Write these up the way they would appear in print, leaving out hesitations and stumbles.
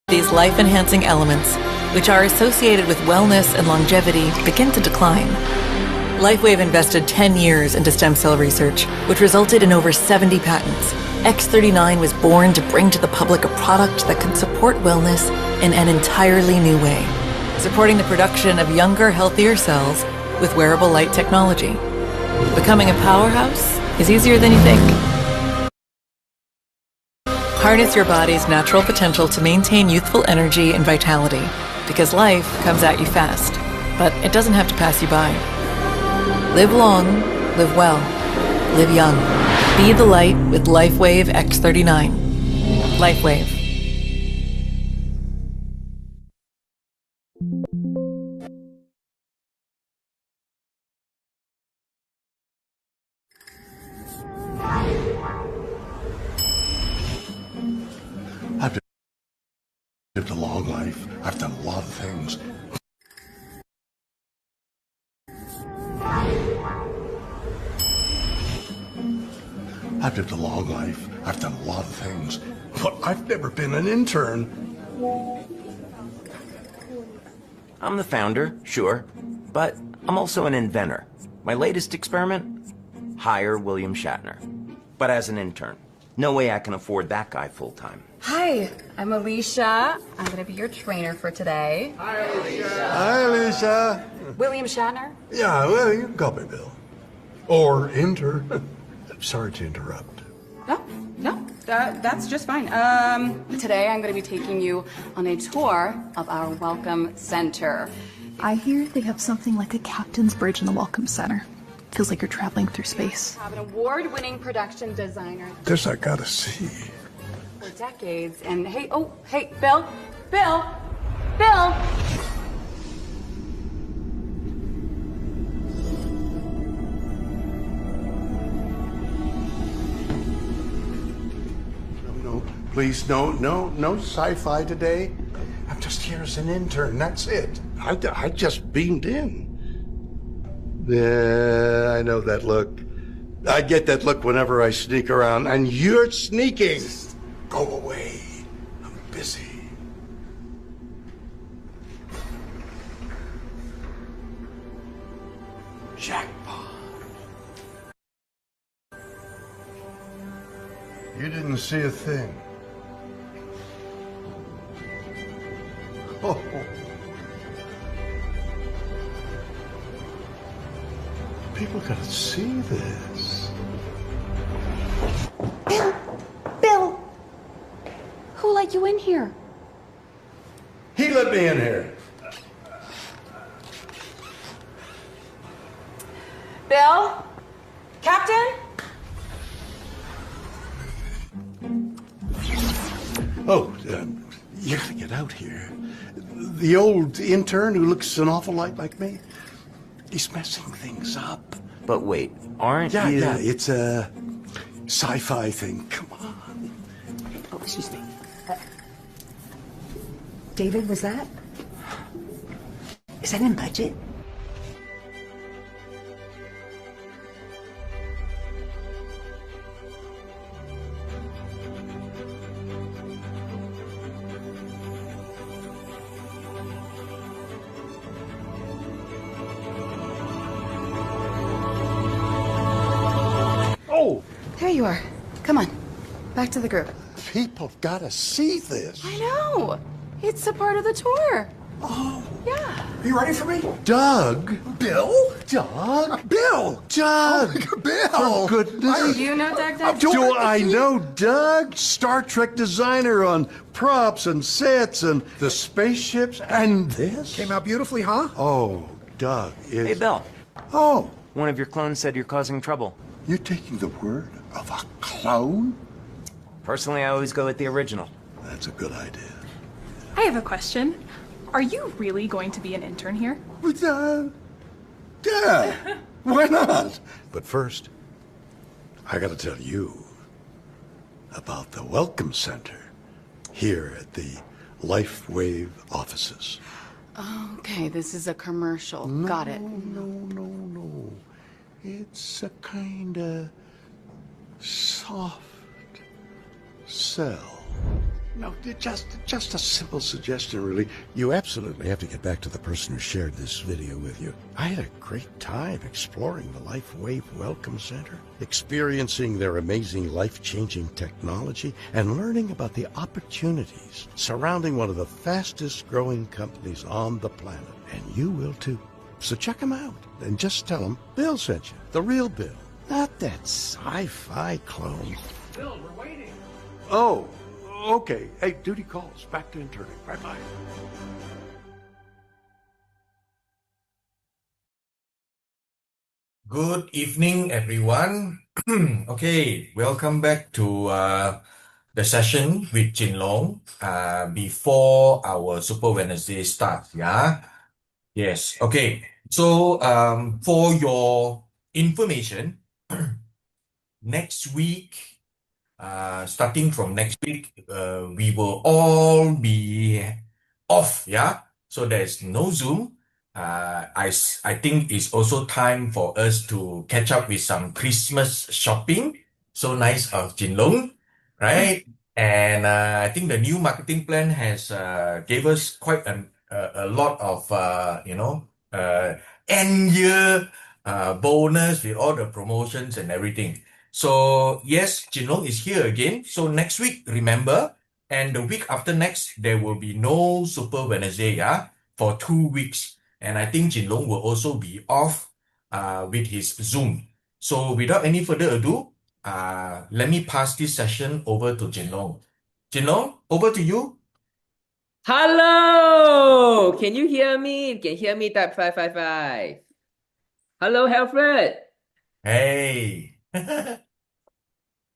These life-enhancing elements, which are associated with wellness and longevity, begin to decline. LifeWave invested 10 years into stem cell research, which resulted in over 70 patents. X39 was born to bring to the public a product that can support wellness in an entirely new way, supporting the production of younger, healthier cells with wearable light technology. Becoming a powerhouse is easier than you think. Harness your body's natural potential to maintain youthful energy and vitality, because life comes at you fast, but it doesn't have to pass you by. Live long, live well, live young. Be the light with LifeWave X39. LifeWave. I've lived a long life. I've done a lot of things. I've lived a long life. I've done a lot of things. But I've never been an intern. I'm the founder, sure, but I'm also an inventor. My latest experiment? Hire William Shatner. But as an intern. No way I can afford that guy full-time. Hi, I'm Alicia. I'm going to be your trainer for today. Hi, Alicia. Hi, Alicia. William Shatner? Yeah, well, you can call me Bill. Or intern. Sorry to interrupt. No, that's just fine. Today I'm going to be taking you on a tour of our Welcome Center. I hear they have something like a captain's bridge in the Welcome Center. Feels like you're traveling through space. We have an award-winning production designer This I gotta see. for decades. And hey, Bill! No, please, no sci-fi today. I'm just here as an intern, that's it. I just beamed in. Yeah, I know that look. I get that look whenever I sneak around, and you're sneaking. Go away. I'm busy. Jackpot. You didn't see a thing. Oh. People gotta see this. Bill! Who let you in here? He let me in here. Bill? Captain? Oh, you gotta get out here. The old intern who looks an awful lot like me, he's messing things up. But wait, aren't you... Yeah, it's a sci-fi thing. Come on. Oh, excuse me. David, was that? Is that in budget? Oh, There you are. Come on. Back to the group. people gotta see this. I know. It's a part of the tour. Oh, Yeah. are you ready for me? Doug. Bill? Doug. Bill. Doug. Bill. For goodness. Do you know Doug? Do I know Doug? Star Trek designer on props and sets and the spaceships and this? Came out beautifully, huh? Oh, Doug is... Hey, Bill. Oh, One of your clones said you're causing trouble. you're taking the word of a clone? Personally, I always go with the original. That's a good idea. I have a question. Are you really going to be an intern here? But, yeah, why not? But first, I gotta tell you about the Welcome Center here at the LifeWave offices. Okay, this is a commercial. Got it. No. It's a kinda soft sell. No, just a simple suggestion, really. You absolutely have to get back to the person who shared this video with you. I had a great time exploring the LifeWave Welcome Center, experiencing their amazing life-changing technology, and learning about the opportunities surrounding one of the fastest-growing companies on the planet. And you will too. So check them out, and just tell them Bill sent you. The real Bill, not that sci-fi clone. Bill, we're waiting. Oh. Okay. Hey, duty calls. Back to interning. Bye-bye. Good evening, everyone. Okay, welcome back to the session with Jinlong before our Super Wednesday starts. Yeah. Yes. Okay. So for your information, next week. Starting from next week, we will all be off, yeah? So there's no Zoom. I think it's also time for us to catch up with some Christmas shopping. So nice of Jinlong, right? And I think the new marketing plan has gave us quite a lot of, end year bonus with all the promotions and everything. So yes, Jinlong is here again. So next week, remember, and the week after next, there will be no Super Wednesday, yeah, for 2 weeks. And I think Jinlong will also be off with his Zoom. So without any further ado, let me pass this session over to Jinlong. Jinlong, over to you. Hello! Can you hear me? Can you hear me? Type 555. Hello, Alfred. Hey.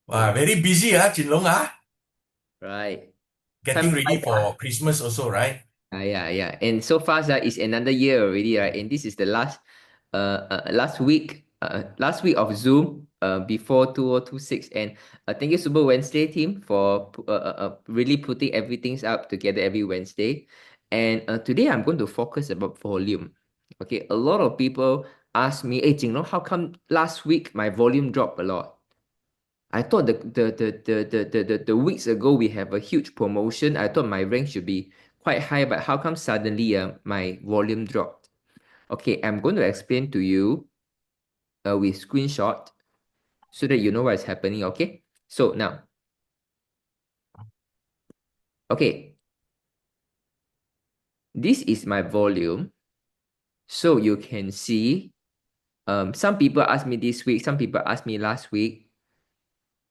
Wow, very busy, Jinlong, Right. Getting Time ready flies, for Christmas also, right? Yeah. And so fast, it's another year already, right? And this is the last week of Zoom before 2026. And thank you, Super Wednesday team, for really putting everything up together every Wednesday. And today I'm going to focus about volume. Okay, a lot of people ask me, hey, Jinglong, how come last week my volume dropped a lot? I thought the weeks ago we have a huge promotion. I thought my rank should be quite high, but how come suddenly my volume dropped? Okay, I'm going to explain to you with screenshot so that you know what's happening. Okay, so now, okay, this is my volume. So you can see, some people asked me this week, some people asked me last week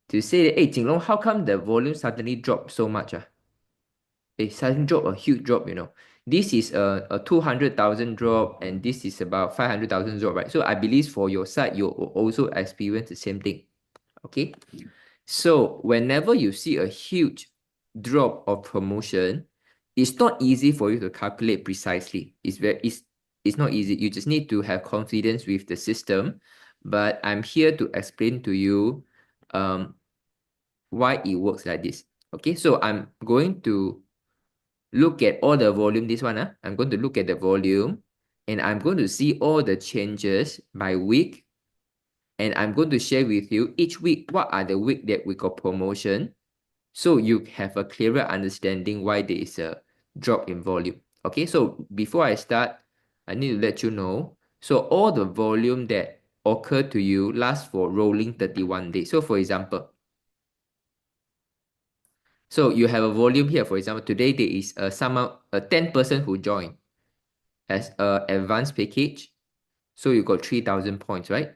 to say that, hey, Jinglong, how come the volume suddenly dropped so much? It suddenly dropped, a huge drop, This is a 200,000 drop, and this is about 500,000 drop, right? So I believe for your side, you also experience the same thing. Okay. So whenever you see a huge drop of promotion, it's not easy for you to calculate precisely. It's not easy. You just need to have confidence with the system. But I'm here to explain to you why it works like this. Okay, so I'm going to look at all the volume, this one. I'm going to look at the volume, and I'm going to see all the changes by week. And I'm going to share with you each week what are the week that we got promotion, so you have a clearer understanding why there is a drop in volume. Okay, so before I start, I need to let you know. So all the volume that occur to you lasts for rolling 31 days. So for example, so you have a volume here. For example, today there is a 10 person who joined as an advanced package. So you got 3,000 points, right?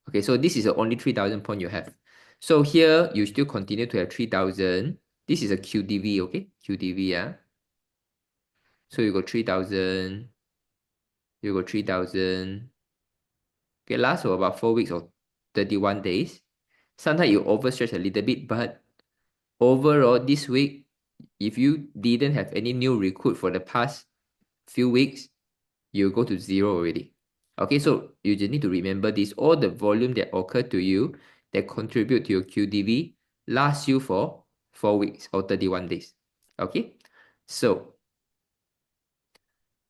Okay, so this is the only 3,000 point you have. So here you still continue to have 3,000. This is a QDV, okay? QDV, yeah. So you got 3,000. You got 3,000. Okay, last for about 4 weeks or 31 days. Sometimes you overstretch a little bit, but overall this week, if you didn't have any new recruit for the past few weeks, you go to 0 already. Okay, so you just need to remember this. All the volume that occur to you that contribute to your QDV lasts you for 4 weeks or 31 days. Okay, so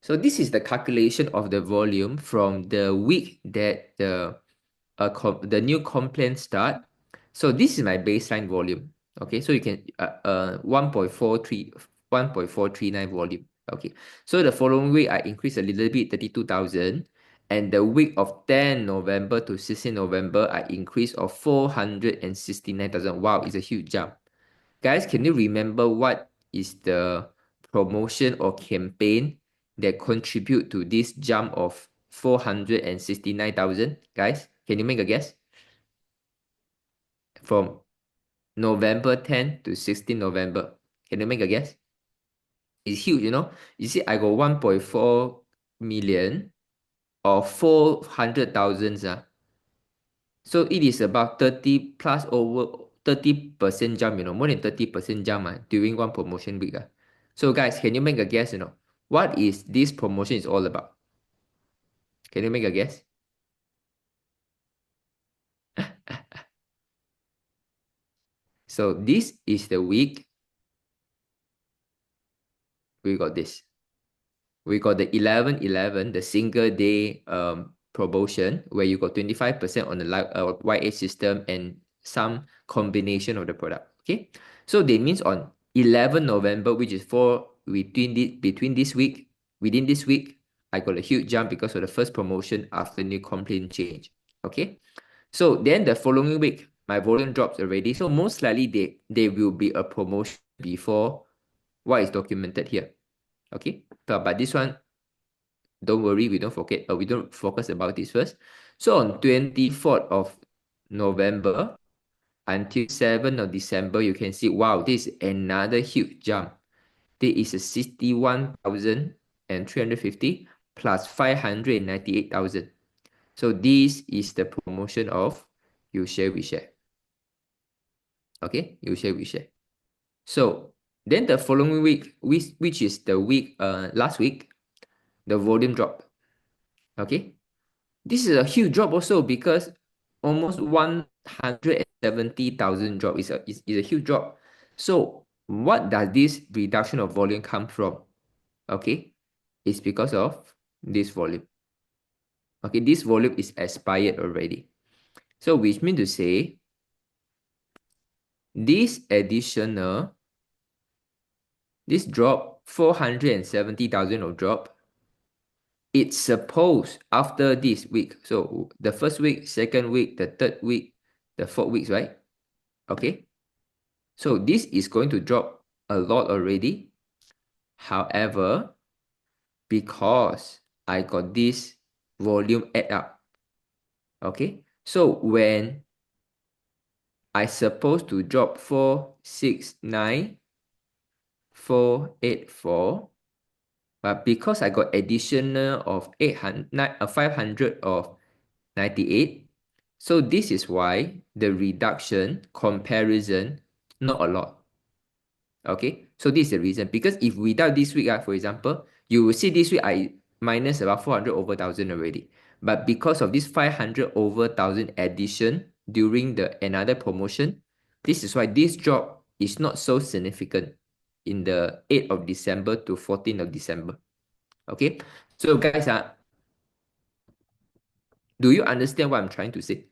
this is the calculation of the volume from the week that the new complaint start. So this is my baseline volume. Okay, so you can 1.439 volume. Okay, so the following week I increased a little bit, 32,000. And the week of 10 November to 16 November, I increased of 469,000. Wow, it's a huge jump. Guys, can you remember what is the promotion or campaign that contribute to this jump of 469,000? Guys, can you make a guess? From November 10 to 16 November. Can you make a guess? It's huge, you know. You see, I got 1.4 million or 400,000. So it is about 30 plus over 30% jump, you know, more than 30% jump during one promotion week. So guys, can you make a guess, you know, what is this promotion is all about? Can you make a guess? So this is the week we got this. We got the 11/11, the single day promotion, where you got 25% on the YH system and some combination of the product. Okay, so that means on 11 November, which is within this week, I got a huge jump because of the first promotion after new complaint change. Okay, so then the following week, my volume drops already. So most likely there will be a promotion before what is documented here. Okay, but this one, don't worry, we don't focus about this first. So on 24th of November until 7th of December, you can see, wow, this is another huge jump. There is a 61,350 plus 598,000. So this is the promotion of you share, we share. Okay, you share, we share. So then the following week, which is the week last week, the volume dropped. Okay, this is a huge drop also because almost 170,000 drop is a huge drop. So what does this reduction of volume come from? Okay, it's because of this volume. Okay, this volume is expired already. So which means to say this drop, 470,000 of drop, it's supposed after this week. So the first week, second week, the third week, the fourth weeks, right? Okay. So this is going to drop a lot already. However, because I got this volume add up. Okay. So when I supposed to drop 469,484, but because I got additional of 500 of 98, so this is why the reduction comparison not a lot. Okay, so this is the reason, because if without this week, for example, you will see this week I minus about 400 over 1,000 already. But because of this 500 over 1,000 addition during the another promotion, this is why this drop is not so significant in the 8th of December to 14th of December. Okay, so guys, do you understand what I'm trying to say?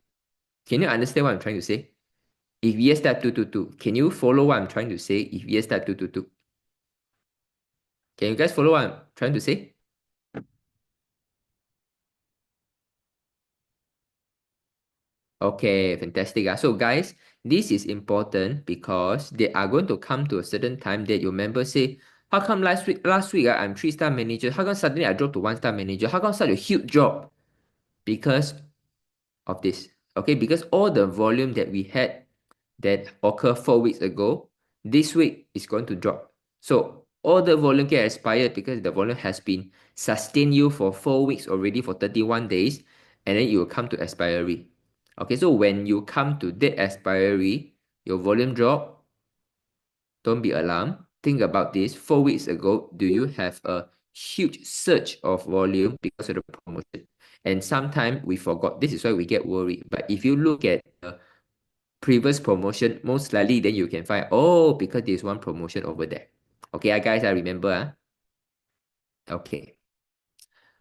Can you understand what I'm trying to say? If yes, type 222. Can you follow what I'm trying to say? If yes, type 222. Can you guys follow what I'm trying to say? Okay, fantastic. So guys, this is important because they are going to come to a certain time that your members say, how come last week I'm 3-star manager? How come suddenly I dropped to 1-star manager? How come such a huge drop? Because of this. Okay, because all the volume that we had that occurred 4 weeks ago, this week is going to drop. So all the volume get expired because the volume has been sustained you for 4 weeks already for 31 days, and then it will come to expiry. Okay, so when you come to that expiry, your volume drop, don't be alarmed. Think about this. 4 weeks ago, do you have a huge surge of volume because of the promotion? And sometimes we forgot. This is why we get worried. But if you look at the previous promotion, most likely then you can find, oh, because there's one promotion over there. Okay, guys, I remember. Okay.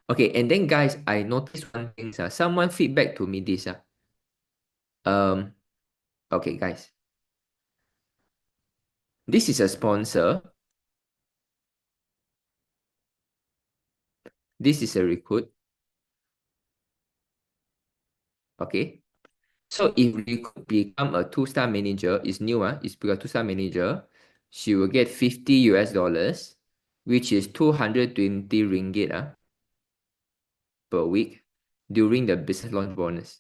Okay, and then guys, I noticed one thing. Someone feedback to me this. Okay, guys. This is a sponsor. This is a recruit. Okay. So if recruit become a 2-star manager, it's new, it's become a 2-star manager, she will get 50 US dollars, which is 220 ringgit per week during the business launch bonus.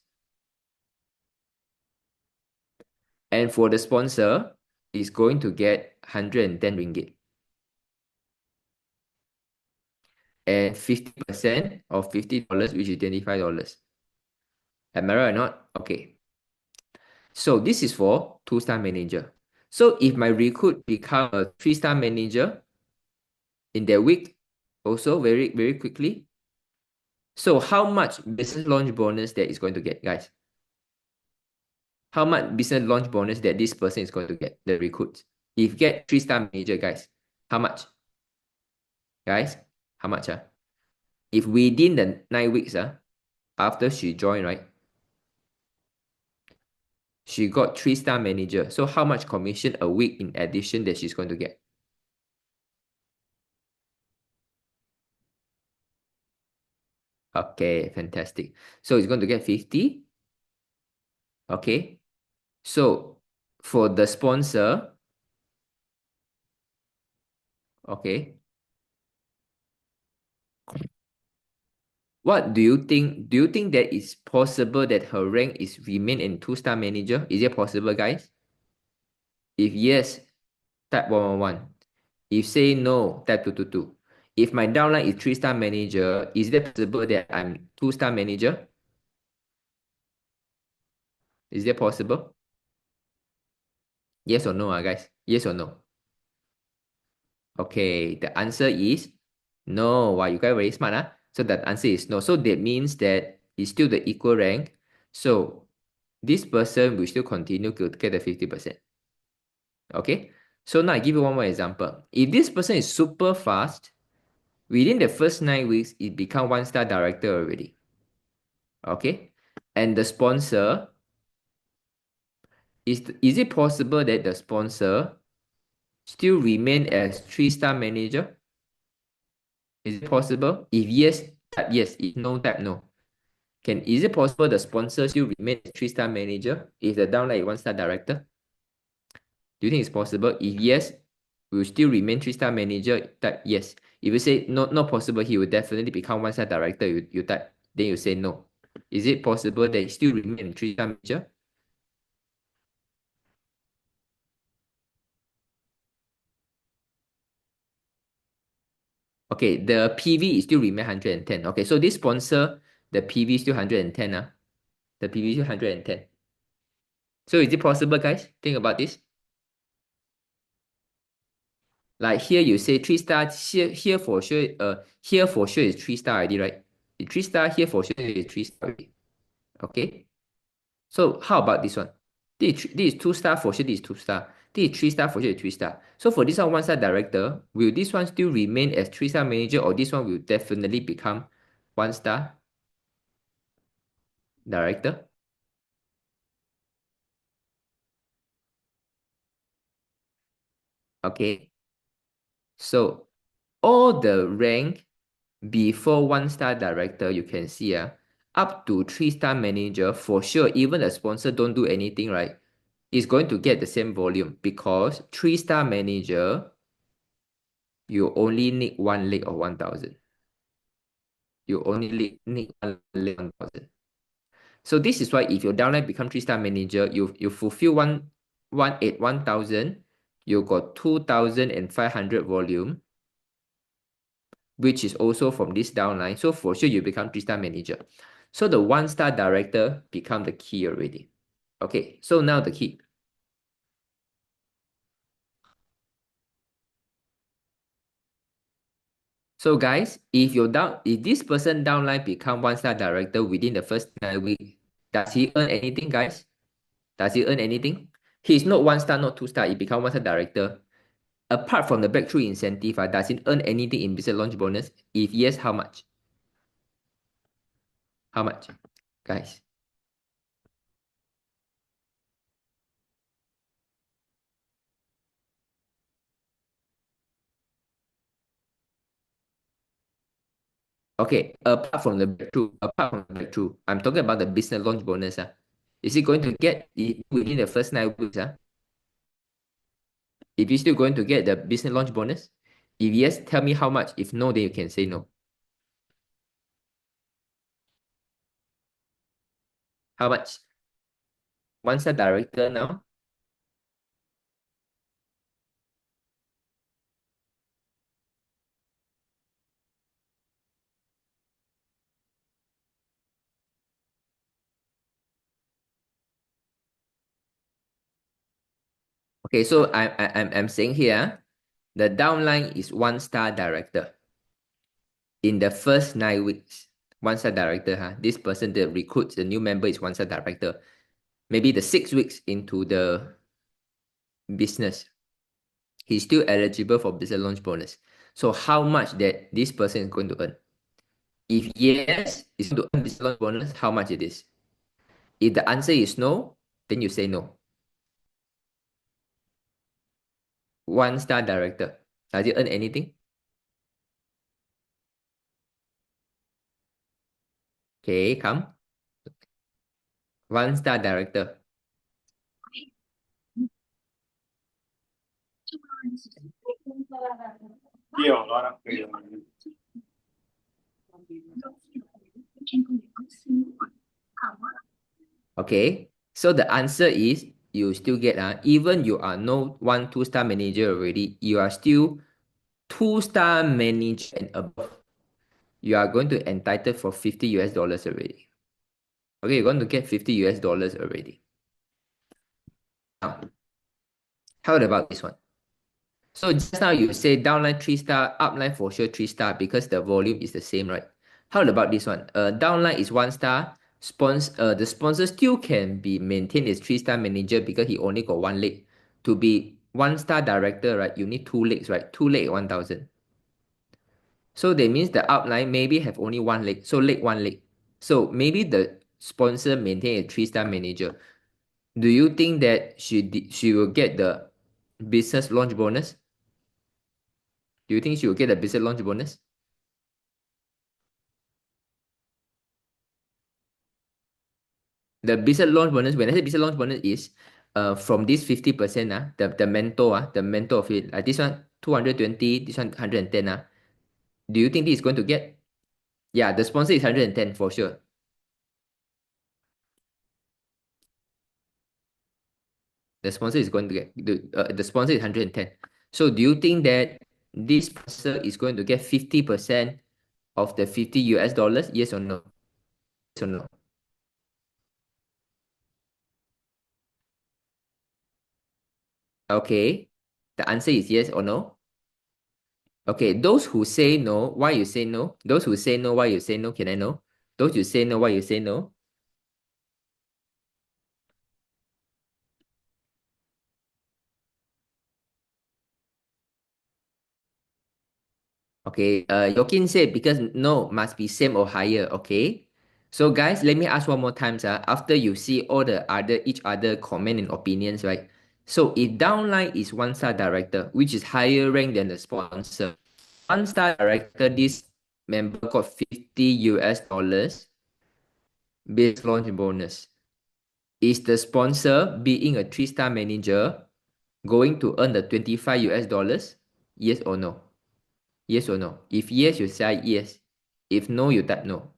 And for the sponsor, is going to get 110 ringgit. And 50% of $50, which is $25. Am I right or not? Okay. So this is for 2-star manager. So if my recruit become a 3-star manager in their week, also very, very quickly. So how much business launch bonus that is going to get, guys? How much business launch bonus that this person is going to get, the recruits? If get 3-star manager, guys, how much? Guys, how much? If within the 9 weeks, after she joined, right? She got 3-star manager. So how much commission a week in addition that she's going to get? Okay, fantastic. So it's going to get 50. Okay. So for the sponsor, okay. What do you think? Do you think that it's possible that her rank is remain in 2-star manager? Is it possible, guys? If yes, type 111. If say no, type 222. If my downline is 3-star manager, is it possible that I'm 2-star manager? Is that possible? Yes or no, guys? Yes or no? Okay, the answer is no. Wow, you guys very smart, So the answer is no. So that means that it's still the equal rank. So this person will still continue to get the 50%. Okay, so now I give you one more example. If this person is super fast, within the first 9 weeks, it become 1-star director already. Okay, and the sponsor, is it possible that the sponsor still remain as 3-star manager? Is it possible? If yes, type yes. If no, type no. Is it possible the sponsor still remain as 3-star manager if the downline is 1-star director? Do you think it's possible? If yes, will still remain 3-star manager, type yes. If you say no, not possible, he will definitely become 1-star director, you type, then you say no. Is it possible that he still remain 3-star manager? Okay, the PV is still remain 110. Okay, so this sponsor, the PV is still 110. The PV is still 110. So is it possible, guys? Think about this. Like here you say 3-star, here for sure, here for sure is 3-star already, right? 3-star, here for sure is 3-star already. Okay. So how about this one? This is 2-star for sure, this is 2-star. This is 3-star for sure, is 3-star. So for this one, 1-star director, will this one still remain as 3-star manager, or this one will definitely become 1-star director? Okay. So all the rank before 1-star director, you can see up to 3-star manager, for sure, even the sponsor don't do anything, right? Is going to get the same volume because 3-star manager, you only need one leg of 1,000. You only need one leg of 1,000. So this is why if your downline become 3-star manager, you fulfill 1,000, you got 2,500 volume, which is also from this downline. So for sure you become 3-star manager. So the 1-star director become the key already. Okay, so now the key. So guys, if this person downline become 1-star director within the first 9 weeks, does he earn anything, guys? Does he earn anything? He's not 1-star, not 2-star. He become 1-star director. Apart from the breakthrough incentive, does he earn anything in business launch bonus? If yes, how much? How much, guys? Okay, apart from the breakthrough, I'm talking about the business launch bonus. Is it going to get it within the first 9 weeks? If you're still going to get the business launch bonus? If yes, tell me how much. If no, then you can say no. How much? One-star director now? Okay, so I'm saying here, the downline is one-star director. In the first 9 weeks, one-star director, this person that recruits the new member is one-star director. Maybe the 6 weeks into the business, he's still eligible for business launch bonus. So how much that this person is going to earn? If yes, it's going to earn business launch bonus, how much it is? If the answer is no, then you say no. One-star director, does it earn anything? Okay, come. One-star director. Okay, so the answer is you still get even you are no 2-star manager already, you are still 2-star manager and above. You are going to entitled for $50 already. Okay, you're going to get $50 already. Now, how about this one? So just now you say downline 3-star, upline for sure 3-star because the volume is the same, right? How about this one? Downline is 1-star. The sponsor still can be maintained as 3-star manager because he only got one leg. To be 1-star director, right? You need 2 legs, right? 2 leg 1,000. So that means the upline maybe have only one leg. So leg 1 leg. So maybe the sponsor maintain a 3-star manager. Do you think that she will get the business launch bonus? Do you think she will get a business launch bonus? The business launch bonus, when I say business launch bonus is from this 50%, the mentor of it, this one 220, this one 110. Do you think this is going to get? Yeah, the sponsor is 110 for sure. The sponsor is going to get, the sponsor is 110. So do you think that this sponsor is going to get 50% of the $50? Yes or no? Yes or no? Okay, the answer is yes or no. Okay, those who say no, why you say no? Those who say no, why you say no? Can I know? Those who say no, why you say no? Okay, Yokin said because no must be same or higher. Okay, so guys, let me ask one more time. After you see all the each other comment and opinions, right? So if downline is 1-star director, which is higher rank than the sponsor, 1-star director, this member got $50 base launch bonus. Is the sponsor being a 3-star manager going to earn the $25? Yes or no? Yes or no? If yes, you say yes. If no, you type no.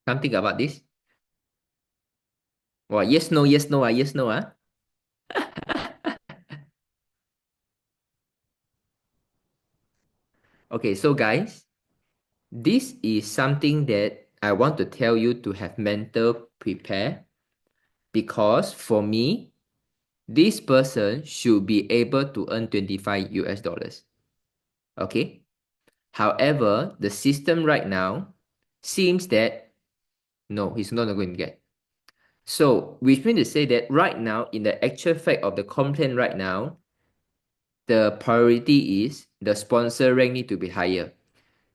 Come think about this. Well, yes, no, yes, no, yes, no, Okay, so guys, this is something that I want to tell you to have mental prepare because for me, this person should be able to earn $25. Okay? However, the system right now seems that no, he's not going to get. So, which means to say that right now, in the actual fact of the complaint right now, the priority is the sponsor rank need to be higher.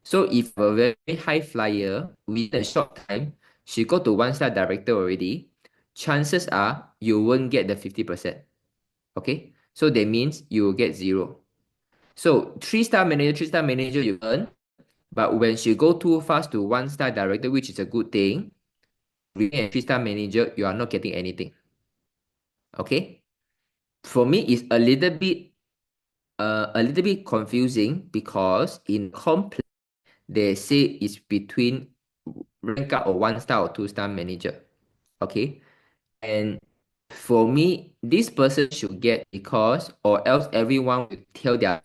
So if a very high flyer within a short time she got to 1-star director already, chances are you won't get the 50%. Okay, so that means you will get 0. So 3-star manager you earn, but when she go too fast to 1-star director, which is a good thing, being a 3-star manager, you are not getting anything. Okay, for me it's a little bit confusing because in complex they say it's between rank up or 1-star or 2-star manager. Okay, and for me, this person should get because, or else everyone will tell their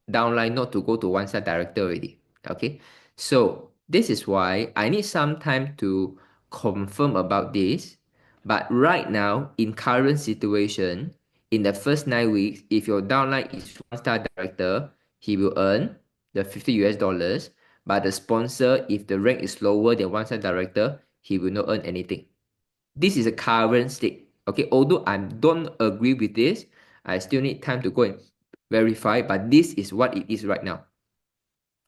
downline not to go to 1-star director already. Okay, so this is why I need some time to confirm about this. But right now, in current situation, in the first 9 weeks, if your downline is 1-star director, he will earn the $50. But the sponsor, if the rank is lower than 1-star director, he will not earn anything. This is a current state. Okay, although I don't agree with this, I still need time to go and verify, but this is what it is right now.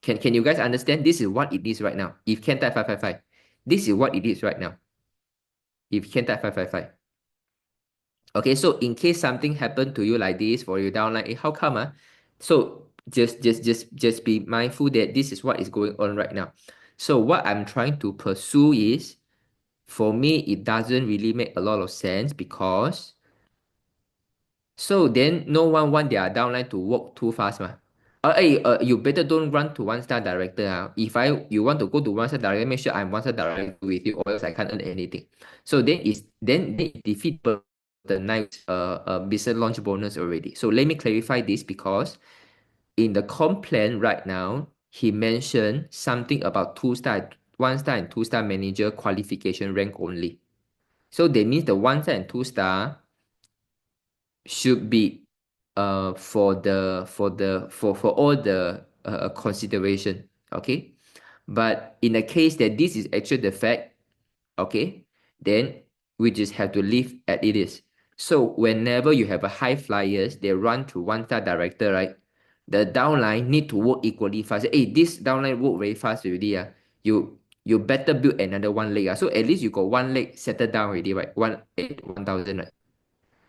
Can you guys understand? This is what it is right now. If can type 555, this is what it is right now. If can type 555. Okay, so in case something happened to you like this for your downline, how come? So just be mindful that this is what is going on right now. So what I'm trying to pursue is, for me, it doesn't really make a lot of sense because so then no one want their downline to walk too fast, you better don't run to 1-star director. If you want to go to 1-star director, make sure I'm 1-star director with you, or else I can't earn anything. So then they defeat the nice business launch bonus already. So let me clarify this because in the comp plan right now, he mentioned something about 2-star, 1-star and 2-star manager qualification rank only. So that means the 1-star and 2-star should be for all the consideration. Okay, but in the case that this is actually the fact, okay, then we just have to leave as it is. So whenever you have a high flyers, they run to 1-star director, right? The downline need to work equally fast. Hey, this downline work very fast already. You better build another one leg. So at least you got one leg settled down already, right? 1,000, right?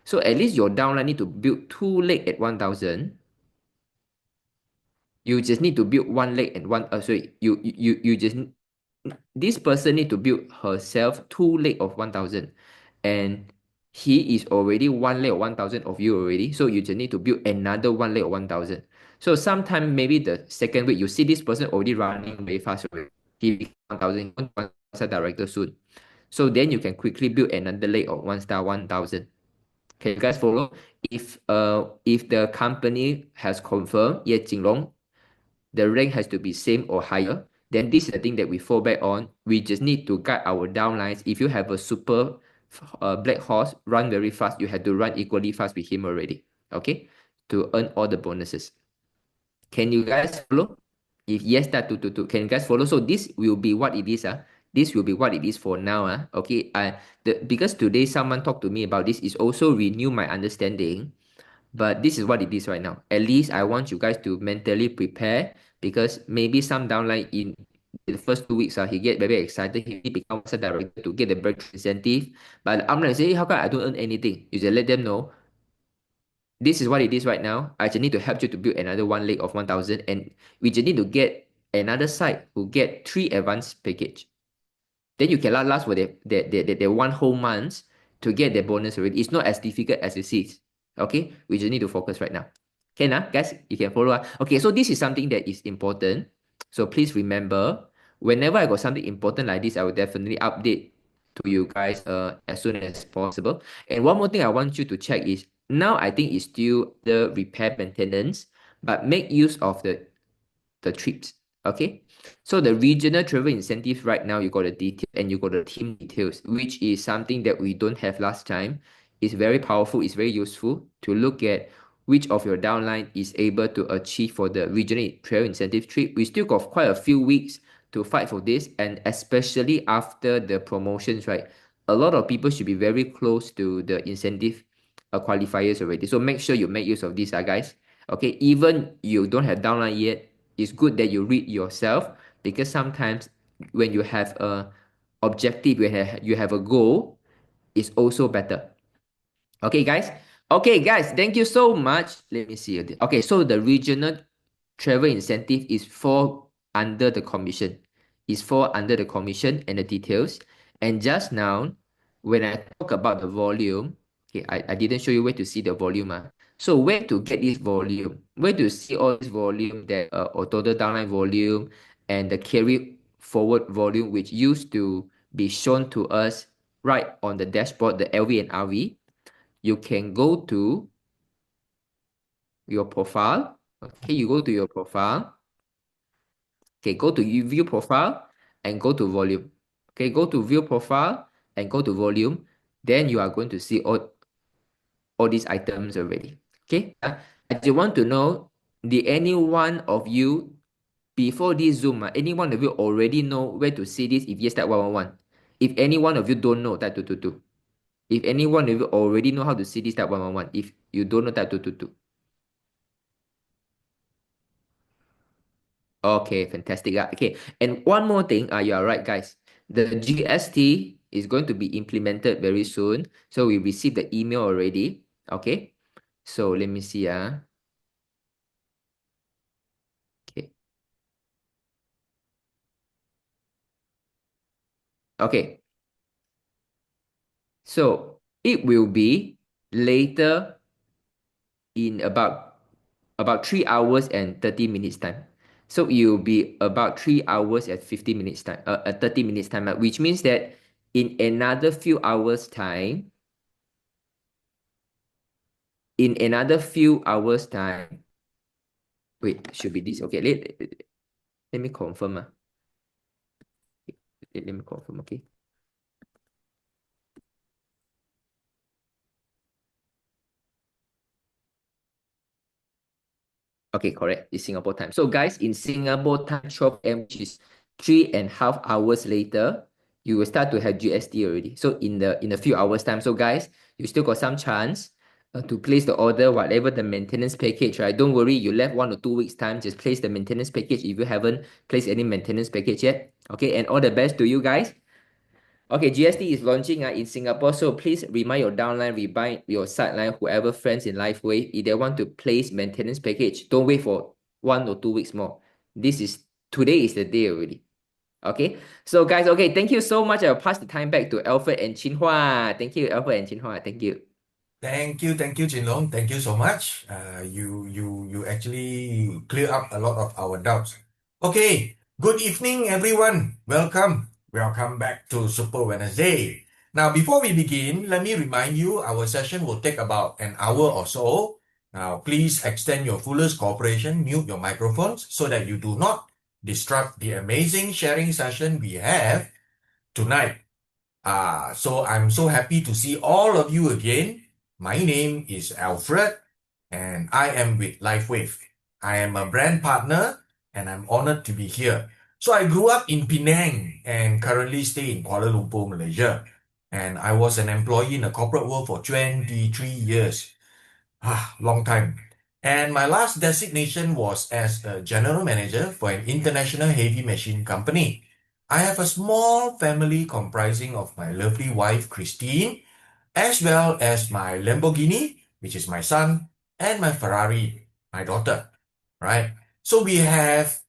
So at least your downline need to build 2 leg at 1,000. You just need to build 1 leg at this person need to build herself 2 leg of 1,000, and he is already 1 leg of 1,000 of you already. So you just need to build another 1 leg of 1,000. So sometime maybe the second week you see this person already running very fast already. He become 1,000, 1-star director soon. So then you can quickly build another leg of 1-star 1,000. Can you guys follow? If the company has confirmed, yeah, Jinlong, the rank has to be same or higher, then this is the thing that we fall back on. We just need to guide our downlines. If you have a super black horse run very fast, you have to run equally fast with him already, okay, to earn all the bonuses. Can you guys follow? If yes, that two. Can you guys follow? So this will be what it is. This will be what it is for now. Okay. Because today someone talked to me about this, is also renew my understanding. But this is what it is right now. At least I want you guys to mentally prepare, because maybe some downline in the first 2 weeks, he get very excited. He becomes a director to get the breakthrough incentive. But I'm like, say, how come I don't earn anything? You just let them know. This is what it is right now. I just need to help you to build another 1 leg of 1,000, and we just need to get another side who get 3 advanced package. Then you can last for the 1 whole month to get the bonus already. It's not as difficult as it seems. Okay, we just need to focus right now. Okay, guys, you can follow. Okay, so this is something that is important. So please remember, whenever I got something important like this, I will definitely update to you guys as soon as possible. And one more thing I want you to check is, now I think it's still the repair maintenance, but make use of the trips. Okay, so the regional travel incentive right now, you got the detail and you got the team details, which is something that we don't have last time. It's very powerful. It's very useful to look at which of your downline is able to achieve for the regional travel incentive trip. We still got quite a few weeks to fight for this, and especially after the promotions, right? A lot of people should be very close to the incentive qualifiers already. So make sure you make use of this, guys. Okay, even you don't have downline yet, it's good that you read yourself, because sometimes when you have objective, you have a goal, is also better. Okay, guys. Okay, guys, thank you so much. Let me see. Okay, so the regional travel incentive is fall under the commission. Is fall under the commission and the details. And just now, when I talk about the volume, okay, I didn't show you where to see the volume. So where to get this volume? Where to see all this volume, that or total downline volume and the carry forward volume, which used to be shown to us right on the dashboard, the LV and RV. You can go to your profile. Okay, you go to your profile. Okay, go to view profile and go to volume. Okay, go to view profile and go to volume. Then you are going to see all these items already. Okay, I just want to know, did any one of you before this Zoom, any one of you already know where to see this? If yes, type 111. If any one of you don't know, type 222. If any one of you already know how to see this, type 111. If you don't know, type 222. Okay, fantastic. Okay, and one more thing. You are right, guys. The GST is going to be implemented very soon. So we received the email already. Okay, so let me see. Okay. Okay. So it will be later in about 3 hours and 30 minutes time. So it will be about 3 hours and 50 minutes time, 30 minutes time, which means that in another few hours time, wait, should be this. Okay, let me confirm. Let me confirm, okay. Okay, correct. It's Singapore time. So guys, in Singapore time, 12 a.m., which is 3.5 hours later, you will start to have GST already. So in a few hours time. So guys, you still got some chance to place the order, whatever the maintenance package, right? Don't worry, you left 1 or 2 weeks time. Just place the maintenance package if you haven't placed any maintenance package yet. Okay, and all the best to you guys. Okay, GST is launching in Singapore, so please remind your downline, remind your sideline, whoever friends in LifeWave, if they want to place maintenance package, don't wait for 1 or 2 weeks more. Today is the day already. Okay, so guys, okay, thank you so much. I'll pass the time back to Alfred and Chinhua. Thank you, Alfred and Chinhua. Thank you. Thank you, Jinlong. Thank you so much. You actually clear up a lot of our doubts. Okay, good evening, everyone. Welcome back to Super Wednesday. Now, before we begin, let me remind you, our session will take about an hour or so. Now, please extend your fullest cooperation, mute your microphones so that you do not disrupt the amazing sharing session we have tonight. So I'm so happy to see all of you again. My name is Alfred, and I am with LifeWave. I am a brand partner, and I'm honored to be here. So I grew up in Penang and currently stay in Kuala Lumpur, Malaysia. And I was an employee in the corporate world for 23 years. Long time. And my last designation was as a general manager for an international heavy machine company. I have a small family comprising of my lovely wife, Christine, as well as my Lamborghini, which is my son, and my Ferrari, my daughter, right? So we have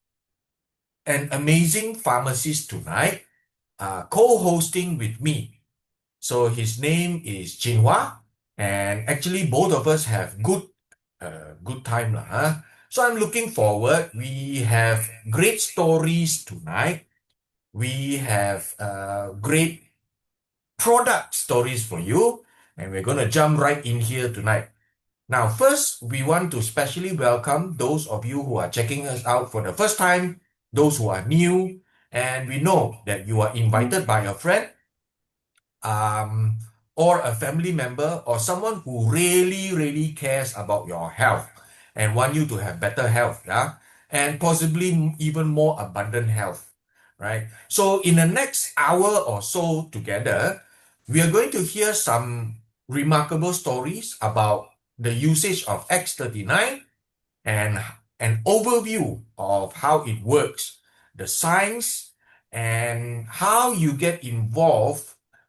an amazing pharmacist tonight, co-hosting with me. So his name is Jinhua, and actually both of us have good time lah. So I'm looking forward. We have great stories tonight. We have great product stories for you, and we're going to jump right in here tonight. Now, first, we want to specially welcome those of you who are checking us out for the first time, those who are new, and we know that you are invited by a friend, or a family member, or someone who really cares about your health and want you to have better health, and possibly even more abundant health, right? So in the next hour or so together, we are going to hear some remarkable stories about the usage of X39 and an overview of how it works, the science and how you get involved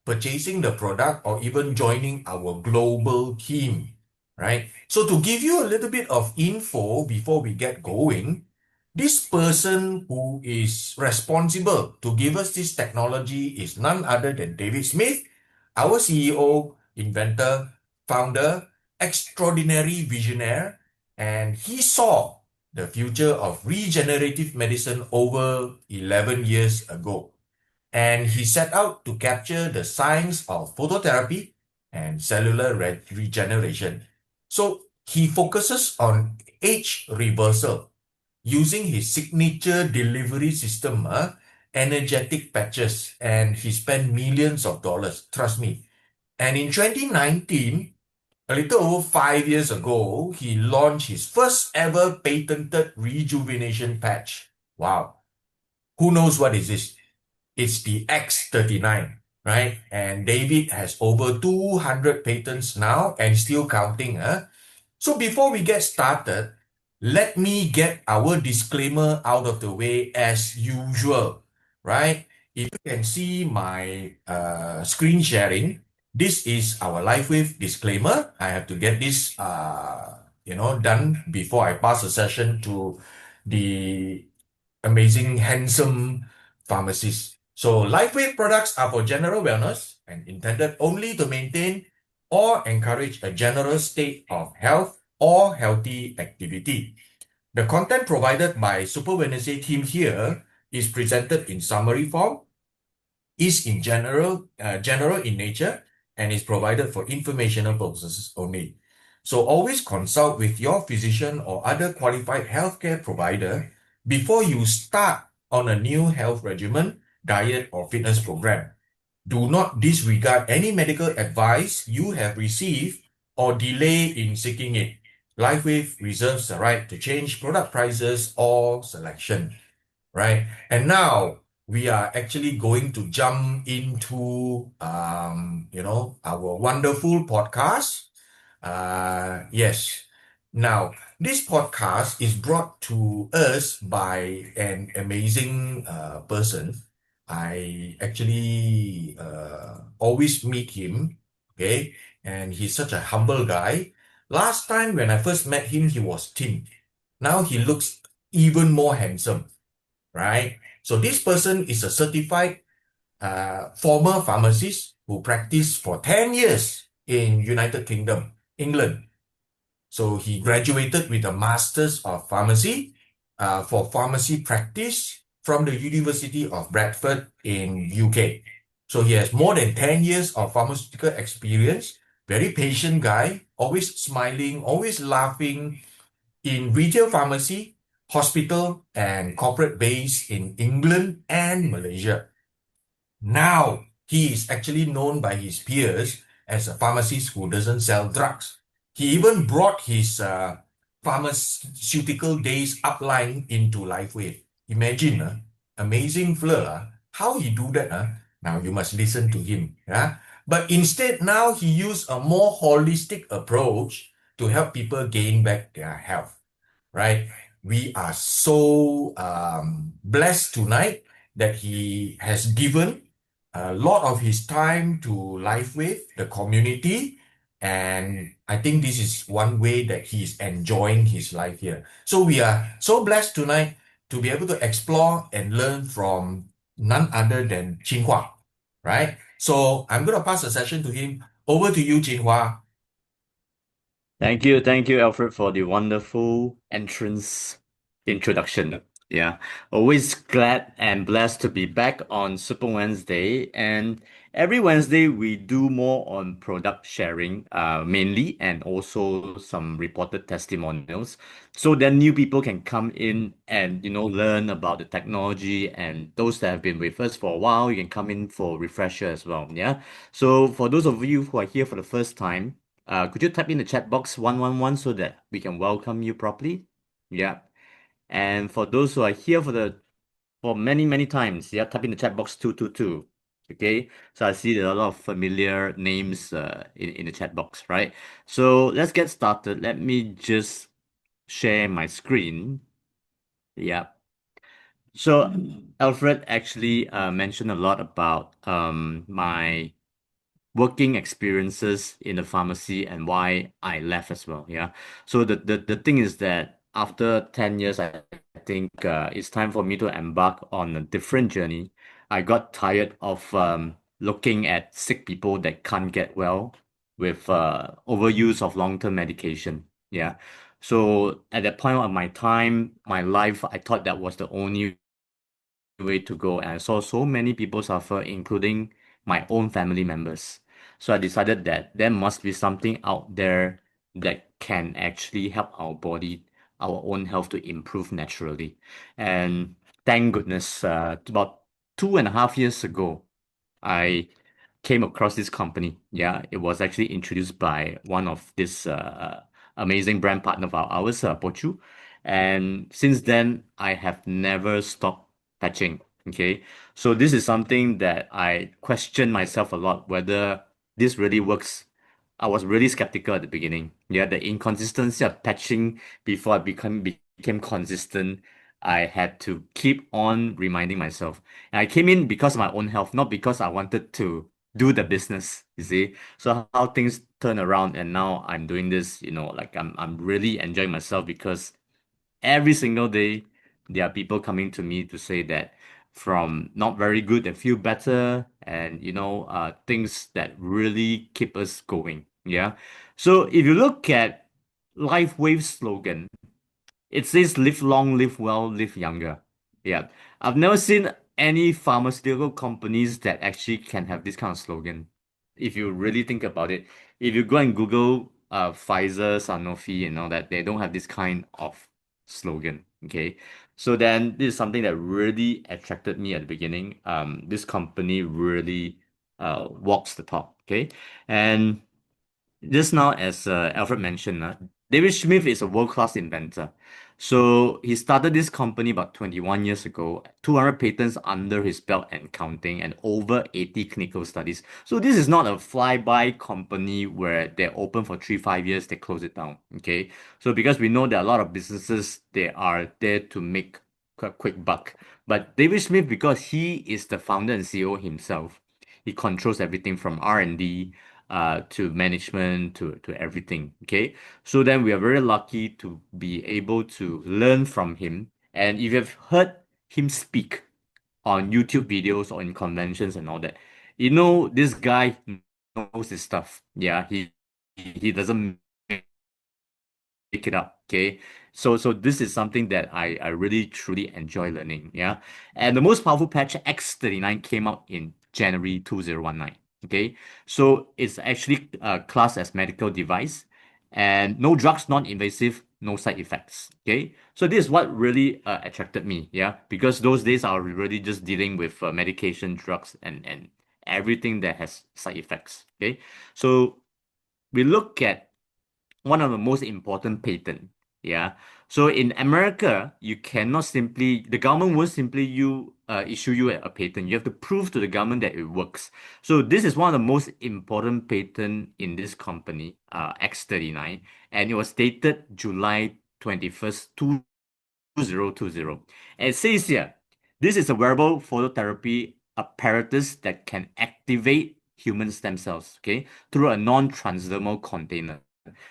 purchasing the product or even joining our global team, right? So to give you a little bit of info before we get going, this person who is responsible to give us this technology is none other than David Smith, our CEO, inventor, founder, extraordinary visionary, and he saw the future of regenerative medicine over 11 years ago. And he set out to capture the science of phototherapy and cellular regeneration. So he focuses on age reversal using his signature delivery system, energetic patches, and he spent millions of dollars, trust me. And in 2019, a little over 5 years ago, he launched his first ever patented rejuvenation patch. Wow. Who knows what is this? It's the X39, right? And David has over 200 patents now and still counting. So before we get started, let me get our disclaimer out of the way as usual, right? If you can see my screen sharing, this is our LifeWave disclaimer. I have to get this, done before I pass the session to the amazing, handsome pharmacist. So LifeWave products are for general wellness and intended only to maintain or encourage a general state of health or healthy activity. The content provided by Super Wednesday team here is presented in summary form, is in general in nature, and is provided for informational purposes only. So always consult with your physician or other qualified healthcare provider before you start on a new health regimen, diet, or fitness program. Do not disregard any medical advice you have received or delay in seeking it. LifeWave reserves the right to change product prices or selection, right? And now we are actually going to jump into, our wonderful podcast. Yes. Now, this podcast is brought to us by an amazing person. I actually always meet him, okay? And he's such a humble guy. Last time when I first met him, he was thin. Now he looks even more handsome, right? So this person is a certified former pharmacist who practiced for 10 years in United Kingdom, England. So he graduated with a Master's of Pharmacy for pharmacy practice from the University of Bradford in UK. So he has more than 10 years of pharmaceutical experience, very patient guy, always smiling, always laughing in retail pharmacy, hospital, and corporate base in England and Malaysia. Now, he is actually known by his peers as a pharmacist who doesn't sell drugs. He even brought his pharmaceutical days upline into LifeWave. Imagine, amazing flair, how he do that? Now you must listen to him. But instead, now he used a more holistic approach to help people gain back their health, right? We are so blessed tonight that he has given a lot of his time to LifeWave, the community, and I think this is one way that he's enjoying his life here. So we are so blessed tonight to be able to explore and learn from none other than Jinhua, right? So I'm going to pass the session to him. Over to you, Jinhua. Thank you, Alfred, for the wonderful entrance introduction. Yeah, always glad and blessed to be back on Super Wednesday. And every Wednesday, we do more on product sharing, mainly, and also some reported testimonials. So then new people can come in and, learn about the technology. And those that have been with us for a while, you can come in for refresher as well. Yeah. So for those of you who are here for the first time, could you type in the chat box 111 so that we can welcome you properly? Yeah. And for those who are here for many, many times, yeah, type in the chat box 222. Okay. So I see there are a lot of familiar names in the chat box, right? So let's get started. Let me just share my screen. Yeah. So Alfred actually mentioned a lot about my working experiences in the pharmacy and why I left as well. Yeah. So the thing is that after 10 years, I think it's time for me to embark on a different journey. I got tired of looking at sick people that can't get well with overuse of long-term medication. Yeah. So at that point of my time, my life, I thought that was the only way to go. And I saw so many people suffer, including my own family members. So I decided that there must be something out there that can actually help our body, our own health to improve naturally. And thank goodness, about 2.5 years ago, I came across this company. Yeah, it was actually introduced by one of this amazing brand partner of ours, Pochu. And since then, I have never stopped patching. Okay, so this is something that I question myself a lot whether this really works. I was really skeptical at the beginning. Yeah, the inconsistency of patching before I became consistent. I had to keep on reminding myself. And I came in because of my own health, not because I wanted to do the business, you see. So how things turn around and now I'm doing this, like I'm really enjoying myself because every single day there are people coming to me to say that from not very good they feel better and things that really keep us going. Yeah. So if you look at LifeWave's slogan, it says live long, live well, live younger. Yeah. I've never seen any pharmaceutical companies that actually can have this kind of slogan. If you really think about it, if you go and Google Pfizer, Sanofi, and all that, they don't have this kind of slogan. Okay. So then this is something that really attracted me at the beginning. This company really walks the talk. Okay. And just now, as Alfred mentioned, David Smith is a world-class inventor. So he started this company about 21 years ago, 200 patents under his belt and counting, and over 80 clinical studies. So this is not a fly-by company where they're open for 3, 5 years, they close it down. Okay. So because we know that a lot of businesses, they are there to make a quick buck. But David Smith, because he is the founder and CEO himself, he controls everything from R&D to management to everything. Okay. So then we are very lucky to be able to learn from him. And if you've heard him speak on YouTube videos or in conventions and all that, this guy knows his stuff. Yeah, he doesn't make it up. Okay. So this is something that I really truly enjoy learning. Yeah. And the most powerful patch X39 came out in January 2019. Okay. So it's actually classed as medical device and no drugs, non-invasive, no side effects. Okay. So this is what really attracted me. Yeah. Because those days I was really just dealing with medication, drugs, and everything that has side effects. Okay. So we look at one of the most important patent. Yeah. So in America, the government won't simply issue you a patent. You have to prove to the government that it works. So this is one of the most important patent in this company, X39, and it was dated July 21st, 2020. And it says here, this is a wearable phototherapy apparatus that can activate human stem cells, okay, through a non-transdermal container.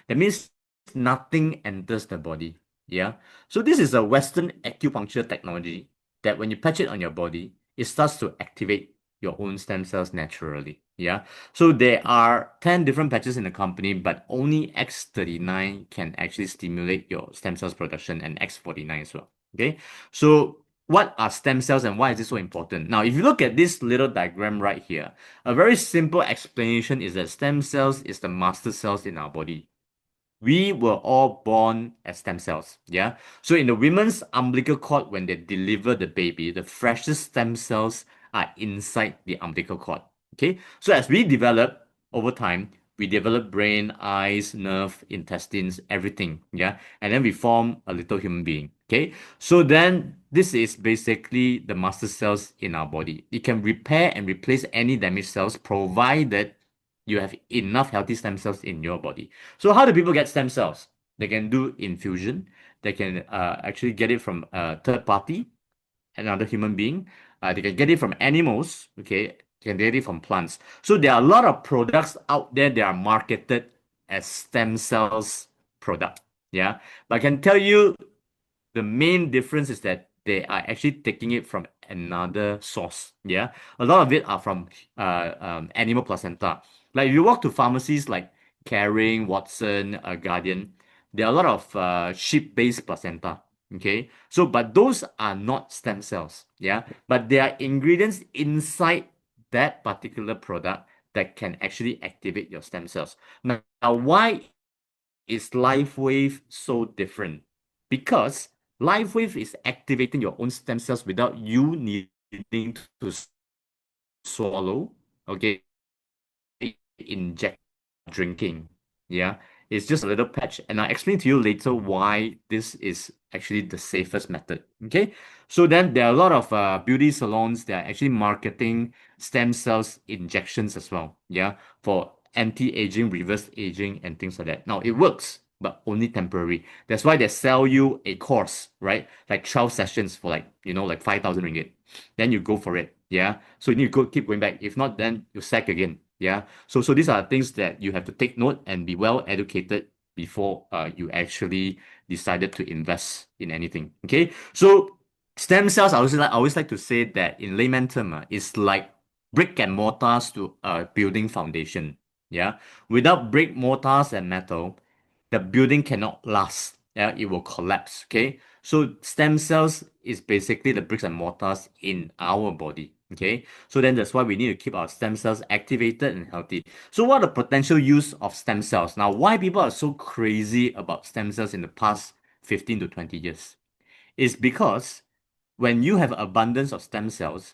That means nothing enters the body. Yeah. So this is a Western acupuncture technology that when you patch it on your body, it starts to activate your own stem cells naturally. Yeah. So there are 10 different patches in the company, but only X39 can actually stimulate your stem cells production and X49 as well. Okay. So what are stem cells and why is this so important? Now, if you look at this little diagram right here, a very simple explanation is that stem cells is the master cells in our body. We were all born as stem cells. Yeah. So in the women's umbilical cord, when they deliver the baby, the freshest stem cells are inside the umbilical cord. Okay. So as we develop over time, we develop brain, eyes, nerve, intestines, everything. Yeah. And then we form a little human being. Okay. So then this is basically the master cells in our body. It can repair and replace any damaged cells provided you have enough healthy stem cells in your body. So how do people get stem cells? They can do infusion. They can actually get it from a third party. another human being. They can get it from animals, okay? They can get it from plants. So there are a lot of products out there that are marketed as stem cells product. Yeah. But I can tell you the main difference is that they are actually taking it from another source. Yeah. A lot of it are from animal placenta. Like if you walk to pharmacies like Caring, Watson, Guardian, there are a lot of sheep-based placenta. Okay. So, but those are not stem cells. Yeah. But there are ingredients inside that particular product that can actually activate your stem cells. Now why is LifeWave so different? Because LifeWave is activating your own stem cells without you needing to swallow, okay, inject, drinking. Yeah, it's just a little patch, and I'll explain to you later why this is actually the safest method. Okay, so then there are a lot of beauty salons that are actually marketing stem cells injections as well. Yeah, for anti-aging, reverse aging, and things like that. Now it works, but only temporary. That's why they sell you a course, right? Like 12 sessions for like 5,000 ringgit. Then you go for it. Yeah. So you need to keep going back. If not, then you sack again. Yeah. So these are things that you have to take note and be well educated before you actually decided to invest in anything. Okay. So stem cells, I always like to say that in layman term, it's like brick and mortars to building foundation. Yeah. Without brick, mortars, and metal, the building cannot last. Yeah, it will collapse. Okay. So stem cells is basically the bricks and mortars in our body. Okay. So then that's why we need to keep our stem cells activated and healthy. So what are the potential use of stem cells? Now, why people are so crazy about stem cells in the past 15 to 20 years is because when you have abundance of stem cells,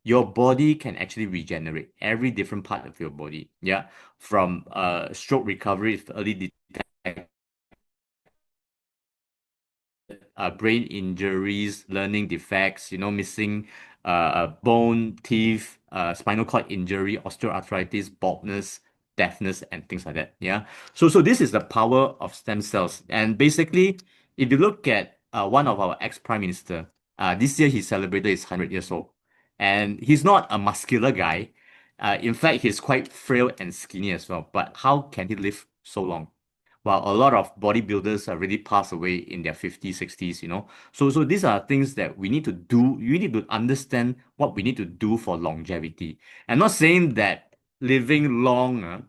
your body can actually regenerate every different part of your body. Yeah. From stroke recovery, early detection, brain injuries, learning defects, missing bone, teeth, spinal cord injury, osteoarthritis, baldness, deafness, and things like that. Yeah. So this is the power of stem cells. And basically, if you look at one of our ex-prime minister, this year he celebrated his 100 years old. And he's not a muscular guy. In fact, he's quite frail and skinny as well. But how can he live so long? While a lot of bodybuilders already passed away in their 50s, 60s, So these are things that we need to do. You need to understand what we need to do for longevity. I'm not saying that living long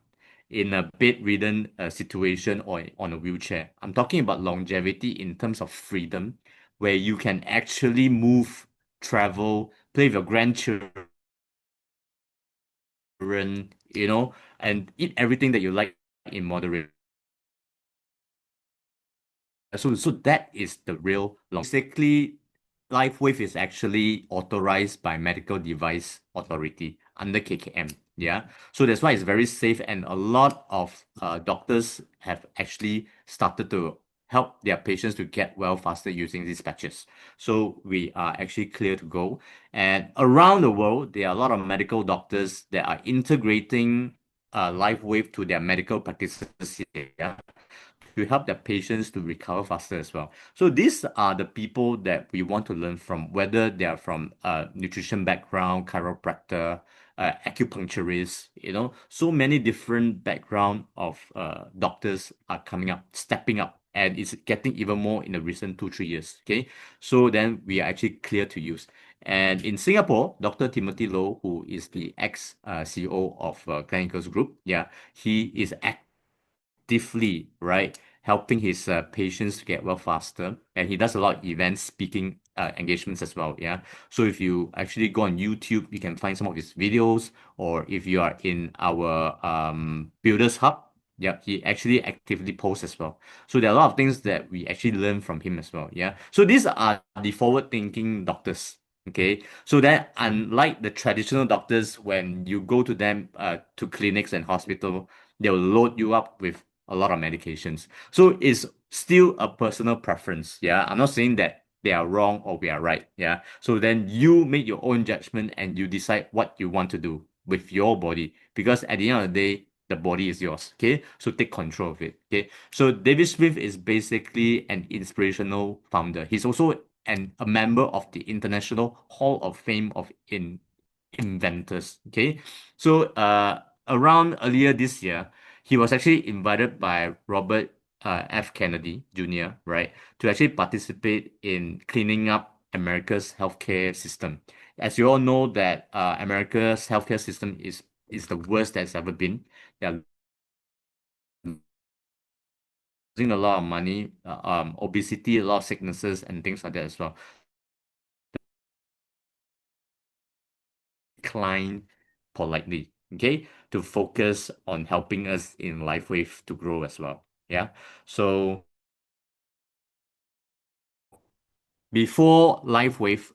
in a bedridden situation or on a wheelchair. I'm talking about longevity in terms of freedom, where you can actually move, travel, play with your grandchildren, and eat everything that you like in moderation. So that is the real long. Basically, LifeWave is actually authorized by Medical Device Authority under KKM. Yeah. So that's why it's very safe, and a lot of doctors have actually started to help their patients to get well faster using these patches. So we are actually clear to go. And around the world, there are a lot of medical doctors that are integrating LifeWave to their medical practices here. Yeah, to help their patients to recover faster as well. So these are the people that we want to learn from, whether they are from nutrition background, chiropractor, acupuncturist, so many different background of doctors are coming up, stepping up, and it's getting even more in the recent 2-3 years. Okay, so then we are actually clear to use. And in Singapore, Dr. Timothy Low, who is the ex-CEO of Jinlonghealthgroup, yeah, he is actively, right, helping his patients to get well faster, and he does a lot of events, speaking engagements as well. Yeah, so if you actually go on YouTube, you can find some of his videos, or if you are in our Builders Hub, yeah, he actually actively posts as well. So there are a lot of things that we actually learn from him as well. Yeah, so these are the forward-thinking doctors. Okay, so that unlike the traditional doctors, when you go to them to clinics and hospital, they'll load you up with a lot of medications. So it's still a personal preference. Yeah, I'm not saying that they are wrong or we are right. Yeah, so then you make your own judgment and you decide what you want to do with your body, because at the end of the day, the body is yours. Okay, so take control of it. Okay, so David Smith is basically an inspirational founder. He's also and a member of the International Hall of Fame of Inventors. Okay, so around earlier this year, he was actually invited by Robert F. Kennedy Jr., right, to actually participate in cleaning up America's healthcare system. As you all know, that America's healthcare system is the worst that's ever been. They're losing a lot of money, obesity, a lot of sicknesses, and things like that as well. Decline politely, okay, to focus on helping us in LifeWave to grow as well. Yeah. So before LifeWave,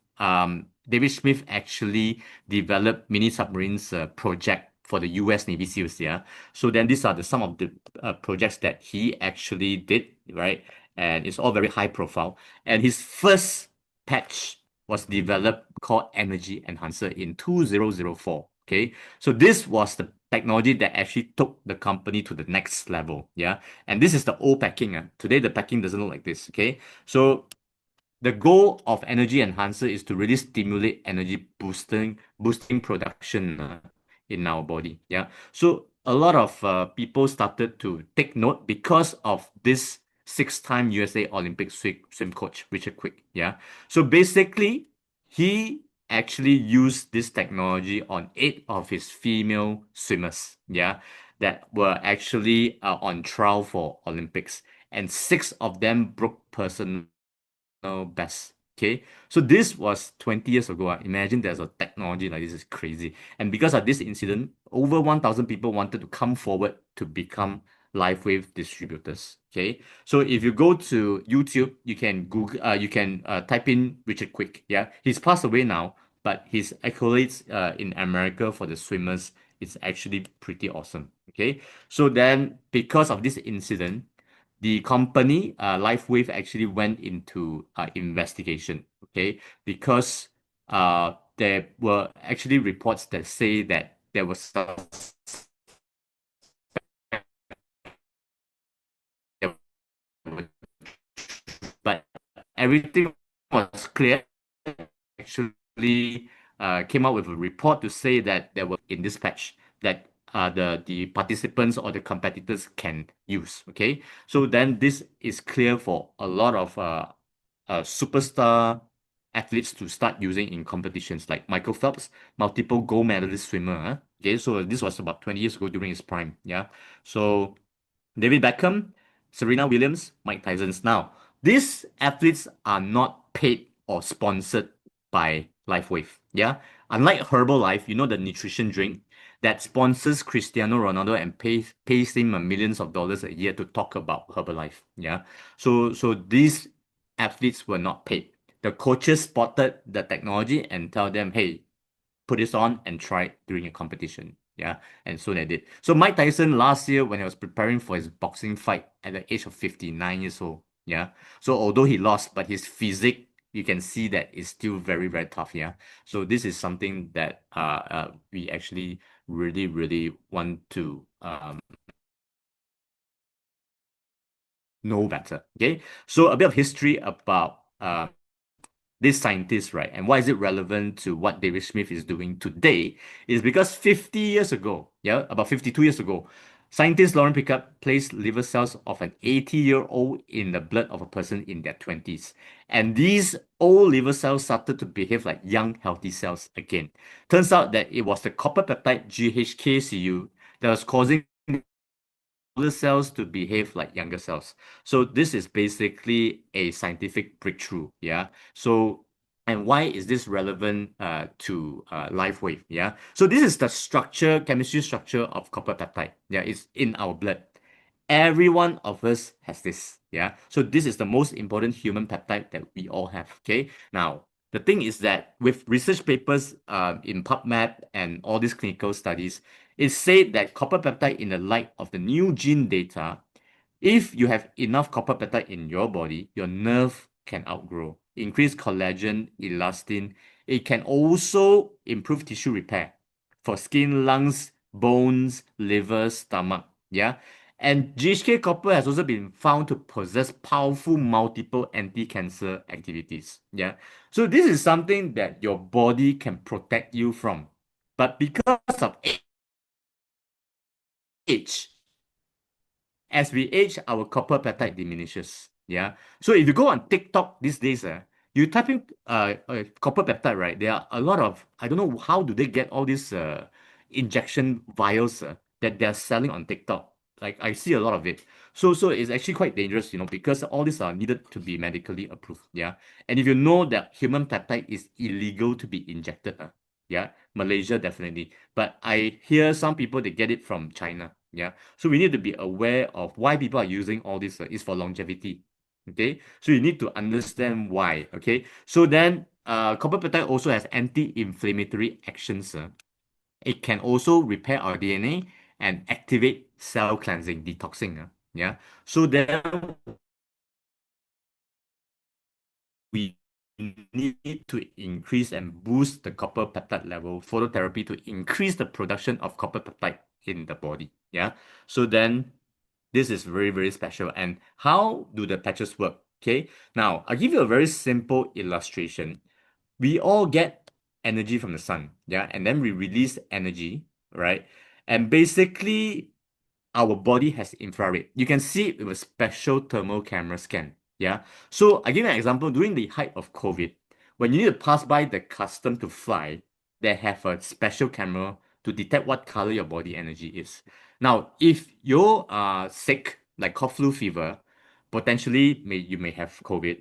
David Smith actually developed mini submarines project for the US Navy SEALs. Yeah. So then these are some of the projects that he actually did, right? And it's all very high profile. And his first patch was developed called Energy Enhancer in 2004. Okay. So this was the technology that actually took the company to the next level. Yeah. And this is the old packing. Today, the packing doesn't look like this. Okay. So the goal of Energy Enhancer is to really stimulate energy boosting production in our body. Yeah. So a lot of people started to take note because of this 6-time USA Olympic swim coach, Richard Quick. Yeah. So basically, he actually used this technology on 8 of his female swimmers. Yeah. That were actually on trial for Olympics. And 6 of them broke personal best. Okay, so this was 20 years ago. Imagine there's a technology like this. Is crazy. And because of this incident, over 1,000 people wanted to come forward to become LifeWave distributors. Okay, so if you go to YouTube, you can Google, you can type in Richard Quick. Yeah, he's passed away now, but his accolades in America for the swimmers is actually pretty awesome. Okay, so then because of this incident, the company, LifeWave, actually went into investigation, okay? Because there were actually reports that say that there was some, but everything was clear. Actually, came out with a report to say that there were in this patch that the participants or the competitors can use. Okay, so then this is clear for a lot of superstar athletes to start using in competitions, like Michael Phelps, multiple gold medalist swimmer. Okay, so this was about 20 years ago during his prime. Yeah, so David Beckham, Serena Williams, Mike Tyson's. Now, these athletes are not paid or sponsored by LifeWave. Yeah. Unlike Herbalife, you know, the nutrition drink that sponsors Cristiano Ronaldo and pays him millions of dollars a year to talk about Herbalife. Yeah. So these athletes were not paid. The coaches spotted the technology and tell them, hey, put this on and try it during a competition. Yeah, and so they did. So Mike Tyson last year, when he was preparing for his boxing fight at the age of 59 years old, yeah. So although he lost, but his physique, you can see that is still very, very tough. Yeah. So this is something that we actually really, really want to know better. Okay. So a bit of history about this scientist, right? And why is it relevant to what David Smith is doing today? Is because 50 years ago, yeah, about 52 years ago, scientist Lauren Pickup placed liver cells of an 80-year-old in the blood of a person in their 20s. And these old liver cells started to behave like young, healthy cells again. Turns out that it was the copper peptide GHKCU that was causing older cells to behave like younger cells. So this is basically a scientific breakthrough. Yeah. So, and why is this relevant to LifeWave? Yeah. So this is the structure, chemistry structure of copper peptide. Yeah. It's in our blood. Every one of us has this. Yeah. So this is the most important human peptide that we all have. Okay. Now, the thing is that with research papers in PubMed and all these clinical studies, it said that copper peptide in the light of the new gene data, if you have enough copper peptide in your body, your nerve can outgrow, increase collagen, elastin. It can also improve tissue repair for skin, lungs, bones, liver, stomach. Yeah. And GHK copper has also been found to possess powerful multiple anti-cancer activities. Yeah. So this is something that your body can protect you from. But because of age, as we age, our copper peptide diminishes. Yeah. So if you go on TikTok these days, you type in copper peptide, right? There are a lot of, I don't know how do they get all these injection vials that they're selling on TikTok. Like I see a lot of it. So it's actually quite dangerous, because all these are needed to be medically approved. Yeah. And if you know that human peptide is illegal to be injected, yeah, Malaysia definitely. But I hear some people they get it from China. Yeah. So we need to be aware of why people are using all this is for longevity. Okay. So you need to understand why. Okay. So then copper peptide also has anti-inflammatory actions. It can also repair our DNA and activate cell cleansing, detoxing. Yeah. So then we need to increase and boost the copper peptide level, phototherapy, to increase the production of copper peptide in the body. Yeah. So then this is very, very special. And how do the patches work? Okay. Now, I'll give you a very simple illustration. We all get energy from the sun. Yeah. And then we release energy, right? And basically, our body has infrared. You can see it with a special thermal camera scan. Yeah. So I give you an example. During the height of COVID, when you need to pass by the custom to fly, they have a special camera to detect what color your body energy is. Now, if you are sick, like cough, flu, fever, potentially you may have COVID,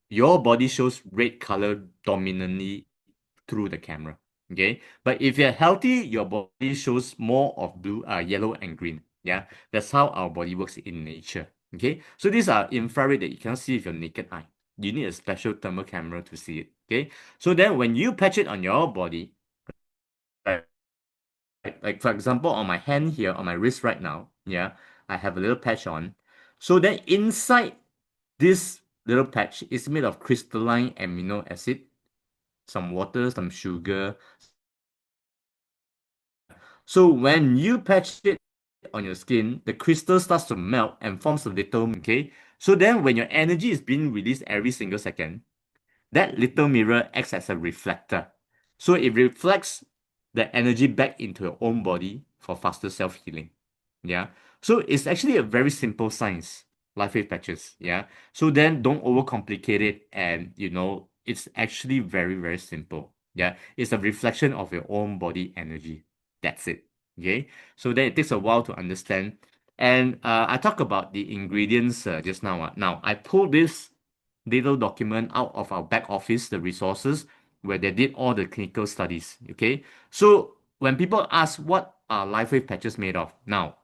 your body shows red color dominantly through the camera. Okay. But if you're healthy, your body shows more of blue, yellow and green. Yeah. That's how our body works in nature. Okay. So these are infrared that you cannot see with your naked eye. You need a special thermal camera to see it. Okay. So then when you patch it on your body, right, like for example, on my hand here, on my wrist right now, yeah, I have a little patch on. So then inside this little patch is made of crystalline amino acid, some water, some sugar. So when you patch it on your skin, the crystal starts to melt and forms a little, okay? So then when your energy is being released every single second, that little mirror acts as a reflector. So it reflects the energy back into your own body for faster self-healing. Yeah. So it's actually a very simple science, LifeWave patches. Yeah. So then don't overcomplicate it, and it's actually very, very simple. Yeah. It's a reflection of your own body energy. That's it. Okay. So then it takes a while to understand. And I talked about the ingredients just now. Now I pulled this little document out of our back office, the resources, where they did all the clinical studies. Okay. So when people ask what are LifeWave patches made of, now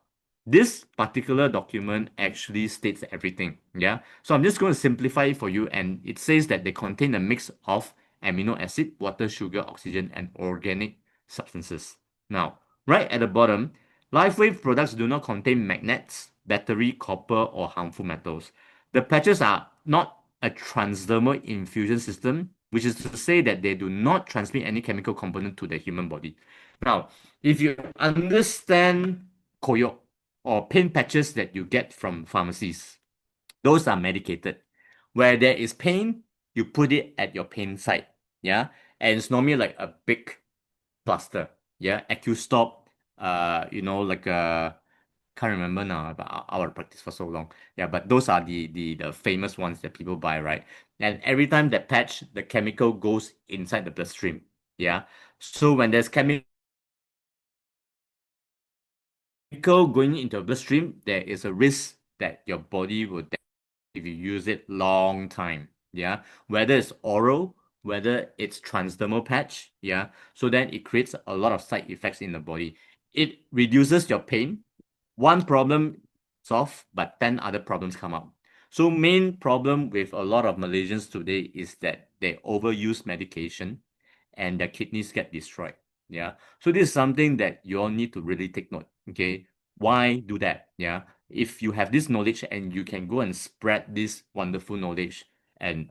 this particular document actually states everything. Yeah. So I'm just going to simplify it for you, and it says that they contain a mix of amino acid, water, sugar, oxygen, and organic substances. Now, right at the bottom, LifeWave products do not contain magnets, battery, copper, or harmful metals. The patches are not a transdermal infusion system, which is to say that they do not transmit any chemical component to the human body. Now, if you understand koyok or pain patches that you get from pharmacies, those are medicated. Where there is pain, you put it at your pain site. Yeah. And it's normally like a big plaster. Yeah. AccuStop, like a can't remember now, but our practice for so long. Yeah, but those are the famous ones that people buy, right? And every time that patch, the chemical goes inside the bloodstream. Yeah. So when there's chemical going into the bloodstream, there is a risk that your body will die if you use it long time. Yeah. Whether it's oral, whether it's transdermal patch. Yeah. So then it creates a lot of side effects in the body. It reduces your pain. One problem solved, but 10 other problems come up. So main problem with a lot of Malaysians today is that they overuse medication and their kidneys get destroyed. Yeah. So this is something that you all need to really take note. Okay. Why do that? Yeah. If you have this knowledge and you can go and spread this wonderful knowledge and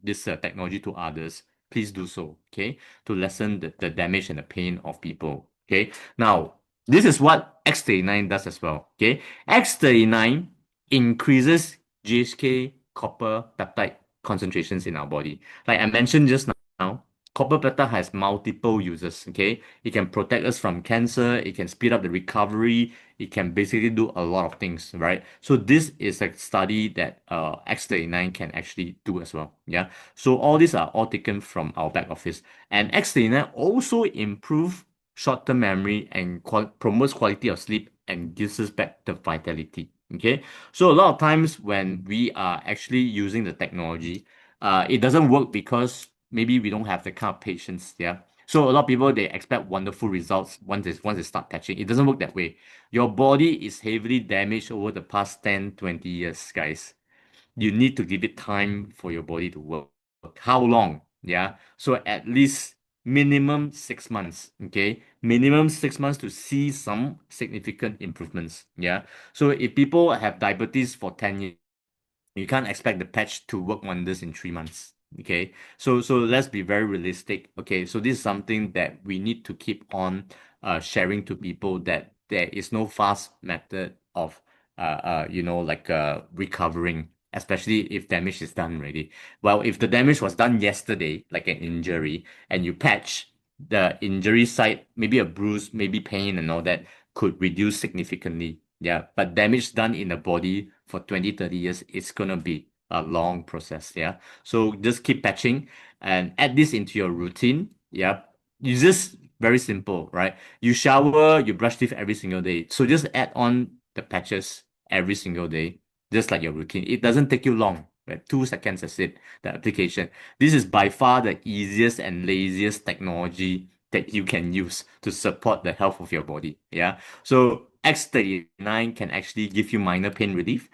this technology to others, please do so. Okay. To lessen the damage and the pain of people. Okay. Now, This is what X39 does as well. Okay, X39 increases GHK copper peptide concentrations in our body. Like I mentioned just now, copper peptide has multiple uses. Okay, it can protect us from cancer, it can speed up the recovery, it can basically do a lot of things, right? So this is a study that X39 can actually do as well. Yeah. So all these are all taken from our back office. And X39 also improve short-term memory and promotes quality of sleep and gives us back the vitality. Okay, so a lot of times when we are actually using the technology, it doesn't work because maybe we don't have the kind of patience. Yeah. So a lot of people, they expect wonderful results once they start patching. It doesn't work that way. Your body is heavily damaged over the past 10, 20 years, guys. You need to give it time for your body to work. How long? Yeah. So at least minimum 6 months. Okay. Minimum 6 months to see some significant improvements. Yeah. So if people have diabetes for 10 years, you can't expect the patch to work wonders in 3 months. Okay. So let's be very realistic. Okay. So this is something that we need to keep on sharing to people, that there is no fast method of recovering, especially if damage is done already. Well, if the damage was done yesterday, like an injury, and you patch the injury site, maybe a bruise, maybe pain and all that could reduce significantly. Yeah, but damage done in the body for 20, 30 years, it's gonna be a long process. Yeah. So just keep patching and add this into your routine. Yeah. You just very simple, right? You shower, you brush teeth every single day. So just add on the patches every single day, just like your routine. It doesn't take you long, right? 2 seconds, that's it, the application. This is by far the easiest and laziest technology that you can use to support the health of your body. Yeah. So X39 can actually give you minor pain relief,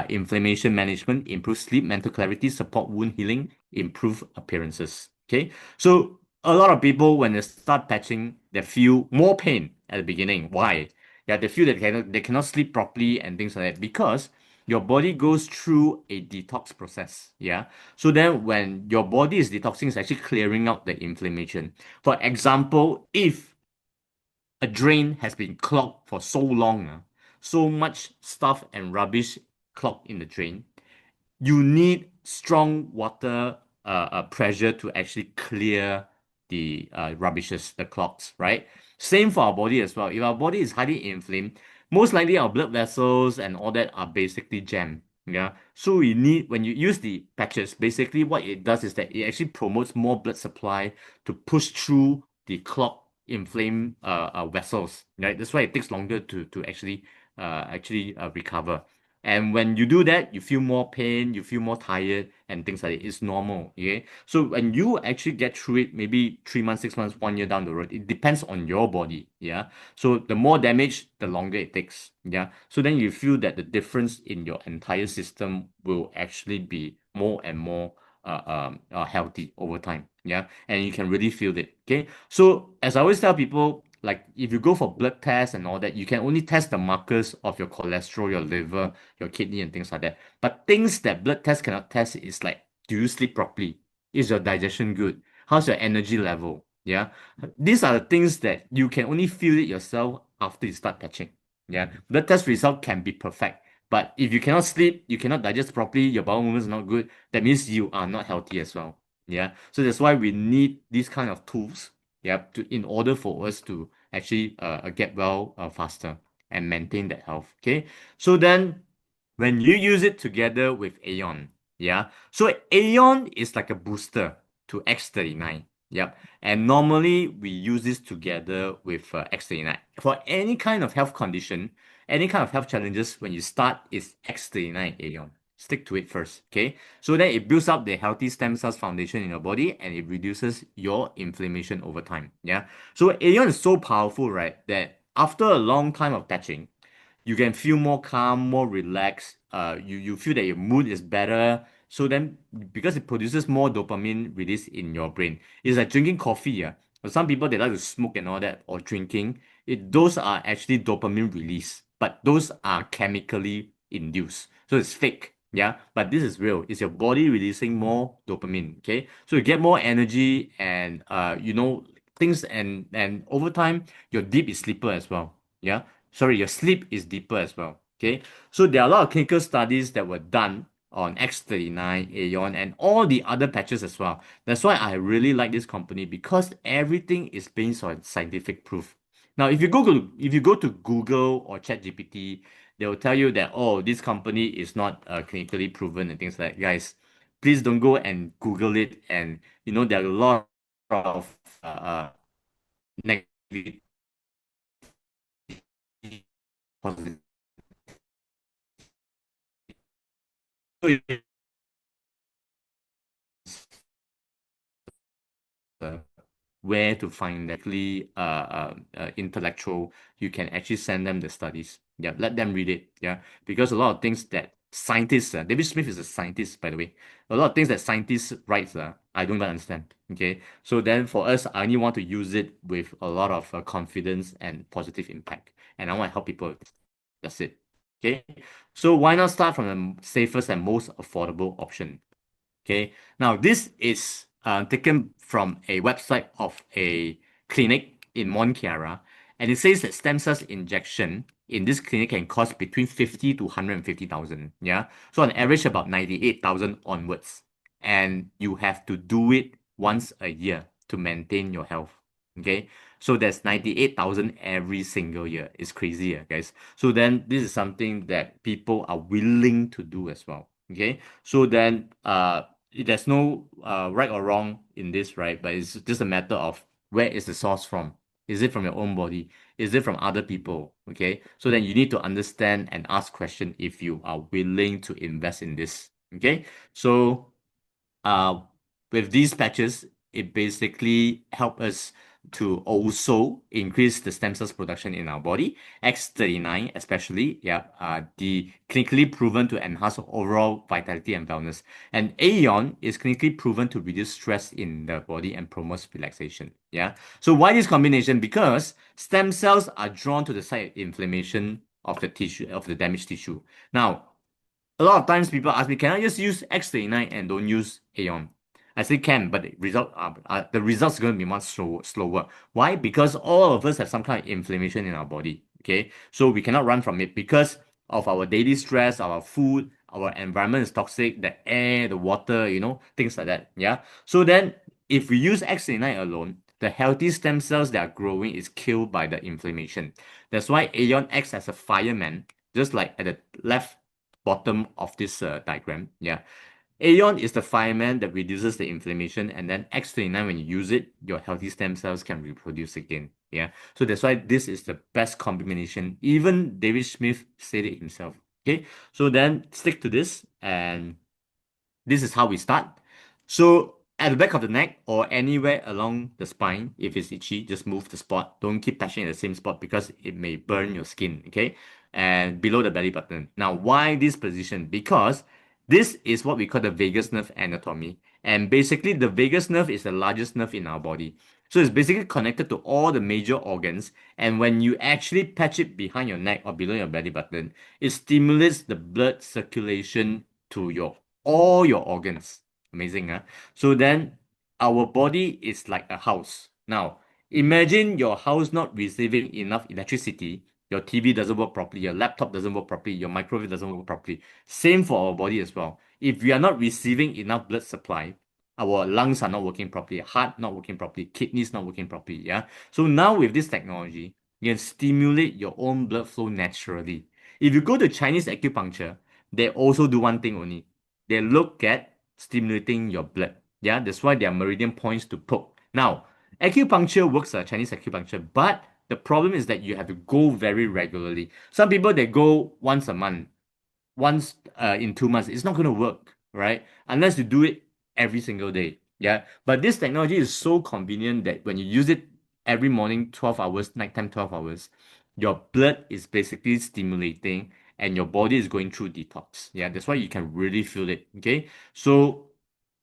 inflammation management, improve sleep, mental clarity, support wound healing, improve appearances. Okay. So a lot of people, when they start patching, they feel more pain at the beginning. Why? Yeah, they feel that they cannot sleep properly and things like that, because your body goes through a detox process. Yeah. So then when your body is detoxing, it's actually clearing out the inflammation. For example, if a drain has been clogged for so long, so much stuff and rubbish clogged in the drain, you need strong water pressure to actually clear the rubbishes, the clogs, right? Same for our body as well. If our body is highly inflamed, most likely our blood vessels and all that are basically jammed. Yeah. So we need, when you use the patches, basically what it does is that it actually promotes more blood supply to push through the clogged, inflamed vessels. Right. That's why it takes longer to actually recover. And when you do that, you feel more pain, you feel more tired, and things like that. It's normal. Okay. So when you actually get through it, maybe 3 months, 6 months, 1 year down the road, it depends on your body. Yeah. So the more damage, the longer it takes. Yeah. So then you feel that the difference in your entire system will actually be more and more healthy over time. Yeah. And you can really feel it. Okay. So as I always tell people, like if you go for blood tests and all that, you can only test the markers of your cholesterol, your liver, your kidney, and things like that. But things that blood tests cannot test is like, do you sleep properly? Is your digestion good? How's your energy level? Yeah. These are the things that you can only feel it yourself after you start patching. Yeah. Blood test result can be perfect. But if you cannot sleep, you cannot digest properly, your bowel movements are not good, that means you are not healthy as well. Yeah. So that's why we need these kind of tools, yeah, in order for us to actually get well faster and maintain that health. Okay. So then when you use it together with Aeon, yeah. So Aeon is like a booster to X39. Yep. And normally we use this together with X39. For any kind of health condition, any kind of health challenges, when you start, is X39 Aeon. Stick to it first, okay? So then it builds up the healthy stem cells foundation in your body, and it reduces your inflammation over time, yeah? So Aeon is so powerful, right, that after a long time of patching, you can feel more calm, more relaxed. You feel that your mood is better. So then, because it produces more dopamine release in your brain, it's like drinking coffee. Yeah, for some people they like to smoke and all that, or drinking. Those are actually dopamine release, but those are chemically induced, so it's fake. Yeah, but this is real. It's your body releasing more dopamine. Okay, so you get more energy and things, and over time your deep is sleeper as well. Yeah. Sorry, your sleep is deeper as well. Okay. So there are a lot of clinical studies that were done on X39 Aeon and all the other patches as well. That's why I really like this company, because everything is based on scientific proof. Now, if you go to Google or ChatGPT, they will tell you that, oh, this company is not clinically proven and things like that. Guys, please don't go and Google it. And there are a lot of negative positive. Where to find actually intellectual, you can actually send them the studies. Yeah, let them read it. Yeah, because a lot of things that scientists, David Smith is a scientist, by the way. A lot of things that scientists write, I don't even understand. Okay, so then for us, I only want to use it with a lot of confidence and positive impact, and I want to help people. That's it. Okay, so why not start from the safest and most affordable option? Okay, now this is taken from a website of a clinic in Mont Chiara, and it says that stem cells injection in this clinic can cost between 50 to 150,000. Yeah, so on average about 98,000 onwards, and you have to do it once a year to maintain your health. Okay, so that's 98,000 every single year. It's crazy, guys. So then this is something that people are willing to do as well. Okay, so then there's no right or wrong in this, right? But it's just a matter of where is the source from. Is it from your own body? Is it from other people? Okay, so then you need to understand and ask question if you are willing to invest in this. Okay, so with these patches, it basically help us to also increase the stem cells production in our body. X39 especially, the clinically proven to enhance overall vitality and wellness. And Aeon is clinically proven to reduce stress in the body and promotes relaxation. Yeah. So why this combination? Because stem cells are drawn to the site of inflammation of the tissue, of the damaged tissue. Now, a lot of times people ask me, can I just use X39 and don't use Aeon? I say can, but the results are going to be much slower. Why? Because all of us have some kind of inflammation in our body. Okay, so we cannot run from it because of our daily stress, our food, our environment is toxic, the air, the water, things like that. Yeah. So then, if we use X39 alone, the healthy stem cells that are growing is killed by the inflammation. That's why Aeon acts as a fireman, just like at the left bottom of this diagram. Yeah. Aeon is the fireman that reduces the inflammation, and then X39, when you use it, your healthy stem cells can reproduce again. Yeah. So that's why this is the best combination. Even David Smith said it himself. Okay. So then stick to this, and this is how we start. So at the back of the neck or anywhere along the spine, if it's itchy, just move the spot. Don't keep touching at the same spot because it may burn your skin. Okay. And below the belly button. Now, why this position? Because this is what we call the vagus nerve anatomy. And basically, the vagus nerve is the largest nerve in our body. So it's basically connected to all the major organs. And when you actually patch it behind your neck or below your belly button, it stimulates the blood circulation to all your organs. Amazing, huh? So then our body is like a house. Now, imagine your house not receiving enough electricity. Your TV doesn't work properly, your laptop doesn't work properly, your microwave doesn't work properly. Same for our body as well. If we are not receiving enough blood supply, our lungs are not working properly, heart not working properly, kidneys not working properly. Yeah. So now with this technology, you can stimulate your own blood flow naturally. If you go to Chinese acupuncture, they also do one thing only. They look at stimulating your blood. Yeah, that's why there are meridian points to poke. Now, acupuncture works, Chinese acupuncture, but the problem is that you have to go very regularly. Some people, they go once a month, once in 2 months. It's not going to work, right? Unless you do it every single day. Yeah. But this technology is so convenient that when you use it every morning, 12 hours, nighttime, 12 hours, your blood is basically stimulating and your body is going through detox. Yeah. That's why you can really feel it. Okay. So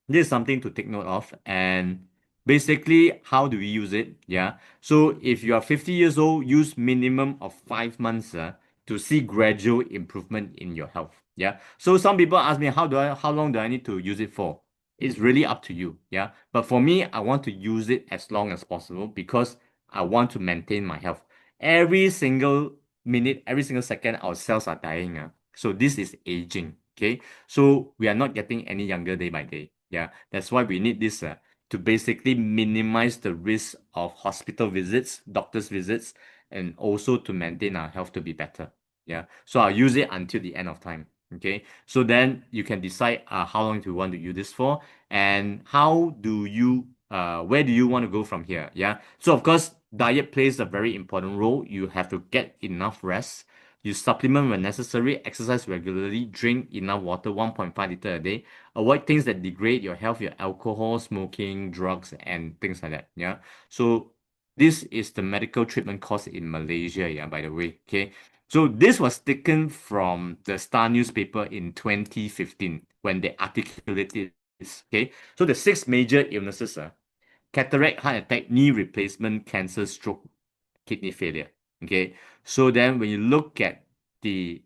this is something to take note of. And basically, how do we use it? Yeah. So if you are 50 years old, use minimum of 5 months to see gradual improvement in your health. Yeah. So some people ask me, how long do I need to use it for? It's really up to you. Yeah. But for me, I want to use it as long as possible because I want to maintain my health. every single minute, every single second, our cells are dying. So this is aging. Okay. So we are not getting any younger day by day. Yeah. That's why we need this to basically minimize the risk of hospital visits, doctor's visits, and also to maintain our health to be better. Yeah. So I'll use it until the end of time. Okay. So then you can decide how long you want to use this for, and how do you where do you want to go from here? Yeah. So of course, diet plays a very important role. You have to get enough rest. You supplement when necessary, exercise regularly, drink enough water, 1.5 liter a day. Avoid things that degrade your health, your alcohol, smoking, drugs, and things like that. Yeah. So this is the medical treatment cost in Malaysia. Yeah, by the way. Okay. So this was taken from the Star newspaper in 2015 when they articulated this. Okay. So the 6 major illnesses are cataract, heart attack, knee replacement, cancer, stroke, kidney failure. Okay. So then when you look at the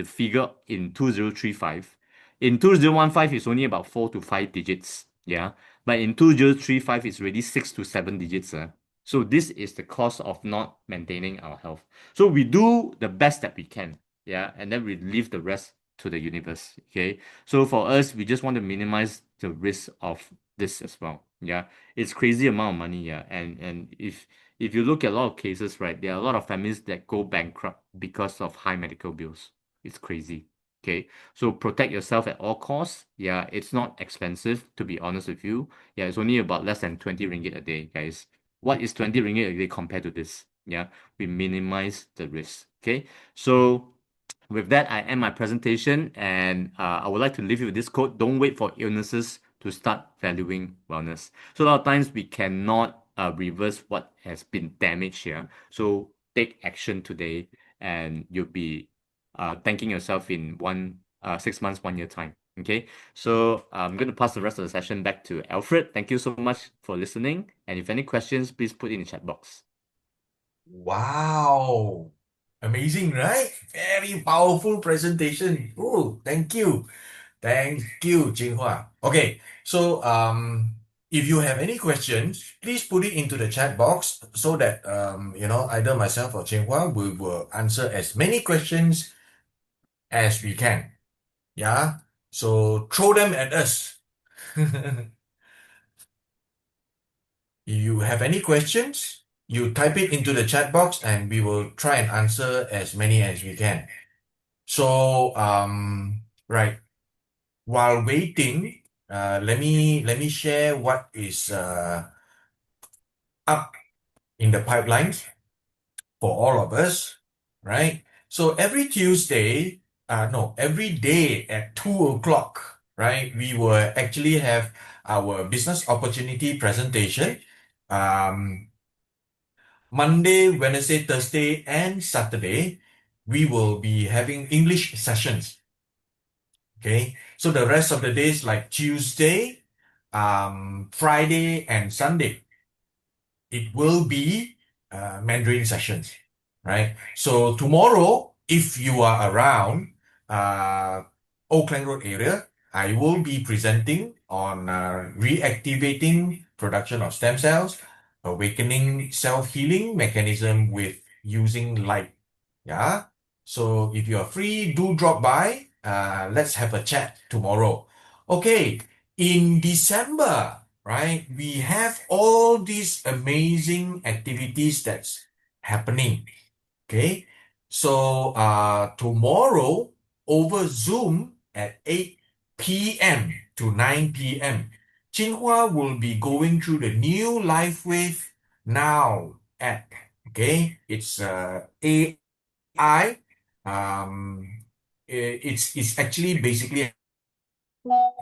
figure in 2035, in 2015 it's only about 4 to 5 digits. Yeah. But in 2035 it's already 6 to 7 digits. So this is the cost of not maintaining our health. So we do the best that we can. Yeah. And then we leave the rest to the universe. Okay. So for us, we just want to minimize the risk of this as well. Yeah. It's crazy amount of money. Yeah. And if you look at a lot of cases, right, there are a lot of families that go bankrupt because of high medical bills. It's crazy. Okay. So protect yourself at all costs. Yeah. It's not expensive, to be honest with you. Yeah. It's only about less than 20 ringgit a day, guys. What is 20 ringgit a day compared to this? Yeah. We minimize the risk. Okay. So with that, I end my presentation, and I would like to leave you with this quote: don't wait for illnesses to start valuing wellness. So a lot of times we cannot reverse what has been damaged here. So take action today, and you'll be thanking yourself in 6 months, 1 year time. Okay, so I'm going to pass the rest of the session back to Alfred. Thank you so much for listening. And if any questions, please put in the chat box. Wow. Amazing, right? Very powerful presentation. Oh, thank you. Thank you, Jinhua. Okay, so if you have any questions, please put it into the chat box so that either myself or Jinhua will answer as many questions as we can. Yeah. So throw them at us. If you have any questions, you type it into the chat box and we will try and answer as many as we can. So right. While waiting, let me share what is up in the pipelines for all of us, right? So every Tuesday, every day at 2 o'clock, right? We will actually have our business opportunity presentation. Monday, Wednesday, Thursday, and Saturday, we will be having English sessions. Okay, so the rest of the days like Tuesday, Friday, and Sunday, it will be Mandarin sessions, right? So tomorrow, if you are around Oakland Road area, I will be presenting on reactivating production of stem cells, awakening self-healing mechanism with using light. Yeah. So if you are free, do drop by. Let's have a chat tomorrow. Okay. In December, right, we have all these amazing activities that's happening. Okay. So tomorrow over Zoom at 8 p.m. to 9 p.m., Jinhua will be going through the new LifeWave Now app. Okay. It's AI. It's actually basically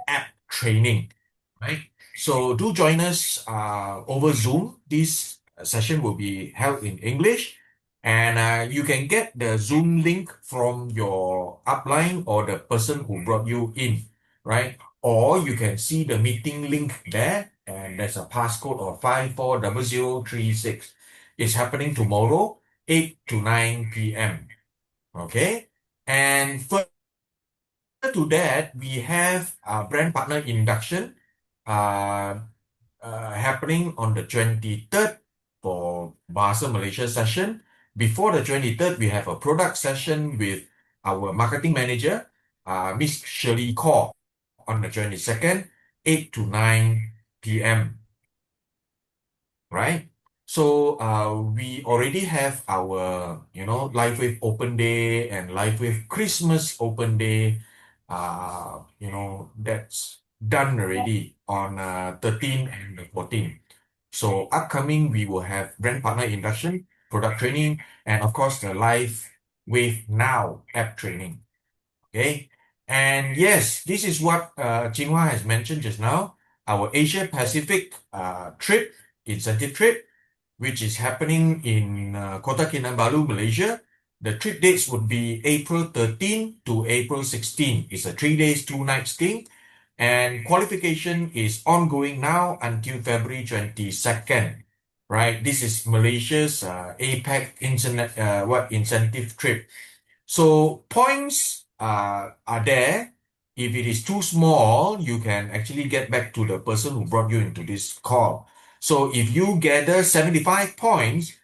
app training, right? So do join us over Zoom. This session will be held in English, and you can get the Zoom link from your upline or the person who brought you in, right? Or you can see the meeting link there, and there's a passcode of 540036. It's happening tomorrow, 8 to 9 p.m. Okay, and to that, we have a brand partner induction happening on the 23rd for Bahasa Malaysia session. Before the 23rd, we have a product session with our marketing manager, Miss Shirley Kaur, on the 22nd, 8 to 9 p.m. Right? So we already have our, LifeWave Open Day and LifeWave Christmas Open Day. That's done already on 13 and the 14. So upcoming, we will have brand partner induction, product training, and of course the LifeWave Now app training. Okay. And yes, this is what Jinhua has mentioned just now. Our Asia Pacific trip, incentive trip, which is happening in Kota Kinabalu, Malaysia. The trip dates would be April 13 to April 16. It's a 3 days, 2 nights thing. And qualification is ongoing now until February 22nd, right? This is Malaysia's APEC incentive trip. So points are there. If it is too small, you can actually get back to the person who brought you into this call. So if you gather 75 points,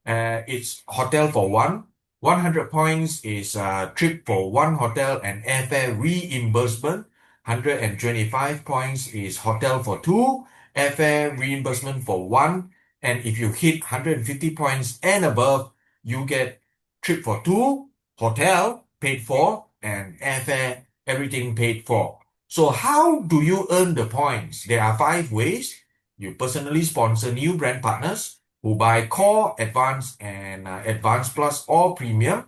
it's hotel for one. 100 points is trip for one hotel and airfare reimbursement. 125 points is hotel for two, airfare reimbursement for one. And if you hit 150 points and above, you get trip for two, hotel paid for, and airfare, everything paid for. So how do you earn the points? There are 5 ways. You personally sponsor new brand partners who buy core, advanced, and advanced plus or premium,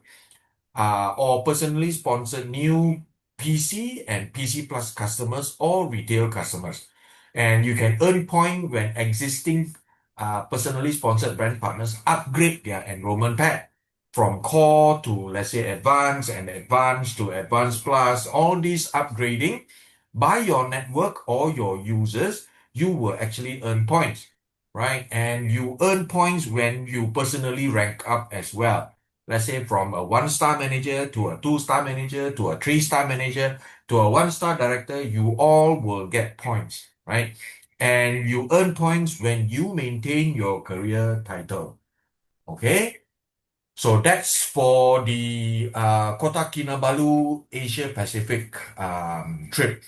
or personally sponsor new PC and PC plus customers or retail customers. And you can earn point when existing personally sponsored brand partners upgrade their enrollment pack from core to, let's say, advanced and advanced to advanced plus. All these upgrading by your network or your users, you will actually earn points, right? And you earn points when you personally rank up as well. Let's say from a 1-star manager to a 2-star manager to a 3-star manager to a 1-star director, you all will get points, right? And you earn points when you maintain your career title. Okay? So that's for the Kota Kinabalu Asia Pacific trip.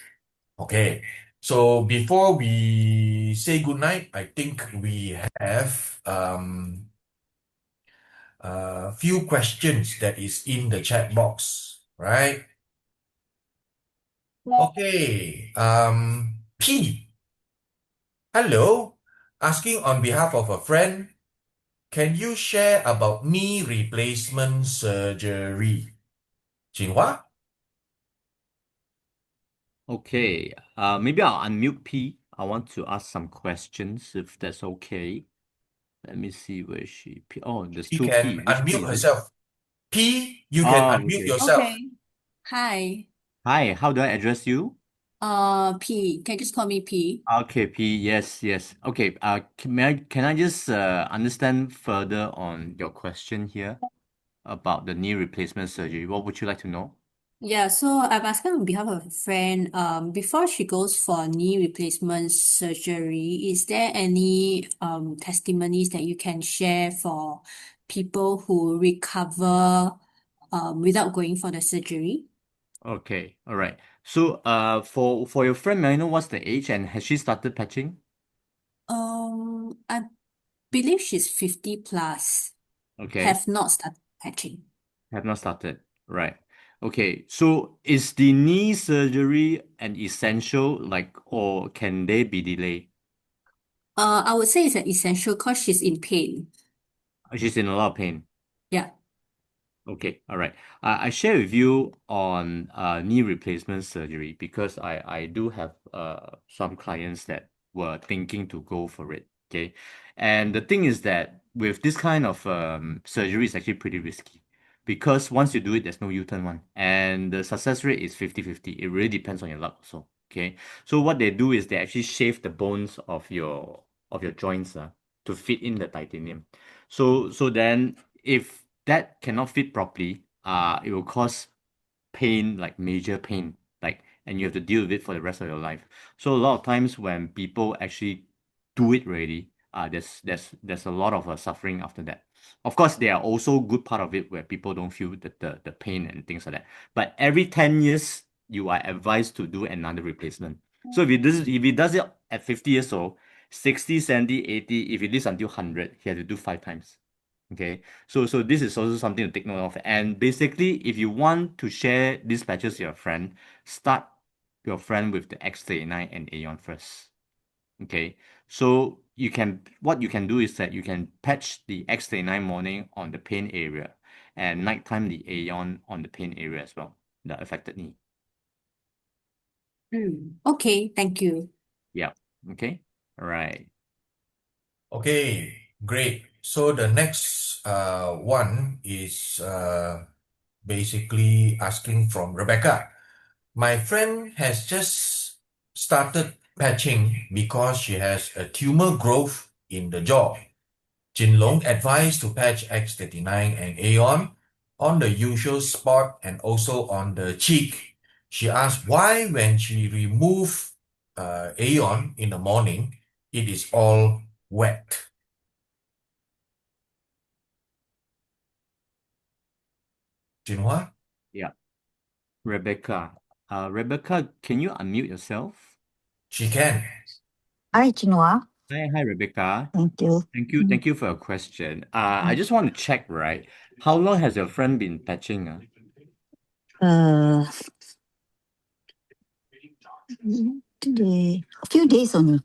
Okay. So before we say goodnight, I think we have a few questions that is in the chat box, right? Okay. P. Hello. Asking on behalf of a friend, can you share about knee replacement surgery? Jinhua? Okay, maybe I'll unmute P. I want to ask some questions if that's okay. Let me see where she P. Oh, there's She two can P. Which P unmute is it? herself. P, you can Oh, unmute okay. yourself. Okay. Hi. Hi, how do I address you? P. Can you just call me P? Okay, P. Yes, yes. Okay. Can I just understand further on your question here about the knee replacement surgery? What would you like to know? Yeah, so I'm asking on behalf of a friend, before she goes for knee replacement surgery, is there any testimonies that you can share for people who recover without going for the surgery? Okay, all right. So, for your friend, may I know what's the age and has she started patching? I believe she's 50 plus, Okay, have not started patching. have not started. Right. Okay, so is the knee surgery an essential, or can they be delayed? I would say it's an essential because she's in pain. She's in a lot of pain. Yeah. Okay, all right. I share with you on knee replacement surgery because I do have some clients that were thinking to go for it. Okay, and the thing is that with this kind of surgery, it's actually pretty risky because once you do it, there's no U-turn one, and the success rate is 50-50. It really depends on your luck also. Okay, so what they do is they actually shave the bones of your joints to fit in the titanium. So then if that cannot fit properly, it will cause pain, like major pain, and you have to deal with it for the rest of your life. So a lot of times when people actually do it already, there's a lot of suffering after that. Of course, there are also good part of it where people don't feel the pain and things like that. But every 10 years, you are advised to do another replacement. So if he does it at 50 years old, 60, 70, 80, if he lives until 100, he has to do 5 times. Okay, so this is also something to take note of. And basically, if you want to share these patches to your friend, start your friend with the X39 and Aeon first. Okay, so what you can do is that you can patch the X39 morning on the pain area and nighttime the Aeon on the pain area as well, the affected knee. Okay, thank you. Yeah. Okay. All right. Okay, great. So the next one is basically asking from Rebecca. My friend has just started patching because she has a tumor growth in the jaw. Jinlong advised to patch X39 and Aeon on the usual spot and also on the cheek. She asked why when she remove Aeon in the morning, it is all wet. Jinhua? Yeah. Rebecca. Rebecca, can you unmute yourself? She can. Hi, Chinua. Hi, Rebecca. Thank you. Thank you for your question. I just want to check, right? How long has your friend been patching? A few days only.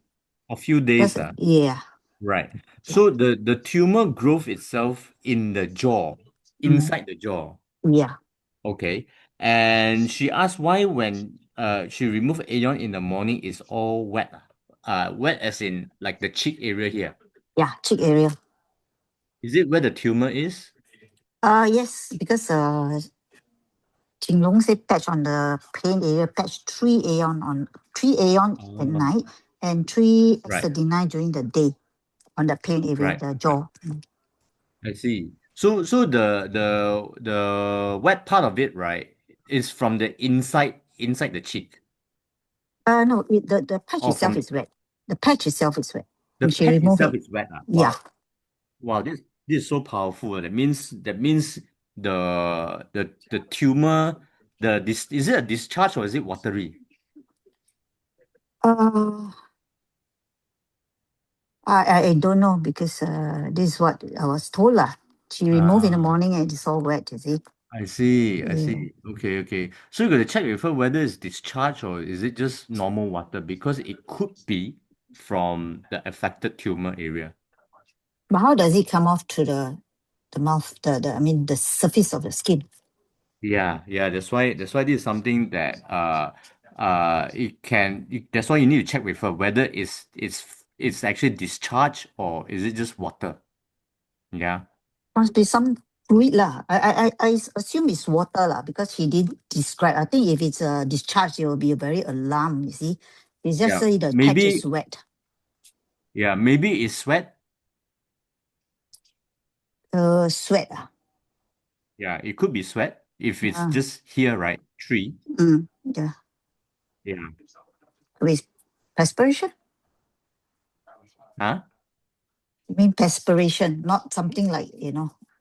A few days. Yeah. Right. So the tumor growth itself in the jaw, inside the jaw. Yeah. Okay. And she asked why when she removed Aeon in the morning is all wet. Wet as in like the cheek area here. Yeah, cheek area. Is it where the tumor is? Yes, because Jinglong said patch on the pain area, patch 3 Aeon at night and 3 Right. X39 during the day on the pain area, Right. the jaw. I see. So the wet part of it, right, is from the inside the cheek. No, the patch Or itself from is wet. The patch itself is wet. the When she patch remove itself it. is wet. Yeah. Wow, this is so powerful. That means the tumor, is it a discharge or is it watery? I don't know because this is what I was told lah. She removed in the morning and it's all wet, you see. I see. Yeah. Okay. So you got to check with her whether it's discharge or is it just normal water because it could be from the affected tumor area. But how does it come off to the mouth, the surface of the skin? Yeah. That's why this is something that that's why you need to check with her whether it's actually discharge or is it just water. Yeah. Must be some fluid lah. I assume it's water lah because she did describe. I think if it's a discharge, it will be very alarmed, you see. It's just say the patch is wet. Yeah, maybe it's sweat. Sweat ah. Yeah, it could be sweat if it's just here, right? 3. Yeah. Yeah. With perspiration? Huh? You mean perspiration, not something like,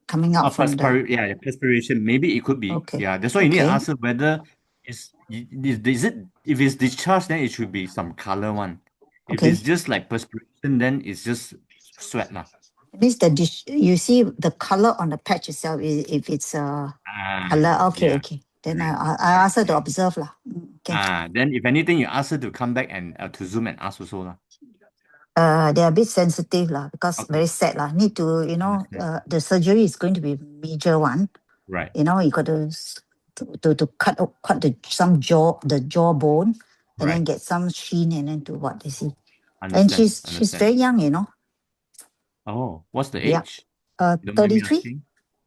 coming out from the... Yeah, perspiration. Maybe it could be. Okay. Yeah, that's why you need to ask her whether is it if it's discharged, then it should be some color one. If it's just like perspiration, then it's just sweat lah. It means you see the color on the patch itself, if it's color. Okay. Then I ask her to observe lah. Okay. Then if anything, you ask her to come back and to Zoom and ask also lah. They are a bit sensitive lah because very sad lah. Need to, the surgery is going to be a major one. Right. You got to cut some the jawbone and then get some sheen and then to what they see. And she's very young, Oh, what's the age? 33.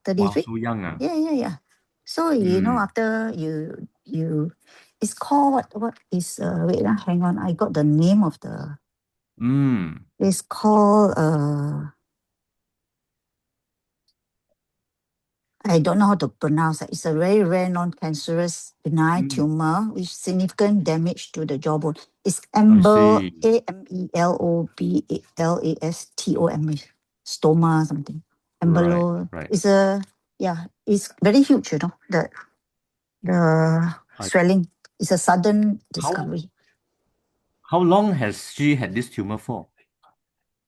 33. Wow, so young. Yeah. So after you it's called what is wait, hang on, I got the name of the it's called I don't know how to pronounce it. It's a very rare non-cancerous benign tumor with significant damage to the jawbone. It's see. AMELOBLASTOMA, stoma something. Right. It's very huge, the I- swelling. It's a sudden How discovery. how long has she had this tumor for?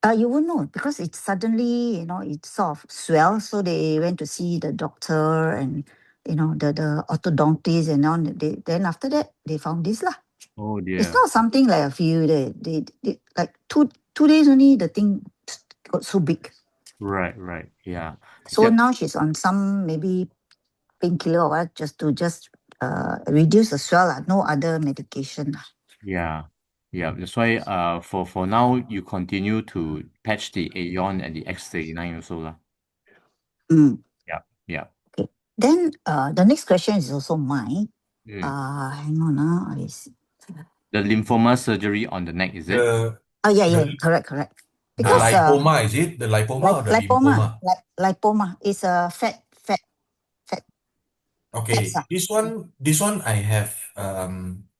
You won't know because it suddenly, it sort of swelled. So they went to see the doctor and, the orthodontist and all. Then after that, they found this lah. Oh It's dear. not something like a few days. They like two days only. The thing got so big. Right. Yeah. So Yep. now she's on some maybe painkiller or what just to reduce the swell lah. No other medication lah. Yeah. That's why for now you continue to patch the Aeon and the X39 also lah. Mm. Yeah. Okay. Then the next question is also mine. Mm. Hang on. I see. The lymphoma surgery on the neck, is it? Yeah, correct. The Because lipoma, is it? The lipoma or the lymphoma? lipoma is a fat. Okay, fats, this one I have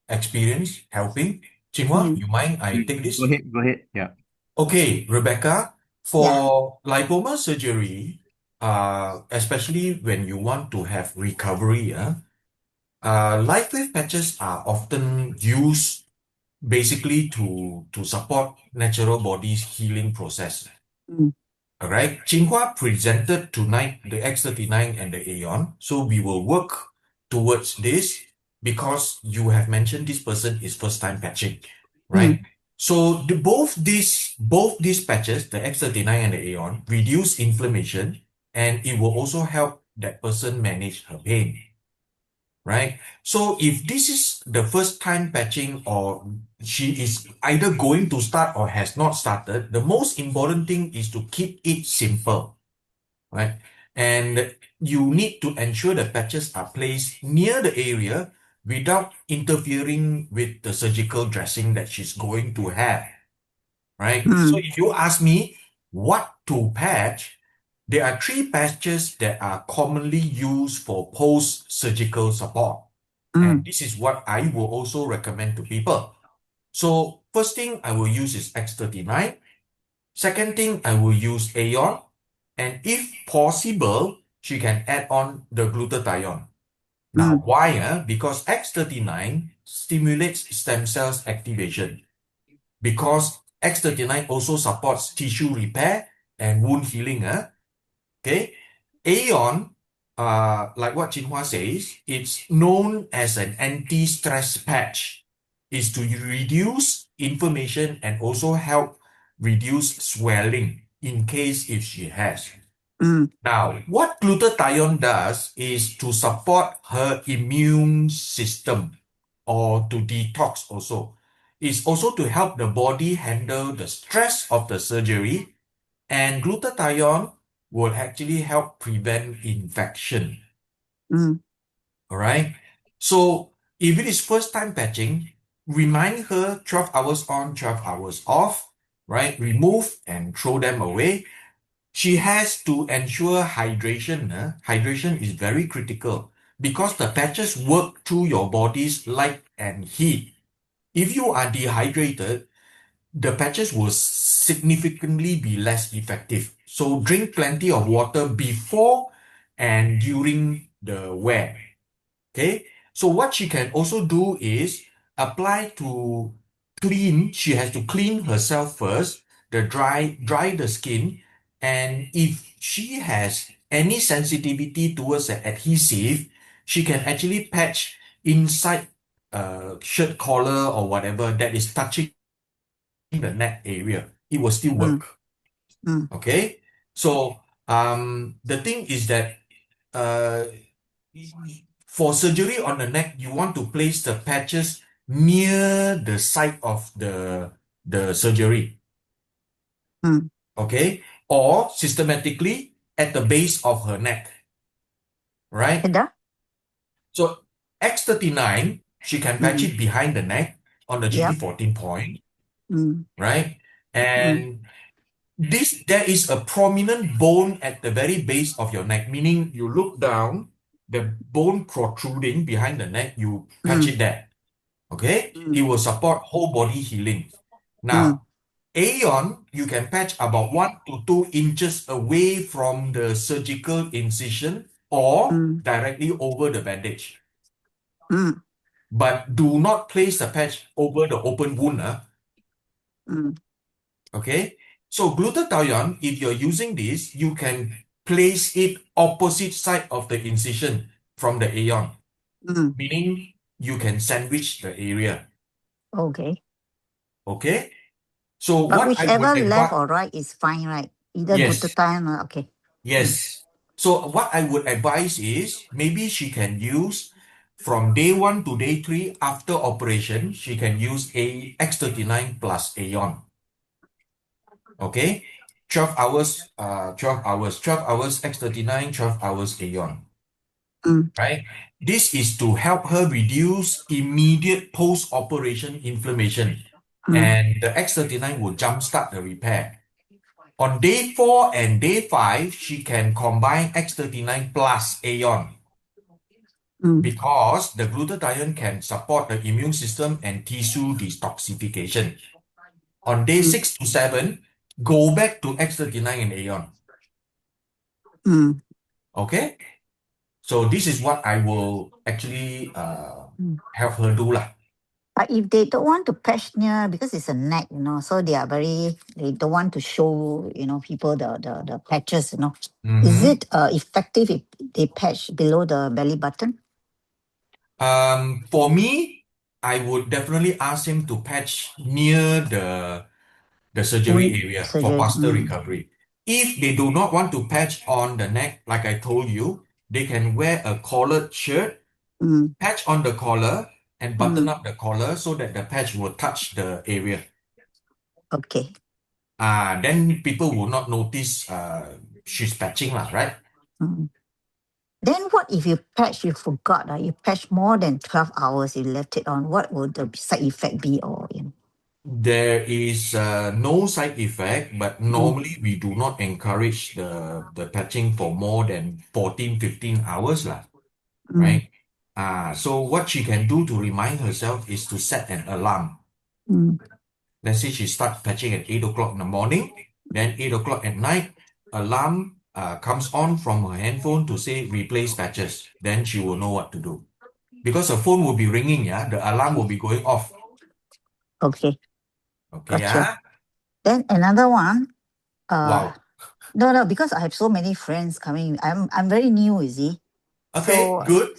experience helping. Jinhua, you mind I take this? Go ahead. Yeah. Okay, Rebecca, for lipoma surgery, especially when you want to have recovery, LifeWave patches are often used basically to support natural body's healing process. All right, Jinhua presented tonight the X39 and the Aeon, so we will work towards this because you have mentioned this person is first time patching, right? So both these patches, the X39 and the Aeon, reduce inflammation and it will also help that person manage her pain, right? So if this is the first time patching or she is either going to start or has not started, the most important thing is to keep it simple, right? And you need to ensure the patches are placed near the area without interfering with the surgical dressing that she's going to have, right? So if you ask me what to patch, there are 3 patches that are commonly used for post-surgical support. And this is what I will also recommend to people. So first thing I will use is X39. Second thing I will use Aeon. And if possible, she can add on the glutathione. Now, why? Because X39 stimulates stem cells activation. Because X39 also supports tissue repair and wound healing. Okay, Aeon, like what Jinhua says, it's known as an anti-stress patch. Is to reduce inflammation and also help reduce swelling in case if she has. Now, what glutathione does is to support her immune system or to detox also. It's also to help the body handle the stress of the surgery, and glutathione will actually help prevent infection. All right. So if it is first time patching, remind her 12 hours on, 12 hours off, right? Remove and throw them away. She has to ensure hydration. Hydration is very critical because the patches work through your body's light and heat. If you are dehydrated, the patches will significantly be less effective. So drink plenty of water before and during the wear. Okay, so what she can also do is apply to clean. She has to clean herself first, dry the skin, and if she has any sensitivity towards the adhesive, she can actually patch inside shirt collar or whatever that is touching the neck area. It will still work. Okay, so the thing is that for surgery on the neck, you want to place the patches near the site of the surgery. Okay, or systematically at the base of her neck. Right? So X39, she can patch it behind the neck on the GD14 point. Right? And there is a prominent bone at the very base of your neck, meaning you look down, the bone protruding behind the neck, you patch it there. Okay? It will support whole body healing. Now, Aeon, you can patch about 1 to 2 inches away from the surgical incision or directly over the bandage. But do not place the patch over the open wound. Okay? So glutathione, if you're using this, you can place it opposite side of the incision from the Aeon, meaning you can sandwich the area. Okay. Okay? So But what I whichever would left advise, or right is fine, right? Either yes, glutathione or okay. yes. So what I would advise is maybe she can use from day 1 to day 3 after operation, she can use a X39 plus Aeon. Okay? 12 hours, 12 hours, 12 hours X39, 12 hours Aeon. Right? This is to help her reduce immediate post-operation inflammation. And the X39 will jumpstart the repair. On day 4 and day 5, she can combine X39 plus Aeon because the glutathione can support the immune system and tissue detoxification. On day 6 to 7, go back to X39 and Aeon. Okay? So this is what I will actually help her do lah. But if they don't want to patch near, because it's a neck, so they don't want to show, people the patches, Is it effective if they patch below the belly button? For me, I would definitely ask him to patch near the surgery area for faster recovery. If they do not want to patch on the neck, like I told you, they can wear a collared shirt, patch on the collar, and button up the collar so that the patch will touch the area. Okay. Then people will not notice she's patching, right? Then what if you patch, you forgot, you patch more than 12 hours, you left it on, what would the side effect be? There is no side effect, but normally we do not encourage the patching for more than 14, 15 hours, right? So what she can do to remind herself is to set an alarm. Let's say she starts patching at 8 o'clock in the morning, then 8 o'clock at night, alarm comes on from her handphone to say replace patches. Then she will know what to do. Because her phone will be ringing, the alarm will be going off. Okay. Okay, gotcha. Then another one. Wow. No, because I have so many friends coming. I'm very new, you see. Okay, good.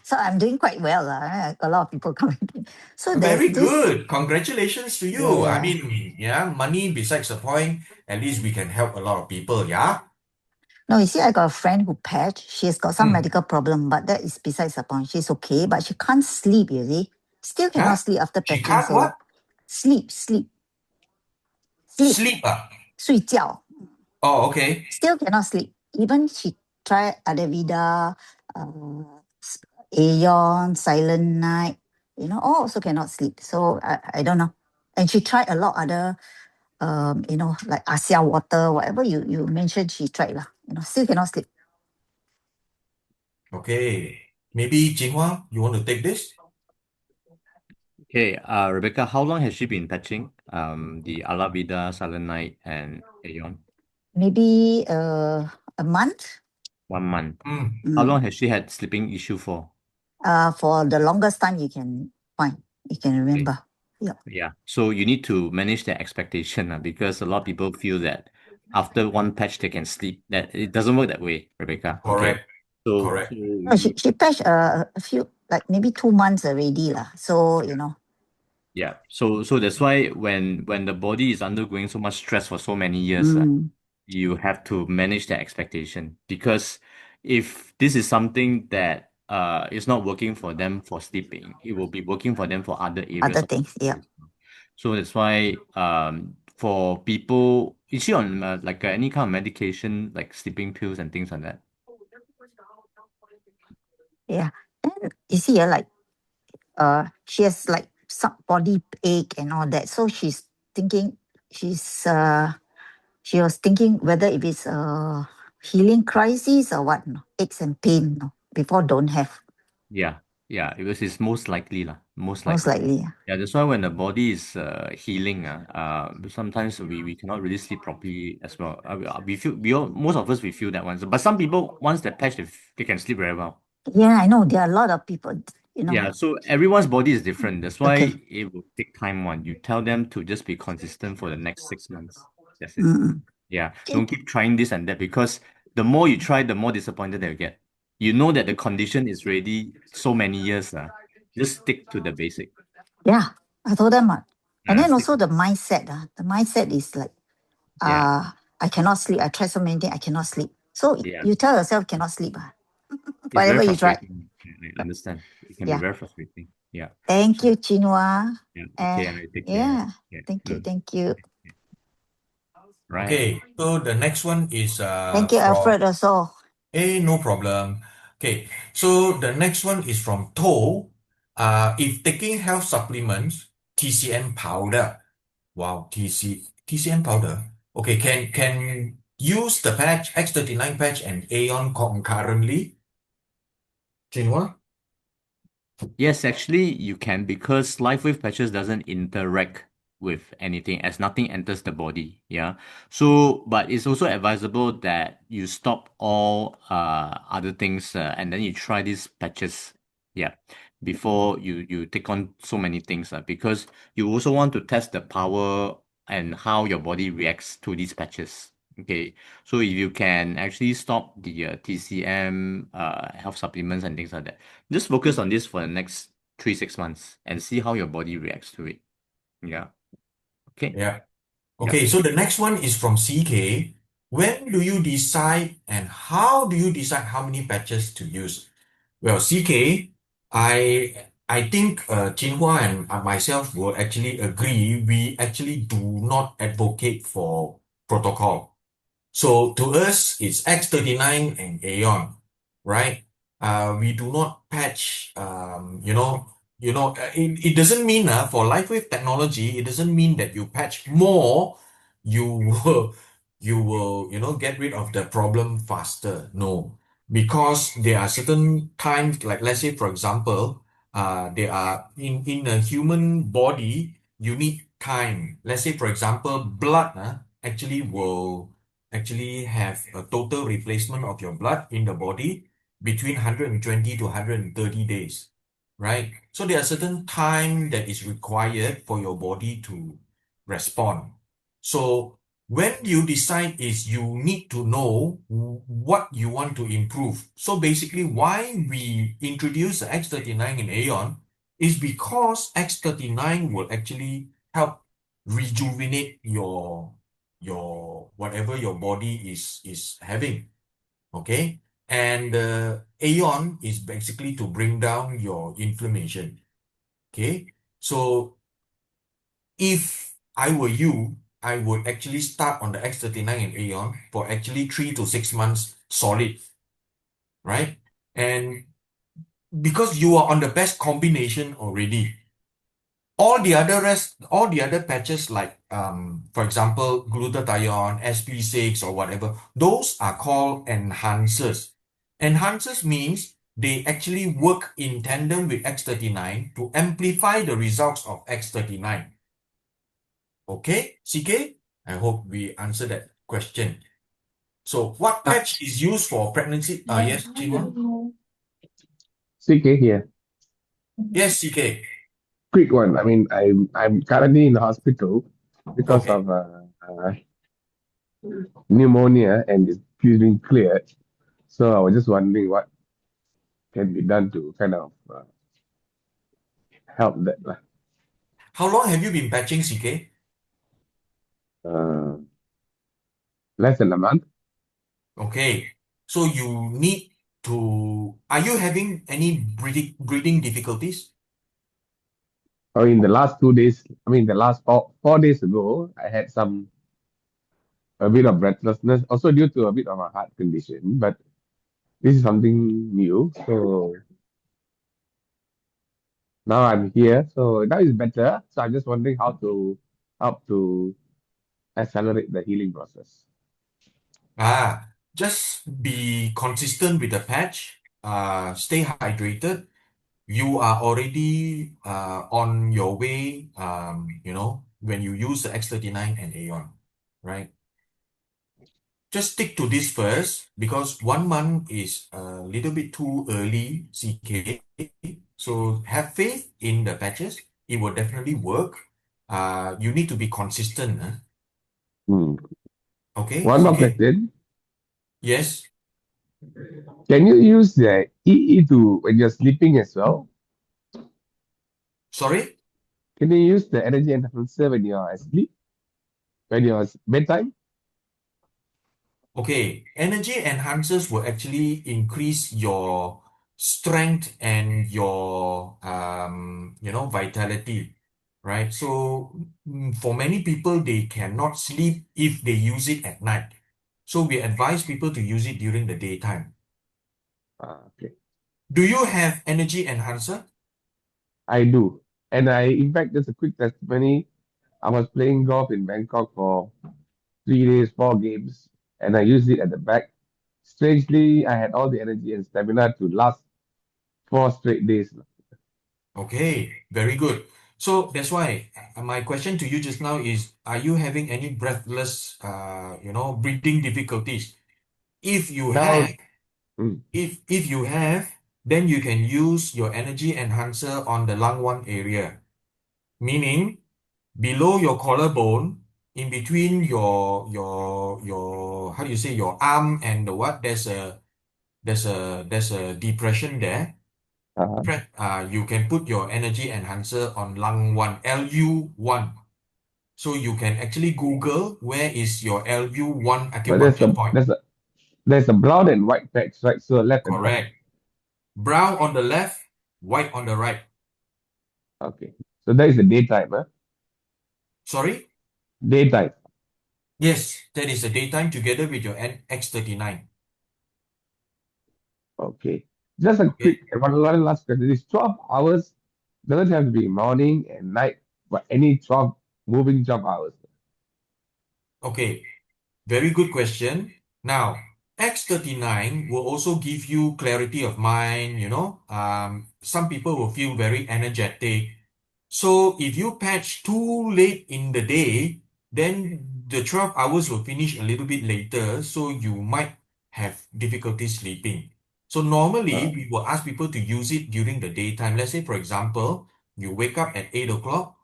So I'm doing quite well. A lot of people coming. So Very good. Congratulations to you. I mean, money besides the point, at least we can help a lot of people, No, you see, I got a friend who patched. She's got some medical problem, but that is besides the point. She's okay, but she can't sleep, you see. Still cannot sleep after patching. She can't what? Sleep. Sleep. 睡觉. Oh, okay. Still cannot sleep. Even she tried Adavida, Aeon, Silent Night, also cannot sleep. So I don't know. And she tried a lot other, like Asia water, whatever you mentioned, she tried lah. Still cannot sleep. Okay. Maybe Jinhua, you want to take this? Okay, Rebecca, how long has she been patching the Alavida, Silent Night, and Aeon? Maybe a month. 1 month. How long has she had sleeping issue for? For the longest time you can find, you can remember. Okay. Yeah. So you need to manage their expectation because a lot of people feel that after one patch they can sleep. That it doesn't work that way, Rebecca. Correct. Okay. Correct. No, she patched a few, like maybe 2 months already lah. So Yeah. So that's why when the body is undergoing so much stress for so many years, you have to manage that expectation because if this is something that is not working for them for sleeping, it will be working for them for other areas. Other things, yeah. So that's why for people, is she on like any kind of medication, like sleeping pills and things like that? Yeah. And you see, like she has like some body ache and all that. So she's thinking she was thinking whether if it's a healing crisis or what, no? Aches and pain, no? Before don't have, Yeah, yeah, because it's most likely lah, most most likely. likely. Yeah. Yeah, that's why when the body is healing, sometimes we cannot really sleep properly as well. We feel most of us we feel that once, but some people once they patch they can sleep very well. Yeah, I know there are a lot of people, you know. Yeah, so everyone's body is different. That's why Okay. it will take time. One, you tell them to just be consistent for the next 6 months. That's it. Mm. Yeah, don't keep trying this and that because the more you try, the more disappointed they'll get. You know that the condition is ready so many years. Just stick to the basic. Yeah, I told them. And then stick- also the mindset. The mindset is like, Yeah, I cannot sleep. I try so many things, I cannot sleep. So yeah. you tell yourself cannot sleep. It's very Whatever you try. frustrating. I understand. It can be Yeah. very frustrating. Yeah. Thank you, Chinua. Yeah. Okay, I take care. Yeah. Yeah. Thank you. Thank you. Right. Okay, so the next one is Thank you, from Alfred, also. no problem. Okay, so the next one is from To. If taking health supplements, TCM powder. Wow, TCM powder. Okay, can use the patch X39 patch and Aeon concurrently? Jinhua? Yes, actually you can because LifeWave patches doesn't interact with anything as nothing enters the body. Yeah. So, but it's also advisable that you stop all other things and then you try these patches. Yeah. Before you take on so many things because you also want to test the power and how your body reacts to these patches. Okay, so if you can actually stop the TCM health supplements and things like that, just focus on this for the next 3-6 months and see how your body reacts to it. Yeah. Okay. Yeah. Okay, so the next one is from CK. When do you decide and how do you decide how many patches to use? Well, CK, I think Jinhua and myself will actually agree. We actually do not advocate for protocol. So to us, it's X39 and Aeon, right? We do not patch. It doesn't mean for LifeWave technology, it doesn't mean that you patch more, you will get rid of the problem faster. No, because there are certain times, like let's say for example, there are in a human body, you need time. Let's say for example, blood actually have a total replacement of your blood in the body between 120 to 130 days, right? So there are certain time that is required for your body to respond. So when you decide is you need to know what you want to improve. So basically why we introduce the X39 in Aeon is because X39 will actually help rejuvenate your whatever your body is having, okay? And Aeon is basically to bring down your inflammation, okay? So if I were you, I would actually start on the X39 and Aeon for actually 3 to 6 months solid, right? And because you are on the best combination already, all the other patches like for example glutathione, SP6 or whatever, those are called enhancers. Enhancers means they actually work in tandem with X39 to amplify the results of X39. Okay, CK? I hope we answered that question. So what patch is used for pregnancy? Yes, Jinwon? CK here. Yes, CK. Quick one. I mean, I'm currently in the hospital because Okay. of pneumonia, and it's been cleared. So I was just wondering what can be done to kind of help that. How long have you been patching, CK? Less than a month. Okay. So you need to. Are you having any breathing difficulties? Or in the last 2 days, I mean, the last 4 days ago, I had a bit of breathlessness, also due to a bit of a heart condition. But this is something new, so now I'm here. So now it's better. So I'm just wondering how to help to accelerate the healing process? Just be consistent with the patch. Stay hydrated. You are already on your way, when you use the X39 and Aeon, right? Just stick to this first because 1 month is a little bit too early, CK. So have faith in the patches. It will definitely work. You need to be consistent. Okay, One more CK? question. Yes. Can you use the EE when you're sleeping as well? Sorry? Can you use the energy enhancer when you're asleep? When you're bedtime? Okay, energy enhancers will actually increase your strength and your vitality, right? So for many people, they cannot sleep if they use it at night. So we advise people to use it during the daytime. Okay. Do you have energy enhancer? I do. And in fact, just a quick testimony. I was playing golf in Bangkok for 3 days, 4 games, and I used it at the back. Strangely, I had all the energy and stamina to last 4 straight days. Okay, very good. So that's why my question to you just now is, are you having any breathless, breathing difficulties? If you Now, have, if you have, then you can use your energy enhancer on the lung 1 area, meaning below your collarbone, in between your how do you say, your arm and the what? There's a depression there. You can put your energy enhancer on lung 1, LU1. So you can actually Google where is your LU1 but there's acupuncture a point. there's a brown and white patch, right? So left and right. Correct. Brown on the left, white on the right. Okay. So that is the daytime, huh? Sorry? Daytime. Yes, that is the daytime together with your X39. Okay. Just a quick one last question. This 12 hours doesn't have to be morning and night, but any 12 moving 12 hours. Okay, very good question. Now, X39 will also give you clarity of mind, some people will feel very energetic. So if you patch too late in the day, then the 12 hours will finish a little bit later, so you might have difficulty sleeping. So normally we will ask people to use it during the daytime. Let's say, for example, you wake up at 8 o'clock,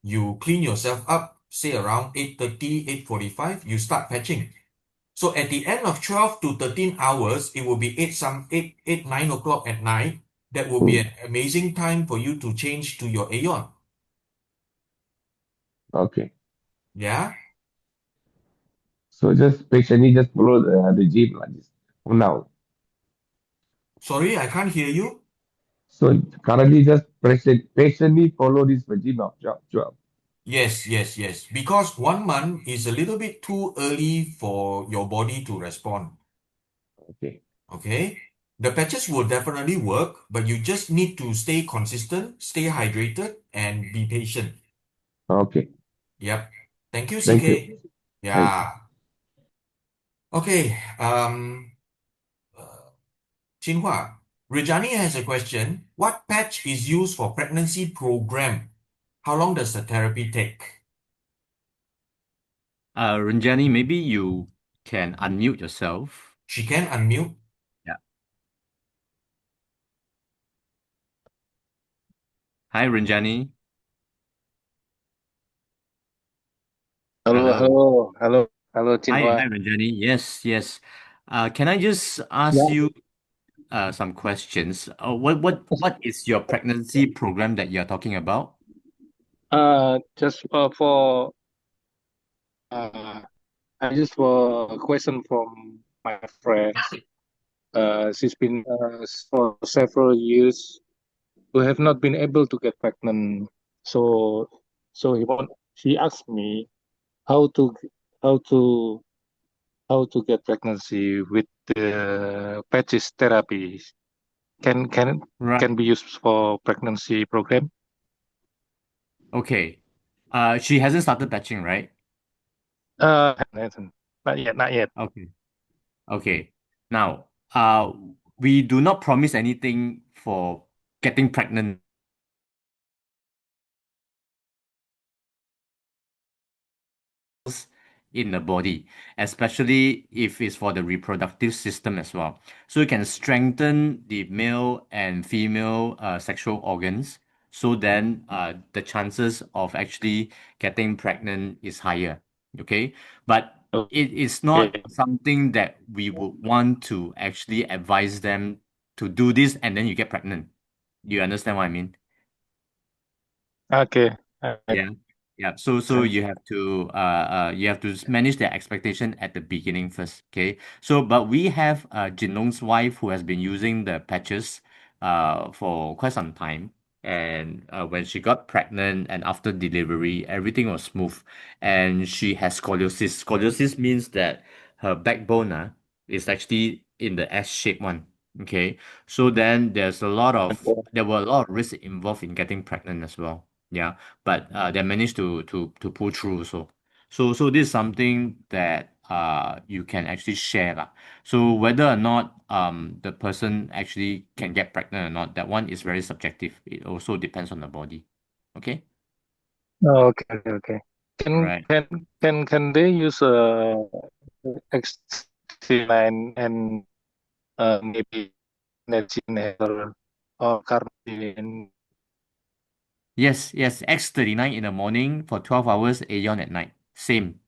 you clean yourself up, say around 8:30, 8:45, you start patching. So at the end of 12 to 13 hours, it will be 9 o'clock at night. That will be an amazing time for you to change to your Aeon. Okay. Yeah? So just patiently just follow the regime like this for now. Sorry, I can't hear you. So currently just patiently follow this regime of 12. Yes. Because 1 month is a little bit too early for your body to respond. Okay. Okay? The patches will definitely work, but you just need to stay consistent, stay hydrated, and be patient. Okay. Yep. Thank you, Thank CK. you. Yeah. Okay. Xinhua, Rajani has a question. What patch is used for pregnancy program? How long does the therapy take? Ranjani, maybe you can unmute yourself. She can unmute. Yeah. Hi, Ranjani. Hello, Hi, Jinhua. Ranjani. Yes. Can I just ask you some questions? What is your pregnancy program that you're talking about? Just I just for a question from my friend. She's been for several years who have not been able to get pregnant. So she asked me how to how to how to get pregnancy with the patches therapy. Right. Can be used for pregnancy program? Okay. She hasn't started patching, right? Not yet, not yet. Okay. Okay. Now, we do not promise anything for getting pregnant in the body, especially if it's for the reproductive system as well. So it can strengthen the male and female sexual organs. So then the chances of actually getting pregnant is higher. Okay. But it is not Okay. something that we would want to actually advise them to do this and then you get pregnant. Do you understand what I mean? Okay. Yeah. Yeah. So you have to manage their expectation at the beginning first. Okay. So but we have Jinlong's wife who has been using the patches for quite some time. And when she got pregnant and after delivery, everything was smooth. And she has scoliosis. Scoliosis means that her backbone is actually in the S-shaped one. Okay. So then there were a lot of risks involved in getting pregnant as well. Yeah, but they managed to pull through. So this is something that you can actually share lah. So whether or not the person actually can get pregnant or not, that one is very subjective. It also depends on the body. Okay. Okay, okay. Can Right. can can they use X39 and maybe Netgene or Carnitine? Yes, yes. X39 in the morning for 12 hours, Aeon at night. Same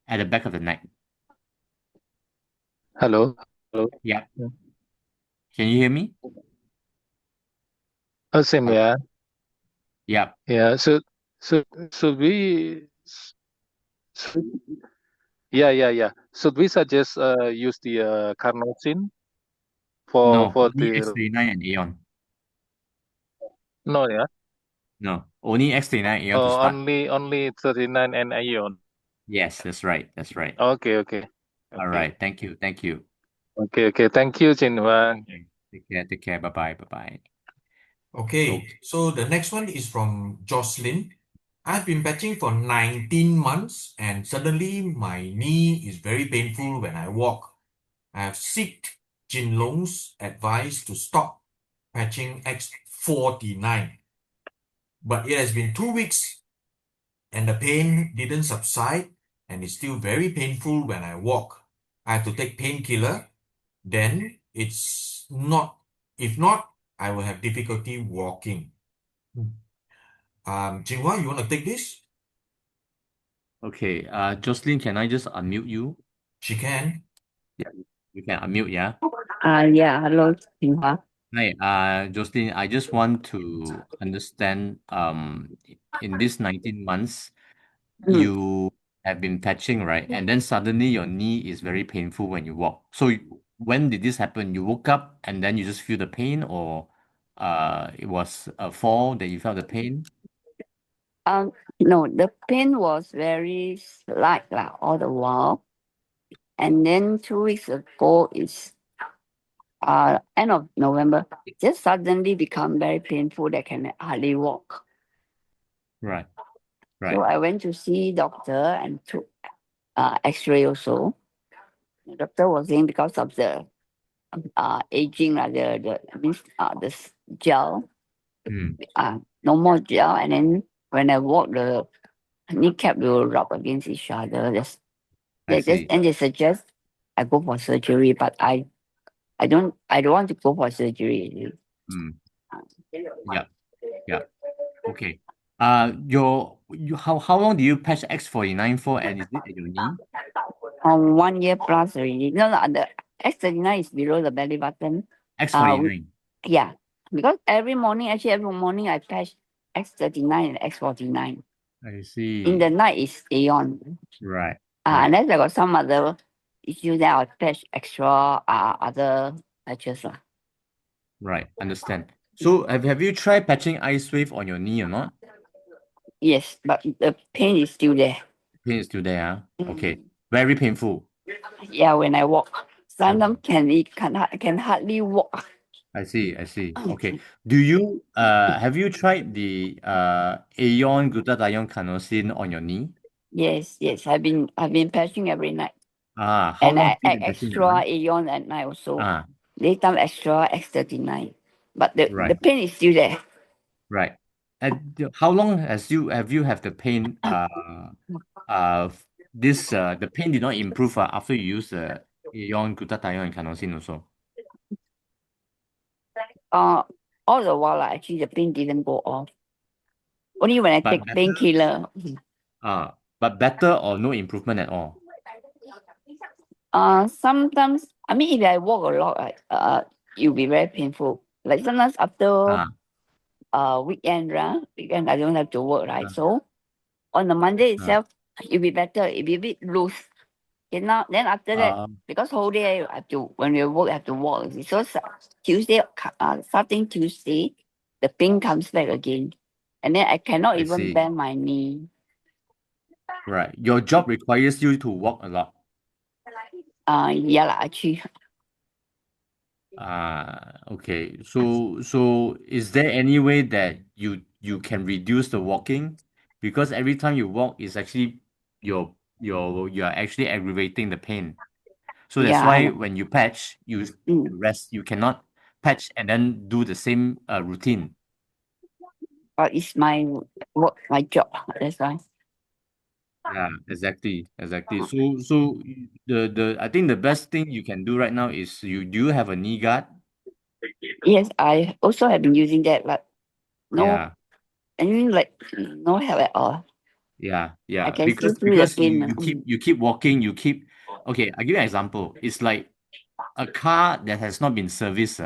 at the back of the neck. Hello? Hello? Yeah. Can you hear me? Oh, same, yeah. Yeah. Yeah. Should we should, yeah. Should we suggest use the carnosine No, for only the X39 and Aeon. no, yeah? No, only X39 Aeon to Oh, start. only 39 and Aeon. Yes, that's right. That's right. Okay, okay. All Okay. right. Thank you. Thank you. Okay. Thank you, Chin Wang. Okay. Take care. Take care. Bye bye. Bye bye. Okay, so the next one is from Jocelyn. I've been patching for 19 months and suddenly my knee is very painful when I walk. I have sought Jinlong's advice to stop patching X49, but it has been 2 weeks and the pain didn't subside and it's still very painful when I walk. I have to take painkiller. Then it's not, if not, I will have difficulty walking. Jinhua, you want to take this? Okay. Jocelyn, can I just unmute you? She can. Yeah, you can unmute, yeah? Yeah, hello, Jinhua. Hi, Jocelyn, I just want to understand, in these 19 months, Mm. you have been patching, right? And then suddenly your knee is very painful when you walk. So when did this happen? You woke up and then you just feel the pain, or it was a fall that you felt the pain? No, the pain was very slight lah all the while. And then 2 weeks ago is end of November, it just suddenly become very painful that I can hardly walk. Right, So right. I went to see doctor and took X-ray also. The doctor was saying because of the aging, the means this gel, Mm, no more gel, and then when I walk, the kneecap will rub against each other. I see. They suggest I go for surgery, but I don't want to go for surgery. Mm, yeah, yeah. Okay. How long do you patch X49 for, and is it at your knee? 1 year plus already. No, the X39 is below the belly button. X49. Yeah, because every morning I patch X39 and X49. I see. In the night is Aeon. Right, right, Unless I got some other issue, then I'll patch extra other patches lah. right. Understand. So have you tried patching LifeWave on your knee or not? Yes, but the pain is still there. Pain is still there, Okay. Very painful. Yeah, when I walk, sometimes can hardly walk. I see. Okay. Do you have you tried the Aeon glutathione carnosine on your knee? Yes, yes. I've been patching every night. How And long I have you been patching at extra night? Aeon at night also. Ah, Daytime extra X39. But the right, pain is still there. right. How long have you have the pain? The pain did not improve after you use Aeon, glutathione, and carnosine also. All the while actually the pain didn't go off. Only when I But take better, painkiller. but better or no improvement at all. Sometimes I mean if I walk a lot, it'll be very painful. Like sometimes after weekend I don't have to work, right? So on the Monday itself, it'll be better. It'll be a bit loose. Okay, now then after that, because whole day I have to when we work I have to walk. So Tuesday, starting Tuesday, the pain comes back again, and then I cannot I even see. bend my knee. Right. Your job requires you to walk a lot. Yeah lah, actually. Okay. So is there any way that you can reduce the walking? Because every time you walk is actually you're actually aggravating the pain. So that's Yeah, I why know. when you patch, you rest. You cannot patch and then do the same routine. But it's my work, my job. That's why. Yeah, exactly. So the I think the best thing you can do right now is do you have a knee guard? Yes, I also have been using that, but no, Yeah, I mean like no help at all. I yeah. can still Because feel the because pain. you keep walking, okay, I'll give you an example. It's like a car that has not been serviced,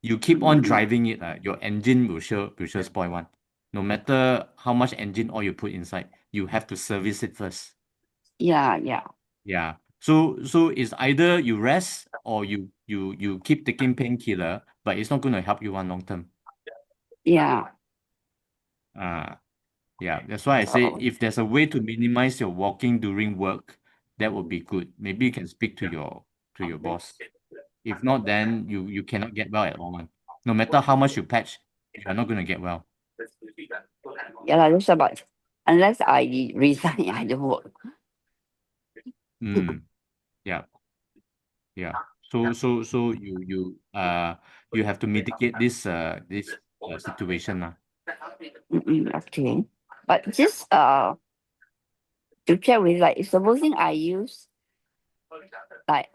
you keep on driving it, your engine will sure spoil one. No matter how much engine oil you put inside, you have to service it first. Yeah. Yeah. So it's either you rest or you keep taking painkiller, but it's not going to help you on long term. Yeah. Yeah. That's why I say if there's a way to minimize your walking during work, that would be good. Maybe you can speak to your boss. If not, then you cannot get well at all. No matter how much you patch, you are not going to get well. Yeah, that's about unless I resign, I don't work. Yeah. Yeah. So you have to mitigate this situation. Okay. But just to check with like supposing I use like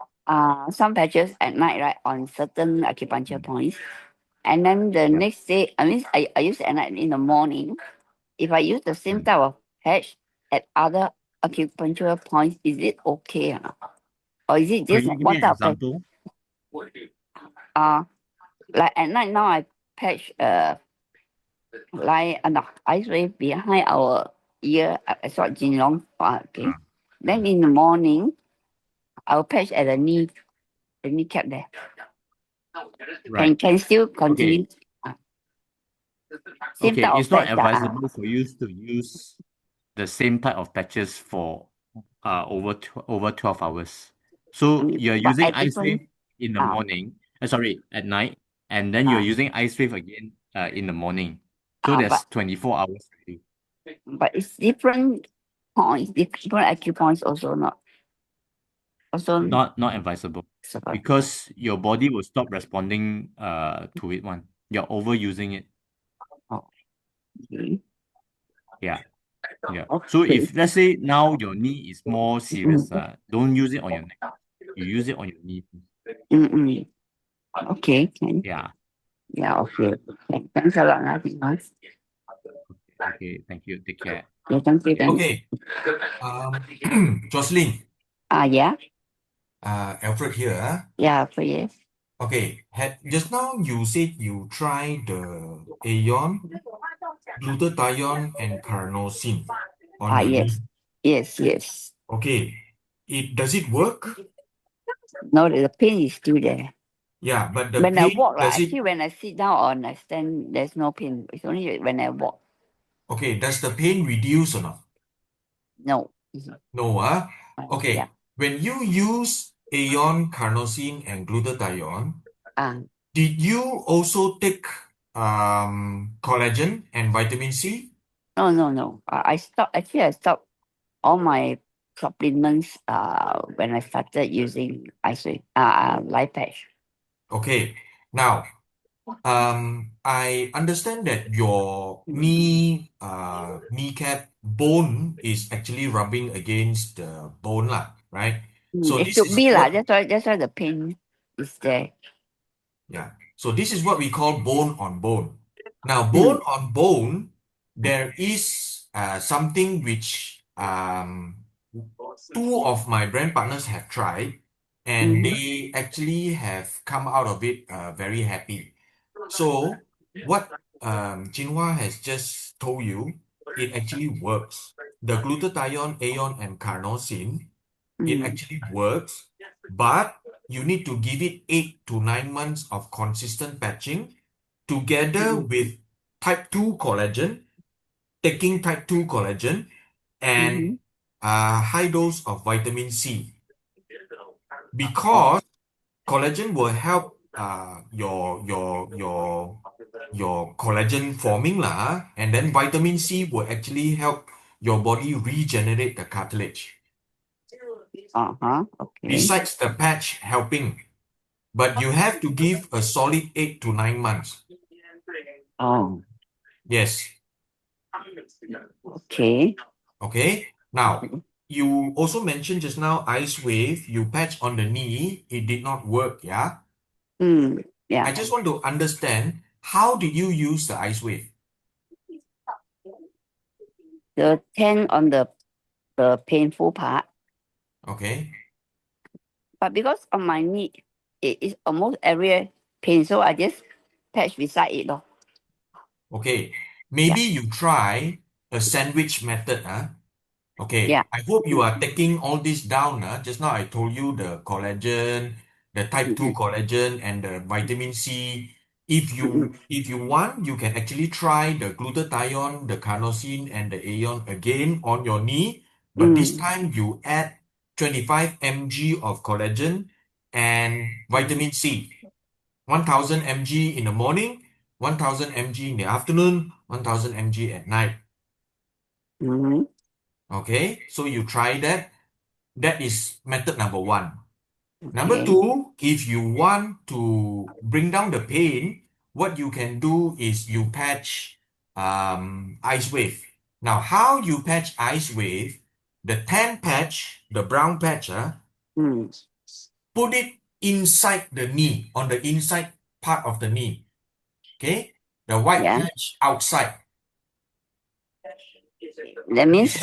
some patches at night, right, on certain acupuncture points. And then the next day, I mean I use at night in the morning. If I use the same type of patch at other acupuncture points, is it okay or not? Or is it Can just you give me one an type of patch? example? Like at night now I patch like no, LifeWave behind our ear. I saw Jinlong. Okay. Then in the morning, I'll patch at the kneecap there. Right. Can still continue. Same Okay, type of it's not patch. advisable for you to use the same type of patches for over 12 hours. So you're But using at different. LifeWave in the morning, at night, and then you're using LifeWave again in the morning. So there's 24 hours already. But it's different points, different acupoints also not. Also Not advisable because your body will stop responding to it one. You're overusing it. Okay. Yeah. So if let's say now your knee is more serious, don't use it on your neck. You use it on your knee. Okay. Yeah. Yeah, okay. Thanks a lot, nothing much. Okay, thank you. Take care. Yeah, thank you. Okay. Jocelyn. Yeah. Alfred here. Yeah, for yes. Okay. Just now you said you tried the Aeon, glutathione, and carnosine on your Yes. knee. Yes. Okay. Does it work? No, the pain is still there. Yeah, but the When I pain, walk, does it? actually when I sit down or I stand, there's no pain. It's only when I walk. Okay, does the pain reduce or not? No. No, Okay. Yeah. When you use Aeon, carnosine, and glutathione, Ah. did you also take collagen and vitamin C? No. I stopped. Actually, I stopped all my supplements when I started using life patch. Okay. Now, I understand that your kneecap bone is actually rubbing against the bone lah, right? So It this should is be what, that's why the pain is there. yeah. So this is what we call bone on bone. Now, bone on bone, there is something which two of my brand partners have tried, and they actually have come out of it very happy. So what Jinhua has just told you, it actually works. The glutathione, Aeon, and carnosine, it actually works, but you need to give it 8 to 9 months of consistent patching together with type 2 collagen, taking type 2 collagen, and a high dose of vitamin C. Because collagen will help your collagen forming lah, and then vitamin C will actually help your body regenerate the cartilage. Okay. Besides the patch helping, but you have to give a solid 8 to 9 months. Oh. Yes. Okay. Okay. Now, you also mentioned just now LifeWave, you patch on the knee, it did not work, yeah? Yeah. I just want to understand, how did you use the LifeWave? The 10 on the painful part, Okay. but because on my knee, it is almost every pain, so I just patch beside it. Okay. Maybe you try a sandwich method, huh? Okay. Yeah. I hope you are taking all this down, huh? Just now I told you the collagen, the type 2 collagen, and the vitamin C. If you want, you can actually try the glutathione, the carnosine, and the Aeon again on your knee. But this time you add 25 mg of collagen and vitamin C. 1000 mg in the morning, 1000 mg in the afternoon, 1000 mg at night. Okay, so you try that. That is method number 1. Number 2, if you want to bring down the pain, what you can do is you patch LifeWave. Now, how you patch LifeWave, the tan patch, the brown patch, put it inside the knee, on the inside part of the knee. Okay, the white patch outside. That means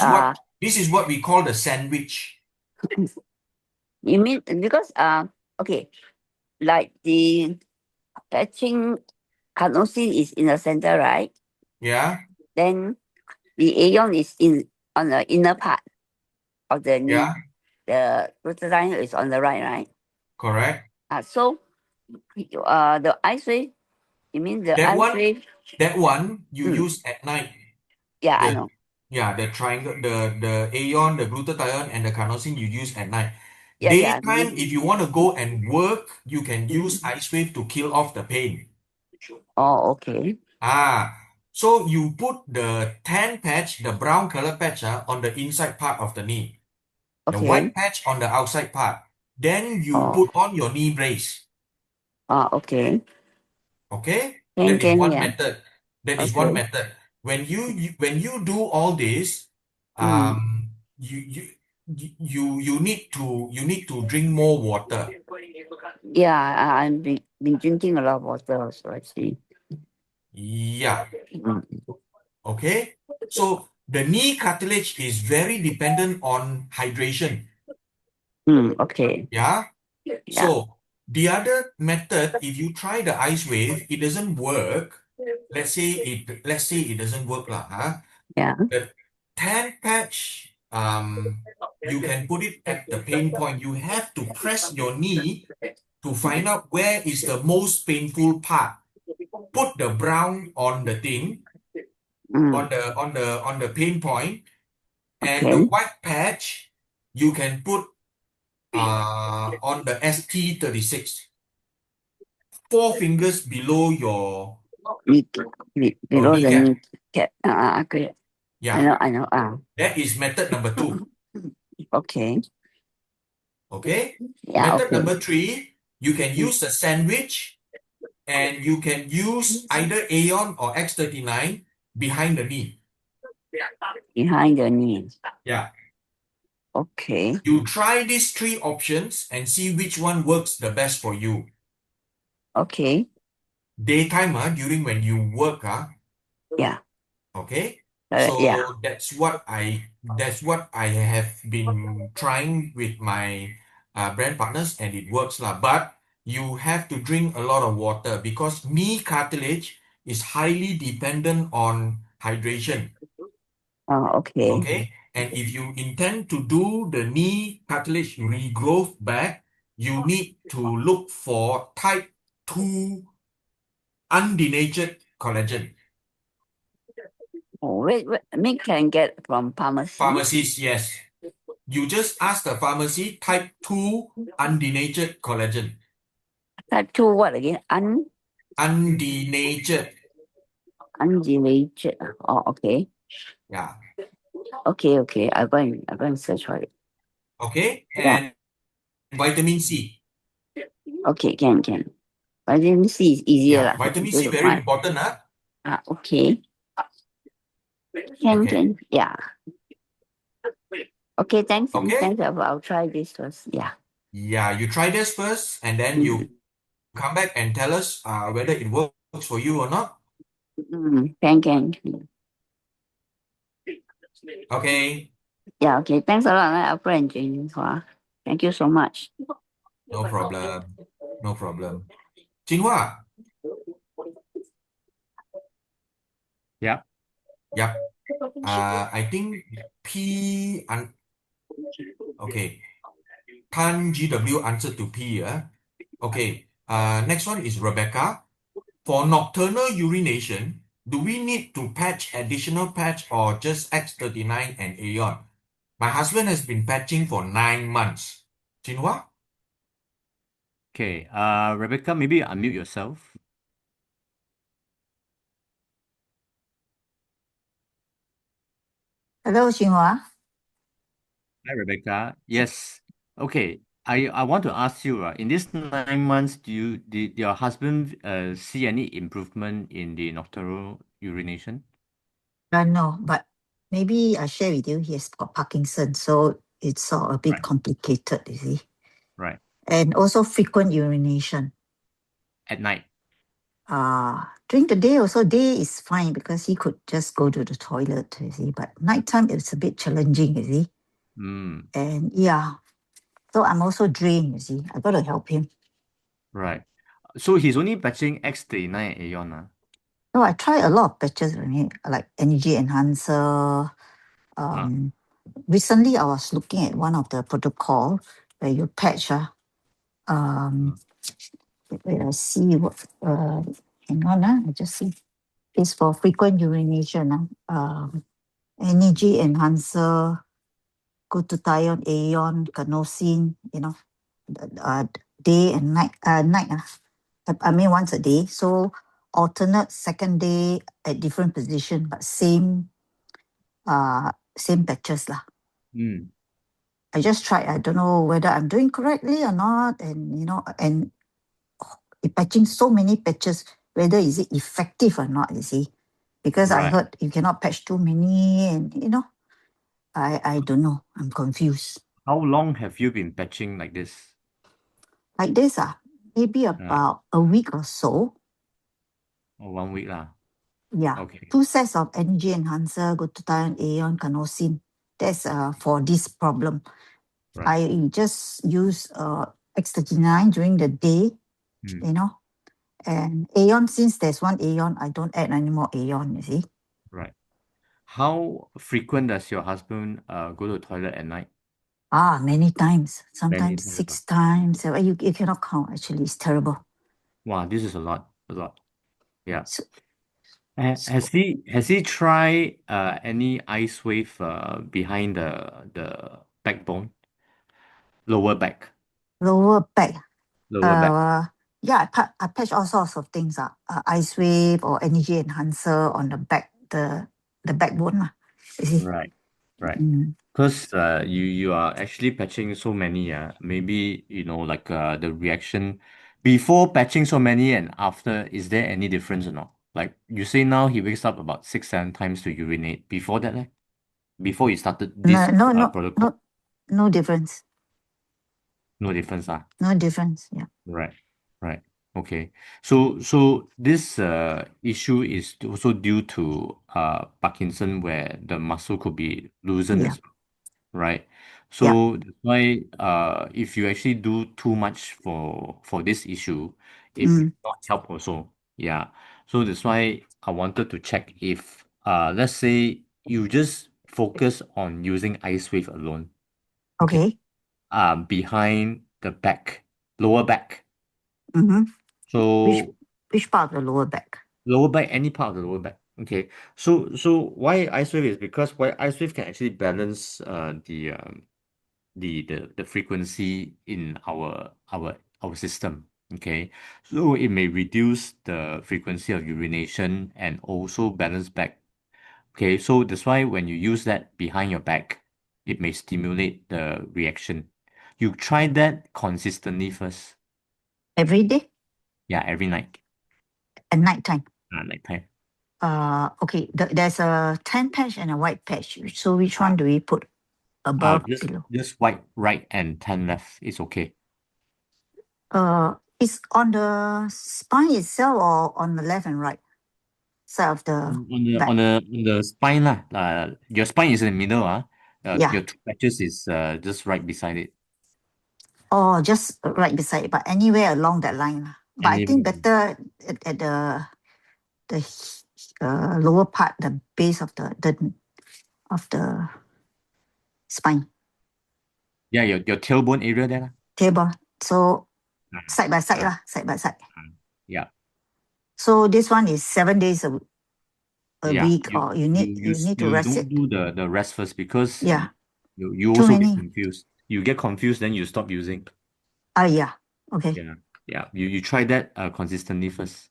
This is what we call the sandwich. you mean because okay, like the patching carnosine is in the center, right? Yeah. Then the Aeon is on the inner part of the knee. Yeah. The glutathione is on the right? Correct. So the LifeWave, you mean the That LifeWave? That one you use at night. Yeah, I know. Yeah, the triangle, the Aeon, the glutathione, and the carnosine you use at night. Yeah. Daytime, if you want to go and work, you can use LifeWave to kill off the pain. Oh, okay. So you put the tan patch, the brown color patch, on the inside part of the knee. The white patch on the outside part. Then you put on your knee brace. Okay. Okay? Can, That is one yeah. method. That is Okay. one method. When you do all this, you need to drink more water. Yeah, I've been drinking a lot of water also, actually. Yeah. Okay. So the knee cartilage is very dependent on hydration. Okay. Yeah. So the other method, if you try the LifeWave, it doesn't work. Let's say it doesn't work lah. Yeah. The tan patch, you can put it at the pain point. You have to press your knee to find out where is the most painful part. Put the brown on the thing, on the pain point, and the white patch you can put on the ST36. 4 fingers below your below the kneecap. kneecap. Okay. Yeah, I know. that is method number 2. Okay. Okay? Yeah, Method okay. number 3, you can use a sandwich and you can use either Aeon or X39 behind the knee. Behind the knee. Yeah. Okay. You try these 3 options and see which one works the best for you. Okay. Daytime, during when you work, Yeah. okay? Yeah. So that's what I have been trying with my brand partners, and it works lah. But you have to drink a lot of water because knee cartilage is highly dependent on hydration. Oh, okay. Okay, and if you intend to do the knee cartilage regrowth back, you need to look for type 2 undenatured collagen. Oh, wait. Me can get from pharmacy. Pharmacies, yes. You just ask the pharmacy type 2 undenatured collagen. Type 2 what again? Undenatured. Undenatured. Oh, okay. Yeah. Okay. I'm going to search for it. Okay. Yeah. And vitamin C. Okay, can. Vitamin C is easier Yeah. lah. Vitamin to C very find. important, Okay. Can. Okay. Yeah. Okay, thanks. Okay. Thanks. I'll try this first. Yeah. Yeah. You try this first, and then you come back and tell us whether it works for you or not. Can. Okay. Yeah, okay. Thanks a lot, Alfred and Jane. Thank you so much. No problem. No problem. Jinhua. Yeah. Yep. I think okay. Tan GW answered to P. Okay. Next one is Rebecca. For nocturnal urination, do we need to patch additional patch or just X39 and Aeon? My husband has been patching for 9 months. Jinhua? Okay. Rebecca, maybe unmute yourself. Hello, Xinhua. Hi, Rebecca. Yes. Okay. I want to ask you, in these 9 months, did your husband see any improvement in the nocturnal urination? No, but maybe I share with you, he has got Parkinson, so it's a bit complicated, you see. Right. And also frequent urination. At night. During the day also, day is fine because he could just go to the toilet, you see. But nighttime, it's a bit challenging, you see. And yeah, so I'm also drained, you see. I got to help him. Right. So he's only patching X39 Aeon. No, I try a lot of patches, like energy enhancer. Recently, I was looking at one of the protocol where you patch. Wait, I see what. Hang on, I just see. It's for frequent urination. Energy enhancer, glutathione, Aeon, carnosine. Day and night. I mean once a day. So alternate second day at different position, but same patches lah. I just tried. I don't know whether I'm doing correctly or not, and and patching so many patches, whether is it effective or not, you see. Because I heard you cannot patch too many, and I don't know. I'm confused. How long have you been patching like this? Like this, maybe about a week or so. Oh, 1 week lah. Yeah. Okay. 2 sets of energy enhancer, glutathione, Aeon, carnosine. That's for this problem. I just use X39 during the day, and Aeon, since there's one Aeon, I don't add any more Aeon, you see. Right. How frequent does your husband go to the toilet at night? Many times. Sometimes Many times. 6 times. You cannot count, actually. It's terrible. Wow, this is a lot. Yeah. Has he tried any ice wave behind the backbone? Lower back. Lower back. Lower back. Yeah, I patch all sorts of things. Ice wave or energy enhancer on the back, the backbone. You see? Right. Right. Mm. Because you are actually patching so many, maybe like the reaction before patching so many and after, is there any difference or not? Like you say now he wakes up about 6, 7 times to urinate. Before that, before you started this protocol, No difference. no difference, No difference. Yeah. Right. Right. Okay. So this issue is also due to Parkinson where the muscle could be loosened Yeah. as well, right? Yeah. So that's why if you actually do too much for this issue, it may not help also. Yeah. So that's why I wanted to check if let's say you just focus on using ice wave alone, Okay. behind the back, lower back. Mm-hmm. So Which part of the lower back? lower back, any part of the lower back. Okay. So why ice wave is because why ice wave can actually balance the frequency in our system. Okay. So it may reduce the frequency of urination and also balance back. Okay. So that's why when you use that behind your back, it may stimulate the reaction. You try that consistently first. Every day? Yeah, every night. At night time. Nighttime. Okay. There's a tan patch and a white patch. So which one do we put above, below? Just white right and tan left is okay. It's on the spine itself or on the left and right side of the back? On the spine lah. Your spine is in the middle, Yeah. your two patches is just right beside it. Oh, just right beside it, but anywhere along that line lah. But I think better at the lower part, the base of the spine. Yeah, your tailbone area there lah. Tailbone. So side by side lah, side by side. Yeah. So this one is 7 days a Yeah. week, or you need to rest don't it. do the rest first because Yeah. you Too also get many. confused. You get confused, then you stop using. Yeah. Okay. Yeah. You try that consistently first.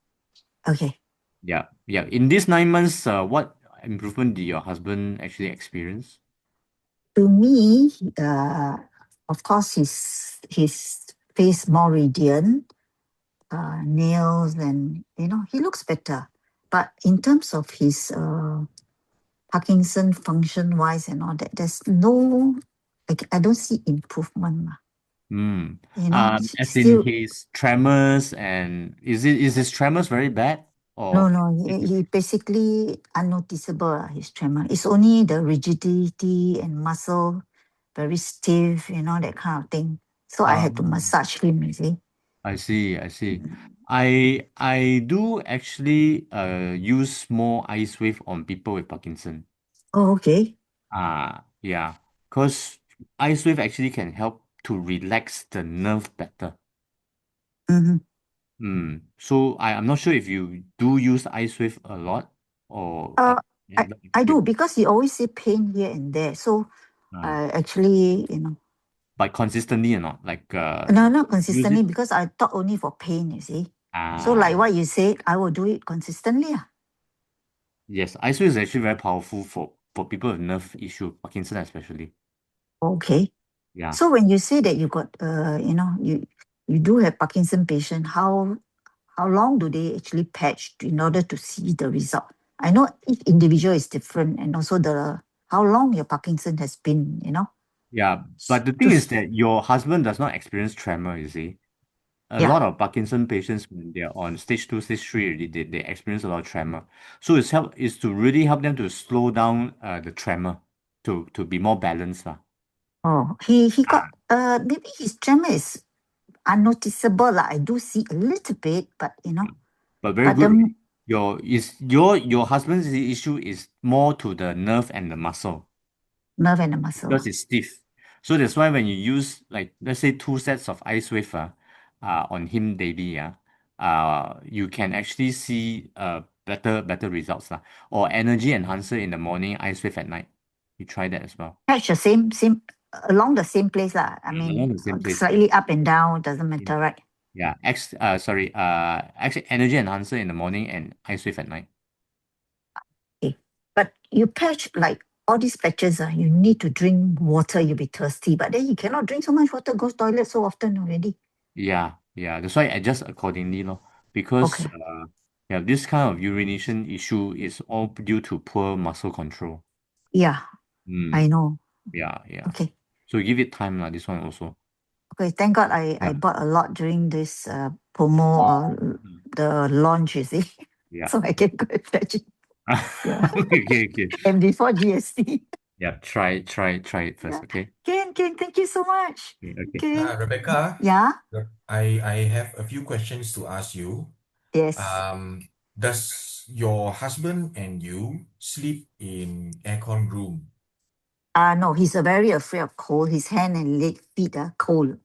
Okay. Yeah. In these 9 months, what improvement did your husband actually experience? To me, of course, his face more radiant, nails, and he looks better. But in terms of his Parkinson function wise and all that, there's no, I don't see improvement. As in Still, his tremors and is his tremors very bad or no, he basically unnoticeable, his tremor. It's only the rigidity and muscle very stiff, that kind of thing. So I had to massage him, you see. I see. I do actually use more ice wave on people with Parkinson. Oh, okay. Yeah, because ice wave actually can help to relax the nerve better. So I'm not sure if you do use ice wave a lot or I do, because he always say pain here and there. So I actually, but consistently or not like no, not use consistently, it. because I thought only for pain, you see. So like what you said, I will do it consistently. Yes, ice wave is actually very powerful for people with nerve issue, Parkinson especially. Okay. Yeah. So when you say that you got, you do have Parkinson patient, how long do they actually patch in order to see the result? I know each individual is different, and also how long your Parkinson has been, Yeah, but the thing is that your husband does not experience tremor, you see. A Yeah. lot of Parkinson patients, when they're on stage 2, stage 3 already, they experience a lot of tremor. So it's to really help them to slow down the tremor to be more balanced lah. Oh, he got maybe his tremor is unnoticeable. I do see a little bit, but But very but good. the Your husband's issue is more to the nerve and the muscle nerve and the muscle. because it's stiff. So that's why when you use like let's say 2 sets of ice wave on him daily, you can actually see better results lah. Or energy enhancer in the morning, ice wave at night. You try that as well. Patch the same along the same place lah. I mean, Along the same place. slightly up and down doesn't matter, right? Yeah, actually energy enhancer in the morning and ice wave at night. Okay, but you patch like all these patches, you need to drink water, you'll be thirsty. But then you cannot drink so much water, go toilet so often already. Yeah, yeah. That's why I adjust accordingly, lor. Because Okay. yeah, this kind of urination issue is all due to poor muscle control. Yeah, I Mm, know. yeah, yeah. Okay. So give it time lah, this one also. Okay, thank God I Yeah. bought a lot during this promo, the launch, you see. Yeah. So I can go and fetch it. Yeah. Okay. And before GST. Yeah, try it first, Yeah. okay? Ken, thank you so much. Okay. Okay. Rebecca, Yeah. I have a few questions to ask you. Yes. Does your husband and you sleep in aircon room? No, he's very afraid of cold. His hand and leg, feet are cold.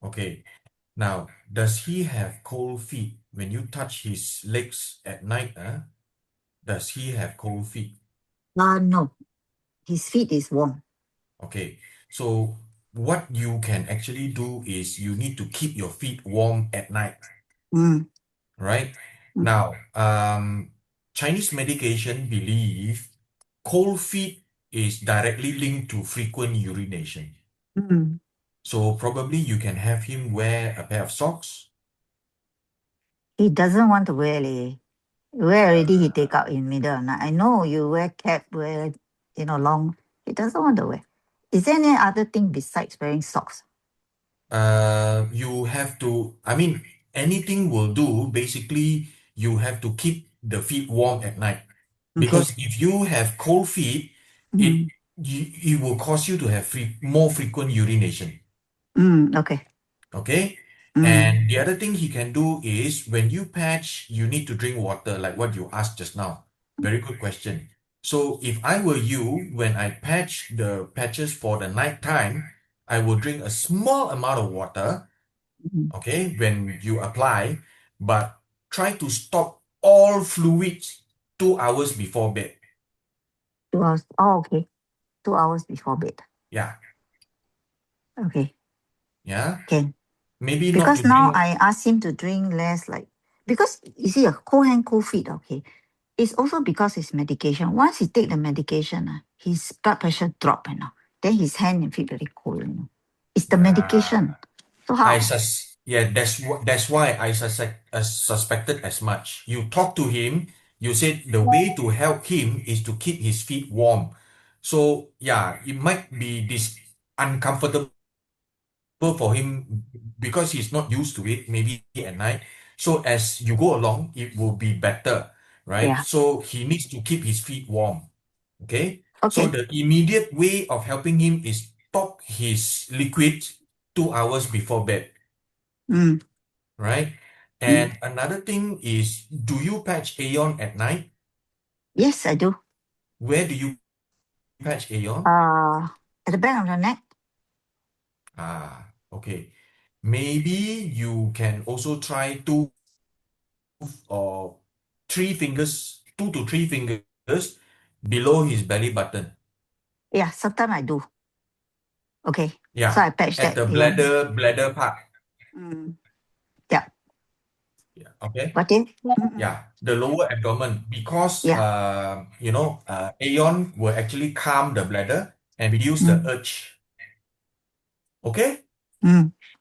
Okay. Now, does he have cold feet when you touch his legs at night? Does he have cold feet? No. His feet is warm. Okay. So what you can actually do is you need to keep your feet warm at night, Mm. right? Mm. Now, Chinese medication believe cold feet is directly linked to frequent urination. Mm. So probably you can have him wear a pair of socks. He doesn't want to wear leh. Wear already, he take out in middle of night. I know you wear cap, wear, long. He doesn't want to wear. Is there any other thing besides wearing socks? You have to, anything will do. Basically, you have to keep the feet warm at night. Because if you have cold feet, Mm. it will cause you to have more frequent urination. Okay. Okay? Mm. And the other thing he can do is when you patch, you need to drink water, like what you asked just now. Very good question. So if I were you, when I patch the patches for the night time, I will drink a small amount of water, okay, when you apply, but try to stop all fluids 2 hours before bed. 2 hours. Oh, okay. 2 hours before bed. Yeah. Okay. Yeah. Can. Maybe not Because to now drink. I ask him to drink less, because you see, a cold hand, cold feet, okay. It's also because his medication. Once he take the medication, his blood pressure drop, Then his hand and feet very cold, It's the medication. So how? That's why I suspected as much. You talk to him, you said the way to help him is to keep his feet warm. So yeah, it might be this uncomfortable for him because he's not used to it, maybe at night. So as you go along, it will be better, right? Yeah. So he needs to keep his feet warm. Okay? So Okay. the immediate way of helping him is stop his liquids 2 hours before bed, Mm. right? And another thing is, do you patch Aeon at night? Yes, I do. Where do you patch Aeon? At the back of the neck. Okay. Maybe you can also try two or 3 fingers, 2 to 3 fingers below his belly button. Yeah, sometimes I do. Okay. So Yeah, I patch at that. the Yeah. bladder part. Yeah. Yeah, okay. Got it? Yeah, the lower abdomen because Yeah. Aeon will actually calm the bladder and reduce the urge. Okay?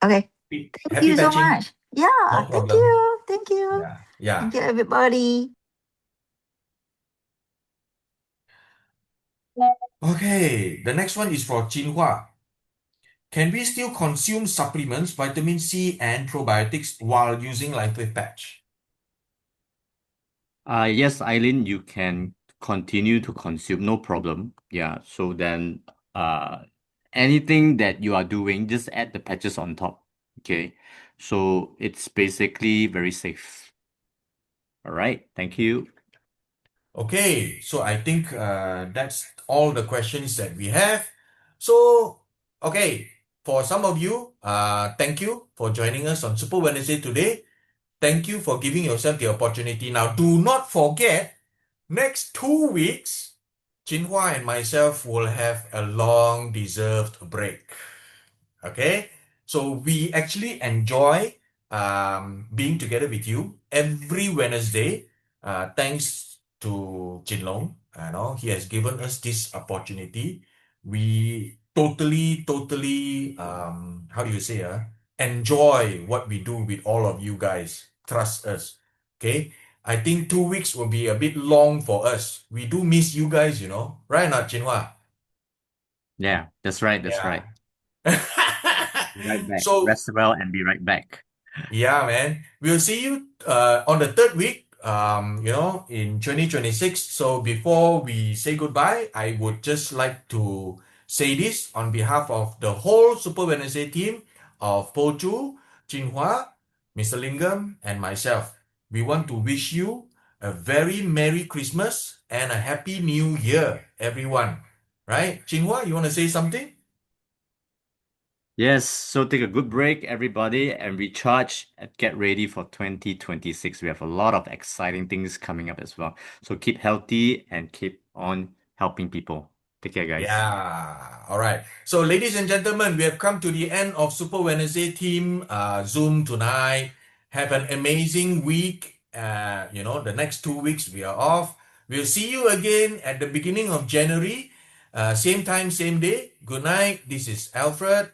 Okay. Thank Happy you so patching. much. Yeah. No Thank problem. you. Thank you. Yeah. Thank you, everybody. Okay, the next one is for Jinhua. Can we still consume supplements, vitamin C and probiotics while using LifeWave patch? Yes, Eileen, you can continue to consume, no problem. Yeah, so then anything that you are doing, just add the patches on top. Okay, so it's basically very safe. All right, thank you. Okay, so I think that's all the questions that we have. So, okay, for some of you, thank you for joining us on Super Wednesday today. Thank you for giving yourself the opportunity. Now, do not forget, next 2 weeks, Jinhua and myself will have a long deserved break. Okay, so we actually enjoy being together with you every Wednesday. Thanks to Jinlong. He has given us this opportunity. We totally, how do you say, enjoy what we do with all of you guys. Trust us. Okay. I think 2 weeks will be a bit long for us. We do miss you guys, right, not Jinhua? Yeah, that's right. That's Yeah. right. Be right back. So Rest well and be right back. yeah, man. We'll see you on the third week, in 2026. So before we say goodbye, I would just like to say this on behalf of the whole Super Wednesday team of Po Chu, Jinhua, Mr. Lingam, and myself. We want to wish you a very Merry Christmas and a Happy New Year, everyone. Right? Jinhua, you want to say something? Yes, so take a good break, everybody, and recharge and get ready for 2026. We have a lot of exciting things coming up as well. So keep healthy and keep on helping people. Take care, guys. Yeah. All right. So, ladies and gentlemen, we have come to the end of Super Wednesday team Zoom tonight. Have an amazing week. The next 2 weeks we are off. We'll see you again at the beginning of January. Same time, same day. Good night. This is Alfred.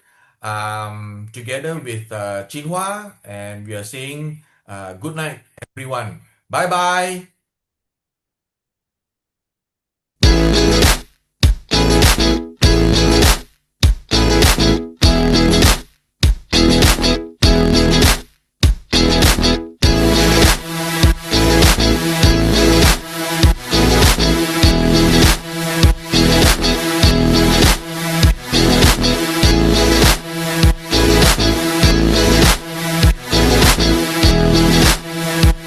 Together with Chinhua, and we are saying good night, everyone. Bye bye.